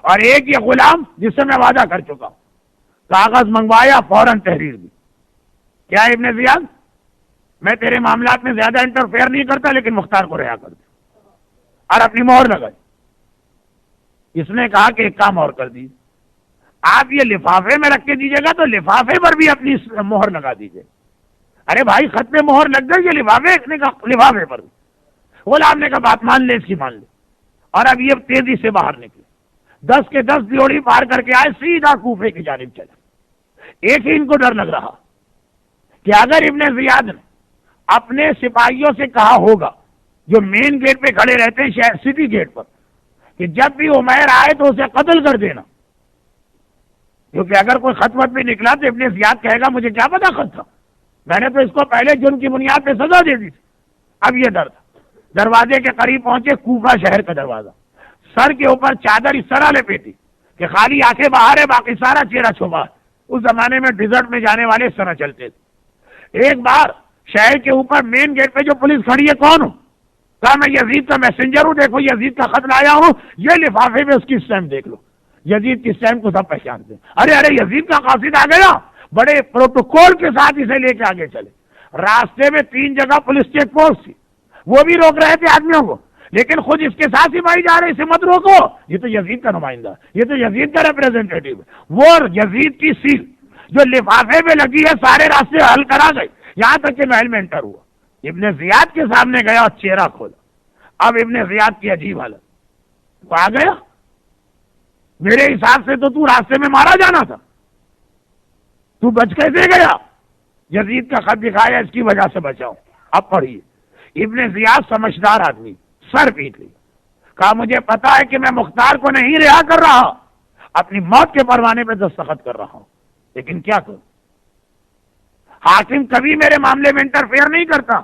اور ایک یہ غلام جس سے میں وعدہ کر چکا ہوں۔ کاغذ منگوایا، فوراً تحریر دی۔ کیا ابن زیاد، میں تیرے معاملات میں زیادہ انٹرفیئر نہیں کرتا، لیکن مختار کو رہا کر دے، اور اپنی مہر لگائی۔ اس نے کہا کہ ایک کام اور کر دیجیے، آپ یہ لفافے میں رکھ کے دیجیے گا تو لفافے پر بھی اپنی مہر لگا دیجیے۔ ارے بھائی خط پہ مہر لگ گئی، یہ لفافے پر بھی۔ غلام نے کہا بات مان لے، اس کی مان لے۔ اور اب یہ تیزی سے باہر نکلے، 10 کے 10 ڈیوڑی پار کر کے آئے، سیدھا کوفے کی جانب چلے۔ ایک ہی ان کو ڈر لگ رہا کہ اگر ابن زیاد نے اپنے سپاہیوں سے کہا ہوگا جو مین گیٹ پہ کھڑے رہتے ہیں شہر سٹی گیٹ پر، کہ جب بھی عمیر آئے تو اسے قتل کر دینا، کیونکہ اگر کوئی خط وط بھی نکلا تو ابن زیاد کہے گا مجھے کیا پتا خط تھا، میں نے تو اس کو پہلے جرم کی بنیاد پہ سزا دے دی تھی۔ اب یہ ڈر تھا۔ دروازے کے قریب پہنچے، کوفہ شہر کا دروازہ، سر کے اوپر چادر اس طرح لپیٹی کہ خالی آنکھیں باہر ہے، باقی سارا چہرہ چھپا ہے۔ اس زمانے میں ڈیزرٹ میں جانے والے اس طرح چلتے تھے۔ ایک بار شہر کے اوپر مین گیٹ پہ جو پولیس کھڑی ہے، کون ہوں؟ کہا میں یزید کا میسنجر ہوں، دیکھو یزید کا خط لایا ہوں، یہ لفافے میں اس کی اسٹیمپ دیکھ لو۔ یزید کی اسٹیمپ کو سب پہچانتے ہیں۔ ارے یزید کا قاصد آ گیا، بڑے پروٹوکول کے ساتھ اسے لے کے آگے چلے۔ راستے میں 3 جگہ پولیس چیک پوسٹ تھی، وہ بھی روک رہے تھے آدمیوں کو، لیکن خود اس کے ساتھ ہی بھائی جا رہے، اسے مت روکو، یہ تو یزید کا نمائندہ، یہ تو یزید کا ریپریزنٹیٹیو ہے۔ وہ یزید کی سیل جو لفافے میں لگی ہے سارے راستے حل کرا گئے، یہاں تک کہ محل میں انٹر ہوا۔ ابن زیاد کے سامنے گیا اور چہرہ کھولا۔ اب ابن زیاد کی عجیب حالت، تو آ گیا، میرے حساب سے تو راستے میں مارا جانا تھا، تو بچ کیسے گیا؟ یزید کا خط دکھایا، اس کی وجہ سے بچاؤ۔ اب پڑھیے، ابن زیاد سمجھدار آدمی، سر پیٹ لی، کہا مجھے پتا ہے کہ میں مختار کو نہیں رہا کر رہا، اپنی موت کے پروانے پہ دستخط کر رہا ہوں، لیکن کیا کروں؟ حاکم کبھی میرے معاملے میں انٹرفیئر نہیں کرتا،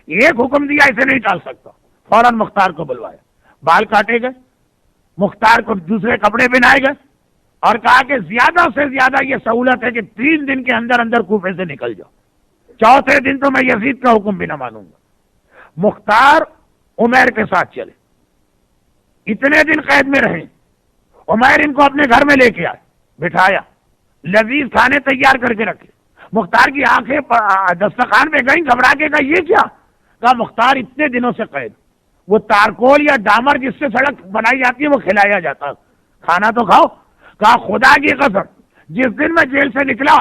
ایک حکم دیا اسے نہیں ٹال سکتا، فوراً مختار کو بلوایا، بال کاٹے گئے، مختار کو دوسرے کپڑے پہنائے گئے اور کہا کہ زیادہ سے زیادہ یہ سہولت ہے کہ 3 دن کے اندر اندر کوفے سے نکل جاؤ، چوتھے دن تو میں یزید کا حکم بھی نہ مانوں گا۔ مختار عمیر کے ساتھ چلے، اتنے دن قید میں رہے، عمیر ان کو اپنے گھر میں لے کے آئے، بٹھایا، لذیذ کھانے تیار کر کے رکھے۔ مختار کی آنکھیں دسترخوان پہ گئیں، گھبرا کے کہا یہ کیا؟ کہا مختار اتنے دنوں سے قید، وہ تارکول یا ڈامر جس سے سڑک بنائی جاتی ہے وہ کھلایا جاتا، کھانا تو کھاؤ۔ کہا خدا کی قسم جس دن میں جیل سے نکلا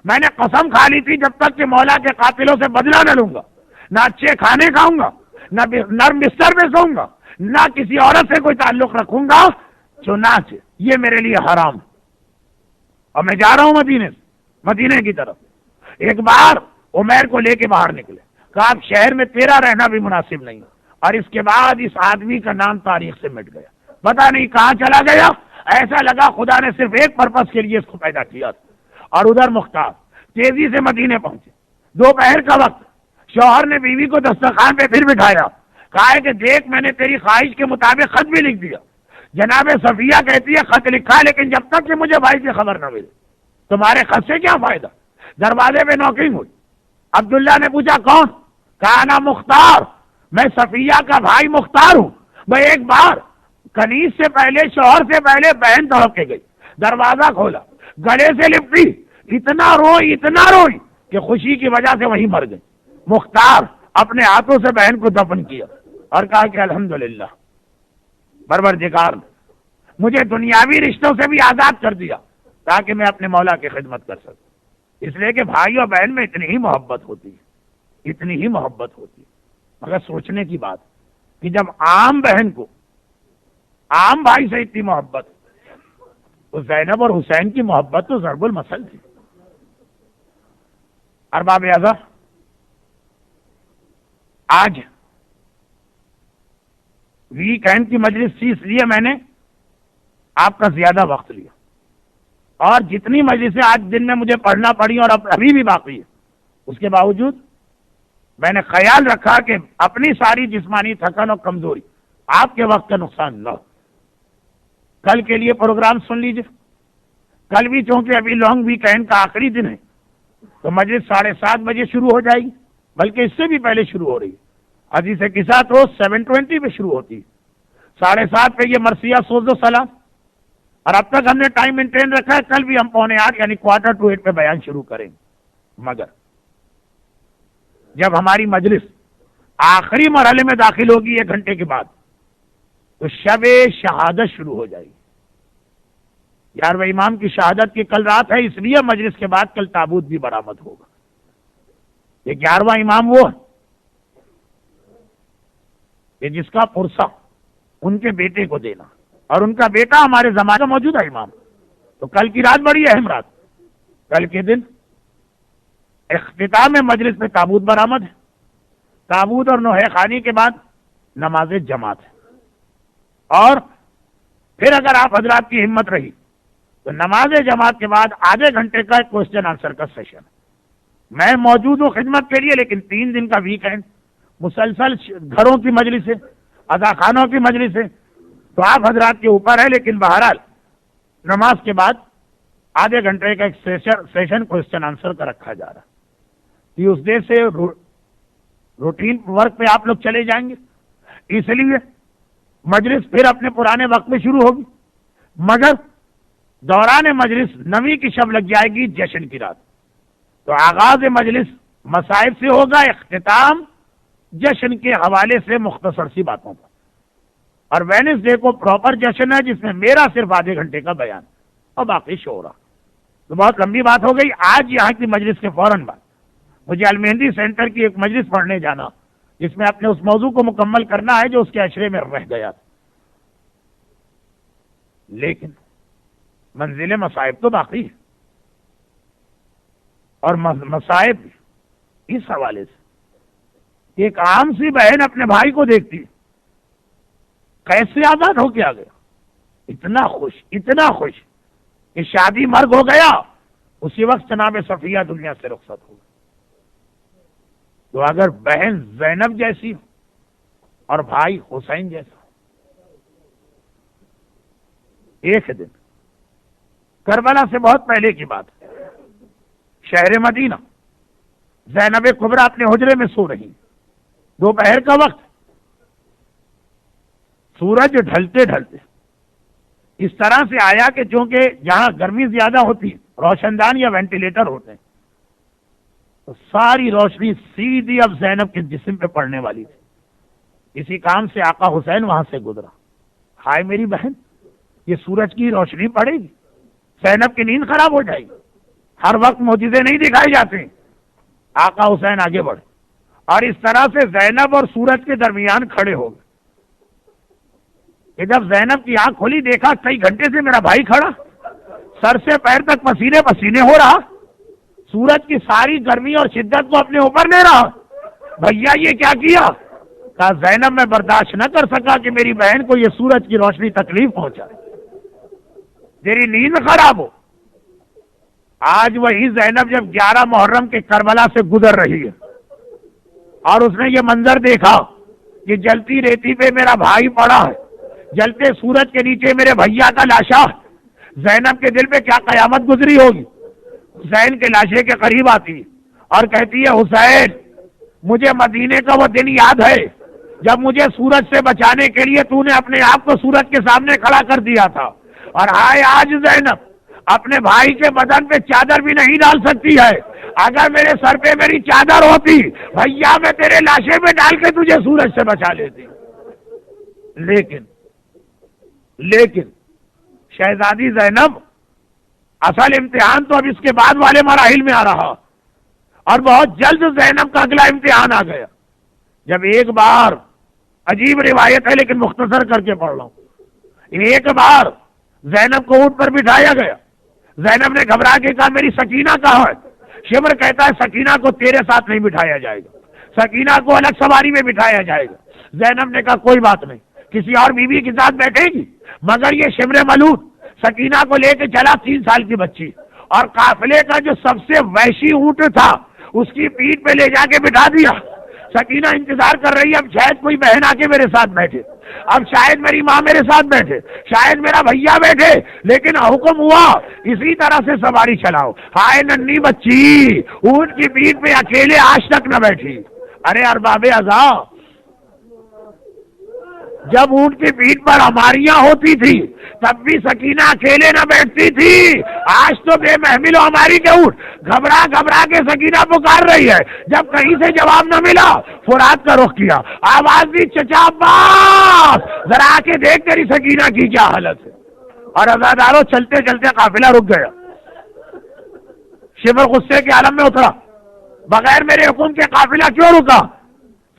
میں نے قسم کھا لی تھی جب تک کہ مولا کے قاتلوں سے بدلہ نہ لوں گا، نہ اچھے کھانے کھاؤں گا، نہ نرم بستر میں سوؤں گا، نہ کسی عورت سے کوئی تعلق رکھوں گا، چنانچہ یہ میرے لیے حرام ہے۔ اور میں جا رہا ہوں مدینے کی طرف۔ ایک بار عمیر کو لے کے باہر نکلے، کہا اب شہر میں تیرا رہنا بھی مناسب نہیں، اور اس کے بعد اس آدمی کا نام تاریخ سے مٹ گیا، پتہ نہیں کہاں چلا گیا، ایسا لگا خدا نے صرف ایک پرپس کے لیے اس کو پیدا کیا تھا۔ اور ادھر مختار تیزی سے مدینے پہنچے، دوپہر کا وقت، شوہر نے بیوی کو دسترخوان پہ پھر بٹھایا، کہا ہے کہ دیکھ میں نے تیری خواہش کے مطابق خط بھی لکھ دیا، جناب صفیہ کہتی ہے خط لکھا لیکن جب تک کہ مجھے بھائی کی خبر نہ ملے تمہارے خط سے کیا فائدہ۔ دروازے پہ نوکنگ ہوئی، عبداللہ نے پوچھا کون؟ کہا نا مختار، میں صفیہ کا بھائی مختار ہوں۔ میں ایک بار کنیز سے پہلے، شوہر سے پہلے بہن تڑپ کے گئی، دروازہ کھولا، گلے سے لپٹی، اتنا روئی کہ خوشی کی وجہ سے وہیں مر گئی۔ مختار اپنے ہاتھوں سے بہن کو دفن کیا اور کہا کہ الحمدللہ پروردگار نے مجھے دنیاوی رشتوں سے بھی آزاد کر دیا تاکہ میں اپنے مولا کی خدمت کر سکوں۔ اس لیے کہ بھائی اور بہن میں اتنی ہی محبت ہوتی ہے، مگر سوچنے کی بات کہ جب عام بہن کو عام بھائی سے اتنی محبت، تو زینب اور حسین کی محبت تو ضرب المثل تھی۔ ارباب اعظم، آج ویکینڈ کی مجلس تھی، اس لیے میں نے آپ کا زیادہ وقت لیا، اور جتنی مجلسیں آج دن میں مجھے پڑھنا پڑی اور ابھی بھی باقی ہے، اس کے باوجود میں نے خیال رکھا کہ اپنی ساری جسمانی تھکن اور کمزوری آپ کے وقت کا نقصان نہ ہو۔ کل کے لیے پروگرام سن لیجیے، کل بھی چونکہ ابھی لانگ ویکینڈ کا آخری دن ہے تو مجلس 7:30 بجے شروع ہو جائے گی، بلکہ اس سے بھی پہلے شروع ہو رہی ہے۔ حدیث قصہ تو 7:20 پہ شروع ہوتی ہے، 7:30 پہ یہ مرثیہ سوز و سلام، اور اب تک ہم نے ٹائم مینٹین رکھا ہے، کل بھی ہم 7:45 یعنی 7:45 پہ بیان شروع کریں گے۔ مگر جب ہماری مجلس آخری مرحلے میں داخل ہوگی 1 گھنٹے کے بعد تو شب شہادت شروع ہو جائے گی۔ 11ویں امام کی شہادت کی کل رات ہے، اس لیے مجلس کے بعد کل تابوت بھی برآمد ہوگا۔ یہ 11واں امام وہ کہ جس کا پرسہ ان کے بیٹے کو دینا، اور ان کا بیٹا ہمارے زمانے میں موجود ہے امام، تو کل کی رات بڑی اہم رات۔ کل کے دن اختتام مجلس میں تابوت برآمد ہے، تابوت اور نوحہ خوانی کے بعد نماز جماعت ہے، اور پھر اگر آپ حضرات کی ہمت رہی تو نماز جماعت کے بعد آدھے گھنٹے کا کوسچن آنسر کا سیشن ہے۔ میں موجود ہوں خدمت کے لیے، لیکن 3 دن کا ویکینڈ مسلسل گھروں کی مجلس ہے، اذاخانوں کی مجلس ہے، تو آپ حضرات کے اوپر ہے، لیکن بہرحال نماز کے بعد آدھے گھنٹے کا ایک سیشن کوسچن آنسر کا رکھا جا رہا ہے۔ ٹیوزڈے سے روٹین ورک پہ آپ لوگ چلے جائیں گے، اس لیے مجلس پھر اپنے پرانے وقت میں شروع ہوگی، مگر دوران مجلس 9ویں کی شب لگ جائے گی جشن کی رات، تو آغاز مجلس مصائب سے ہوگا، اختتام جشن کے حوالے سے مختصر سی باتوں پر، اور وینسڈے کو پراپر جشن ہے جس میں میرا صرف آدھے گھنٹے کا بیان اور باقی شعرا۔ تو بہت لمبی بات ہو گئی۔ آج یہاں کی مجلس کے فوراً بعد مجھے المہندی سینٹر کی ایک مجلس پڑھنے جانا، جس میں اپنے اس موضوع کو مکمل کرنا ہے جو اس کے اشرے میں رہ گیا تھا، لیکن منزل مصائب تو باقی ہے، اور مصائب اس حوالے سے ایک عام سی بہن اپنے بھائی کو دیکھتی ہے، کیسے آزاد ہو کے آ گیا، اتنا خوش کہ شادی مرگ ہو گیا، اسی وقت جناب صفیہ دنیا سے رخصت ہو گئی۔ تو اگر بہن زینب جیسی ہو اور بھائی حسین جیسا ہو، ایک دن کربلا سے بہت پہلے کی بات ہے، شہر مدینہ، زینب کبریٰ اپنے حجرے میں سو رہی، دوپہر کا وقت، سورج ڈھلتے ڈھلتے اس طرح سے آیا کہ چونکہ جہاں گرمی زیادہ ہوتی ہے روشن دان یا وینٹیلیٹر ہوتے ہیں، تو ساری روشنی سیدھی اب زینب کے جسم پہ پڑنے والی تھی۔ اسی کام سے آقا حسین وہاں سے گزرا، ہائے میری بہن، یہ سورج کی روشنی پڑے گی، زینب کی نیند خراب ہو جائے گی، ہر وقت معجزے نہیں دکھائے جاتے۔ آقا حسین آگے بڑھے اور اس طرح سے زینب اور سورج کے درمیان کھڑے ہو گئے کہ جب زینب کی آنکھ کھولی دیکھا کئی گھنٹے سے میرا بھائی کھڑا، سر سے پیر تک پسینے پسینے ہو رہا، سورج کی ساری گرمی اور شدت کو اپنے اوپر لے رہا۔ بھیا یہ کیا کیا؟ کہا زینب میں برداشت نہ کر سکا کہ میری بہن کو یہ سورج کی روشنی تکلیف پہنچائے، تیری نیند خراب ہو۔ آج وہی زینب جب 11 محرم کے کربلا سے گزر رہی ہے اور اس نے یہ منظر دیکھا کہ جلتی ریتی پہ میرا بھائی پڑا ہے، جلتے سورج کے نیچے میرے بھیا کا لاشا، زینب کے دل پہ کیا قیامت گزری ہوگی۔ حسین کے لاشے کے قریب آتی اور کہتی ہے حسین، مجھے مدینے کا وہ دن یاد ہے جب مجھے سورج سے بچانے کے لیے تو نے اپنے آپ کو سورج کے سامنے کھڑا کر دیا تھا، اور ہائے آج زینب اپنے بھائی کے بدن پہ چادر بھی نہیں ڈال سکتی ہے۔ اگر میرے سر پہ میری چادر ہوتی بھیا میں تیرے لاشے میں ڈال کے تجھے سورج سے بچا لیتی۔ لیکن شہزادی زینب، اصل امتحان تو اب اس کے بعد والے مراحل میں آ رہا، اور بہت جلد زینب کا اگلا امتحان آ گیا۔ جب ایک بار، عجیب روایت ہے لیکن مختصر کر کے پڑھ رہا ہوں، ایک بار زینب کو اونٹ پر بٹھایا گیا، زینب نے گھبرا کے کہا میری سکینہ کہاں ہے؟ شمر کہتا ہے سکینہ کو تیرے ساتھ نہیں بٹھایا جائے گا، سکینہ کو الگ سواری میں بٹھایا جائے گا۔ زینب نے کہا کوئی بات نہیں، کسی اور بیوی کے ساتھ بیٹھے گی، مگر یہ شمر ملوٹ سکینہ کو لے کے چلا، 3 سال کی بچی، اور قافلے کا جو سب سے وحشی اونٹ تھا اس کی پیٹھ پہ لے جا کے بٹھا دیا۔ سکینہ انتظار کر رہی ہے، اب شاید کوئی بہن آ کے میرے ساتھ بیٹھے، اب شاید میری ماں میرے ساتھ بیٹھے، شاید میرا بھیا بیٹھے، لیکن حکم ہوا اسی طرح سے سواری چلاؤ۔ ہائے ننھی بچی، اونٹ کی پیٹھ پہ اکیلے آج تک نہ بیٹھی۔ ارے ارباب ازا، جب اونٹ کی پیٹھ پر ہماریاں ہوتی تھی تب بھی سکینہ اکیلے نہ بیٹھتی تھی، آج تو بے محمل و ہماری کے اونٹ گھبرا گھبرا کے سکینہ پکار رہی ہے۔ جب کہیں سے جواب نہ ملا، فرات کا رخ کیا، آواز دی چچا عباس ذرا آ کے دیکھ تیری سکینہ کی کیا حالت ہے۔ اور عزاداروں چلتے چلتے قافلہ رک گیا۔ شمر غصے کے عالم میں اترا، بغیر میرے حکم کے قافلہ کیوں رکا؟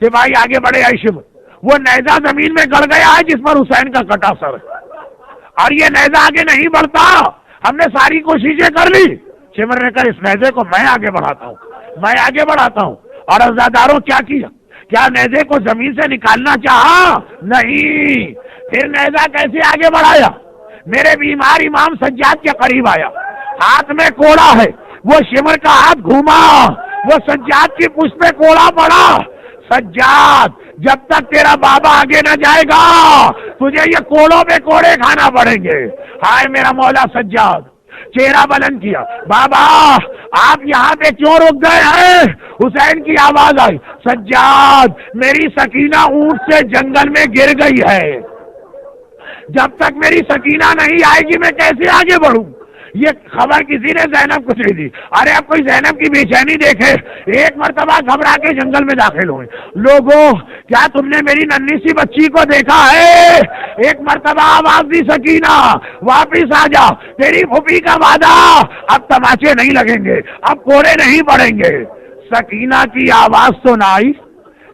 سپاہی آگے بڑھے، آئی شمر وہ نیزہ زمین میں گڑ گیا ہے جس پر حسین کا کٹا سر ہے، اور یہ نیزہ آگے نہیں بڑھتا، ہم نے ساری کوششیں کر لی۔ شمر نے کہا اس نیزے کو میں آگے بڑھاتا ہوں، اور عزاداروں کیا کیا؟ کیا نیزے کو زمین سے نکالنا چاہا؟ نہیں، پھر نیزہ کیسے آگے بڑھایا؟ میرے بیمار امام سجاد کے قریب آیا، ہاتھ میں کوڑا ہے، وہ شمر کا ہاتھ گھوما، وہ سجاد کی پشت پہ کوڑا پڑا۔ سجاد، جب تک تیرا بابا آگے نہ جائے گا تجھے یہ کوڑوں پہ کوڑے کھانا پڑیں گے۔ ہائے میرا مولا سجاد، چہرہ بلند کیا، بابا آپ یہاں پہ کیوں رک گئے ہیں؟ حسین کی آواز آئی، سجاد میری سکینہ اونٹ سے جنگل میں گر گئی ہے، جب تک میری سکینہ نہیں آئے گی میں کیسے آگے بڑھوں؟ یہ خبر کسی نے زینب کو دے دی۔ ارے اب کوئی زینب کی بے چینی دیکھے، ایک مرتبہ گھبرا کے جنگل میں داخل ہوئے۔ لوگوں کیا تم نے میری ننھی سی بچی کو دیکھا ہے؟ ایک مرتبہ آواز دی سکینہ واپس آ جا، تیری پھوپھی کا وعدہ، اب تماچے نہیں لگیں گے، اب کوڑے نہیں پڑیں گے۔ سکینہ کی آواز تو نہ آئی،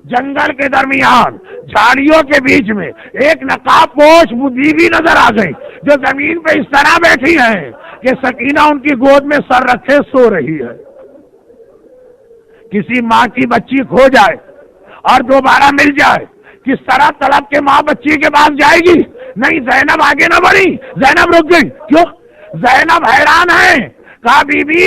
جنگل کے درمیان جھاڑیوں کے بیچ میں ایک نقاب پوش بیوی نظر آ گئی جو زمین پہ اس طرح بیٹھی ہیں کہ سکینہ ان کی گود میں سر رکھے سو رہی ہے۔ کسی ماں کی بچی کھو جائے اور دوبارہ مل جائے، کس طرح تڑپ کے ماں بچی کے پاس جائے گی؟ نہیں، زینب آگے نہ بڑھی، زینب رک گئی۔ کیوں؟ زینب حیران ہے، کہا بی بی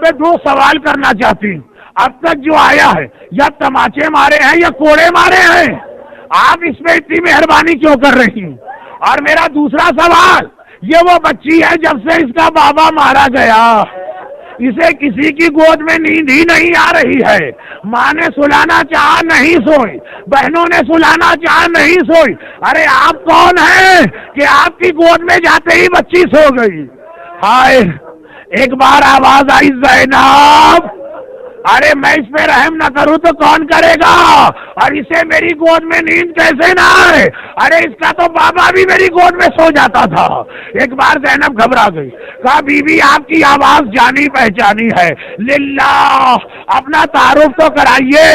میں 2 سوال کرنا چاہتی ہوں، اب تک جو آیا ہے یا تماچے مارے ہیں یا کوڑے مارے ہیں، آپ اس میں اتنی مہربانی کیوں کر رہی ہیں؟ اور میرا دوسرا سوال، یہ وہ بچی ہے جب سے اس کا بابا مارا گیا، اسے کسی کی گود میں نیند ہی نہیں آ رہی ہے، ماں نے سلانا چاہا نہیں سوئی، بہنوں نے سلانا چاہا نہیں سوئی، ارے آپ کون ہیں کہ آپ کی گود میں جاتے ہی بچی سو گئی؟ ہائے، ایک بار آواز آئی زینب، ارے میں اس پہ رحم نہ کروں تو کون کرے گا؟ اور اسے میری گود میں نیند کیسے نہ آئے؟ ارے اس کا تو بابا بھی میری گود میں سو جاتا تھا۔ ایک بار زینب گھبرا گئی، کہا بی بی آپ کی آواز جانی پہچانی ہے، للہ اپنا تعارف تو کرائیے،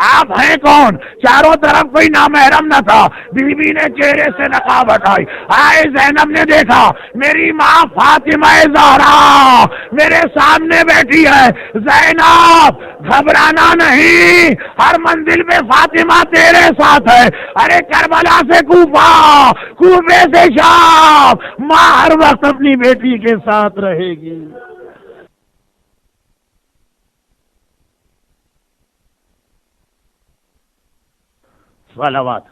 آپ ہیں کون؟ چاروں طرف کوئی نامحرم نہ تھا۔ بی بی نے چہرے سے نقاب ہٹائی، آئے زینب نے دیکھا میری ماں فاطمہ زہرا میرے سامنے بیٹھی ہے۔ زینب گھبرانا نہیں، ہر منزل پہ فاطمہ تیرے ساتھ ہے، ارے کربلا سے کوفہ، کوفے سے شام، ماں ہر وقت اپنی بیٹی کے ساتھ رہے گی۔ صلوات۔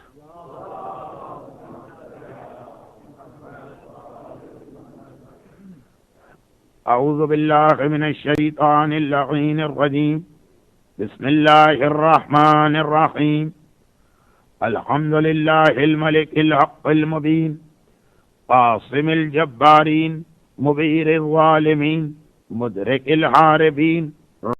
اعوذ باللہ من الشیطان اللعین الرجیم، بسم اللہ الرحمن الرحیم، الحمد للہ الملک الحق المبین، قاسم الجبارین، مبیر الظالمین، مدرک الحاربین،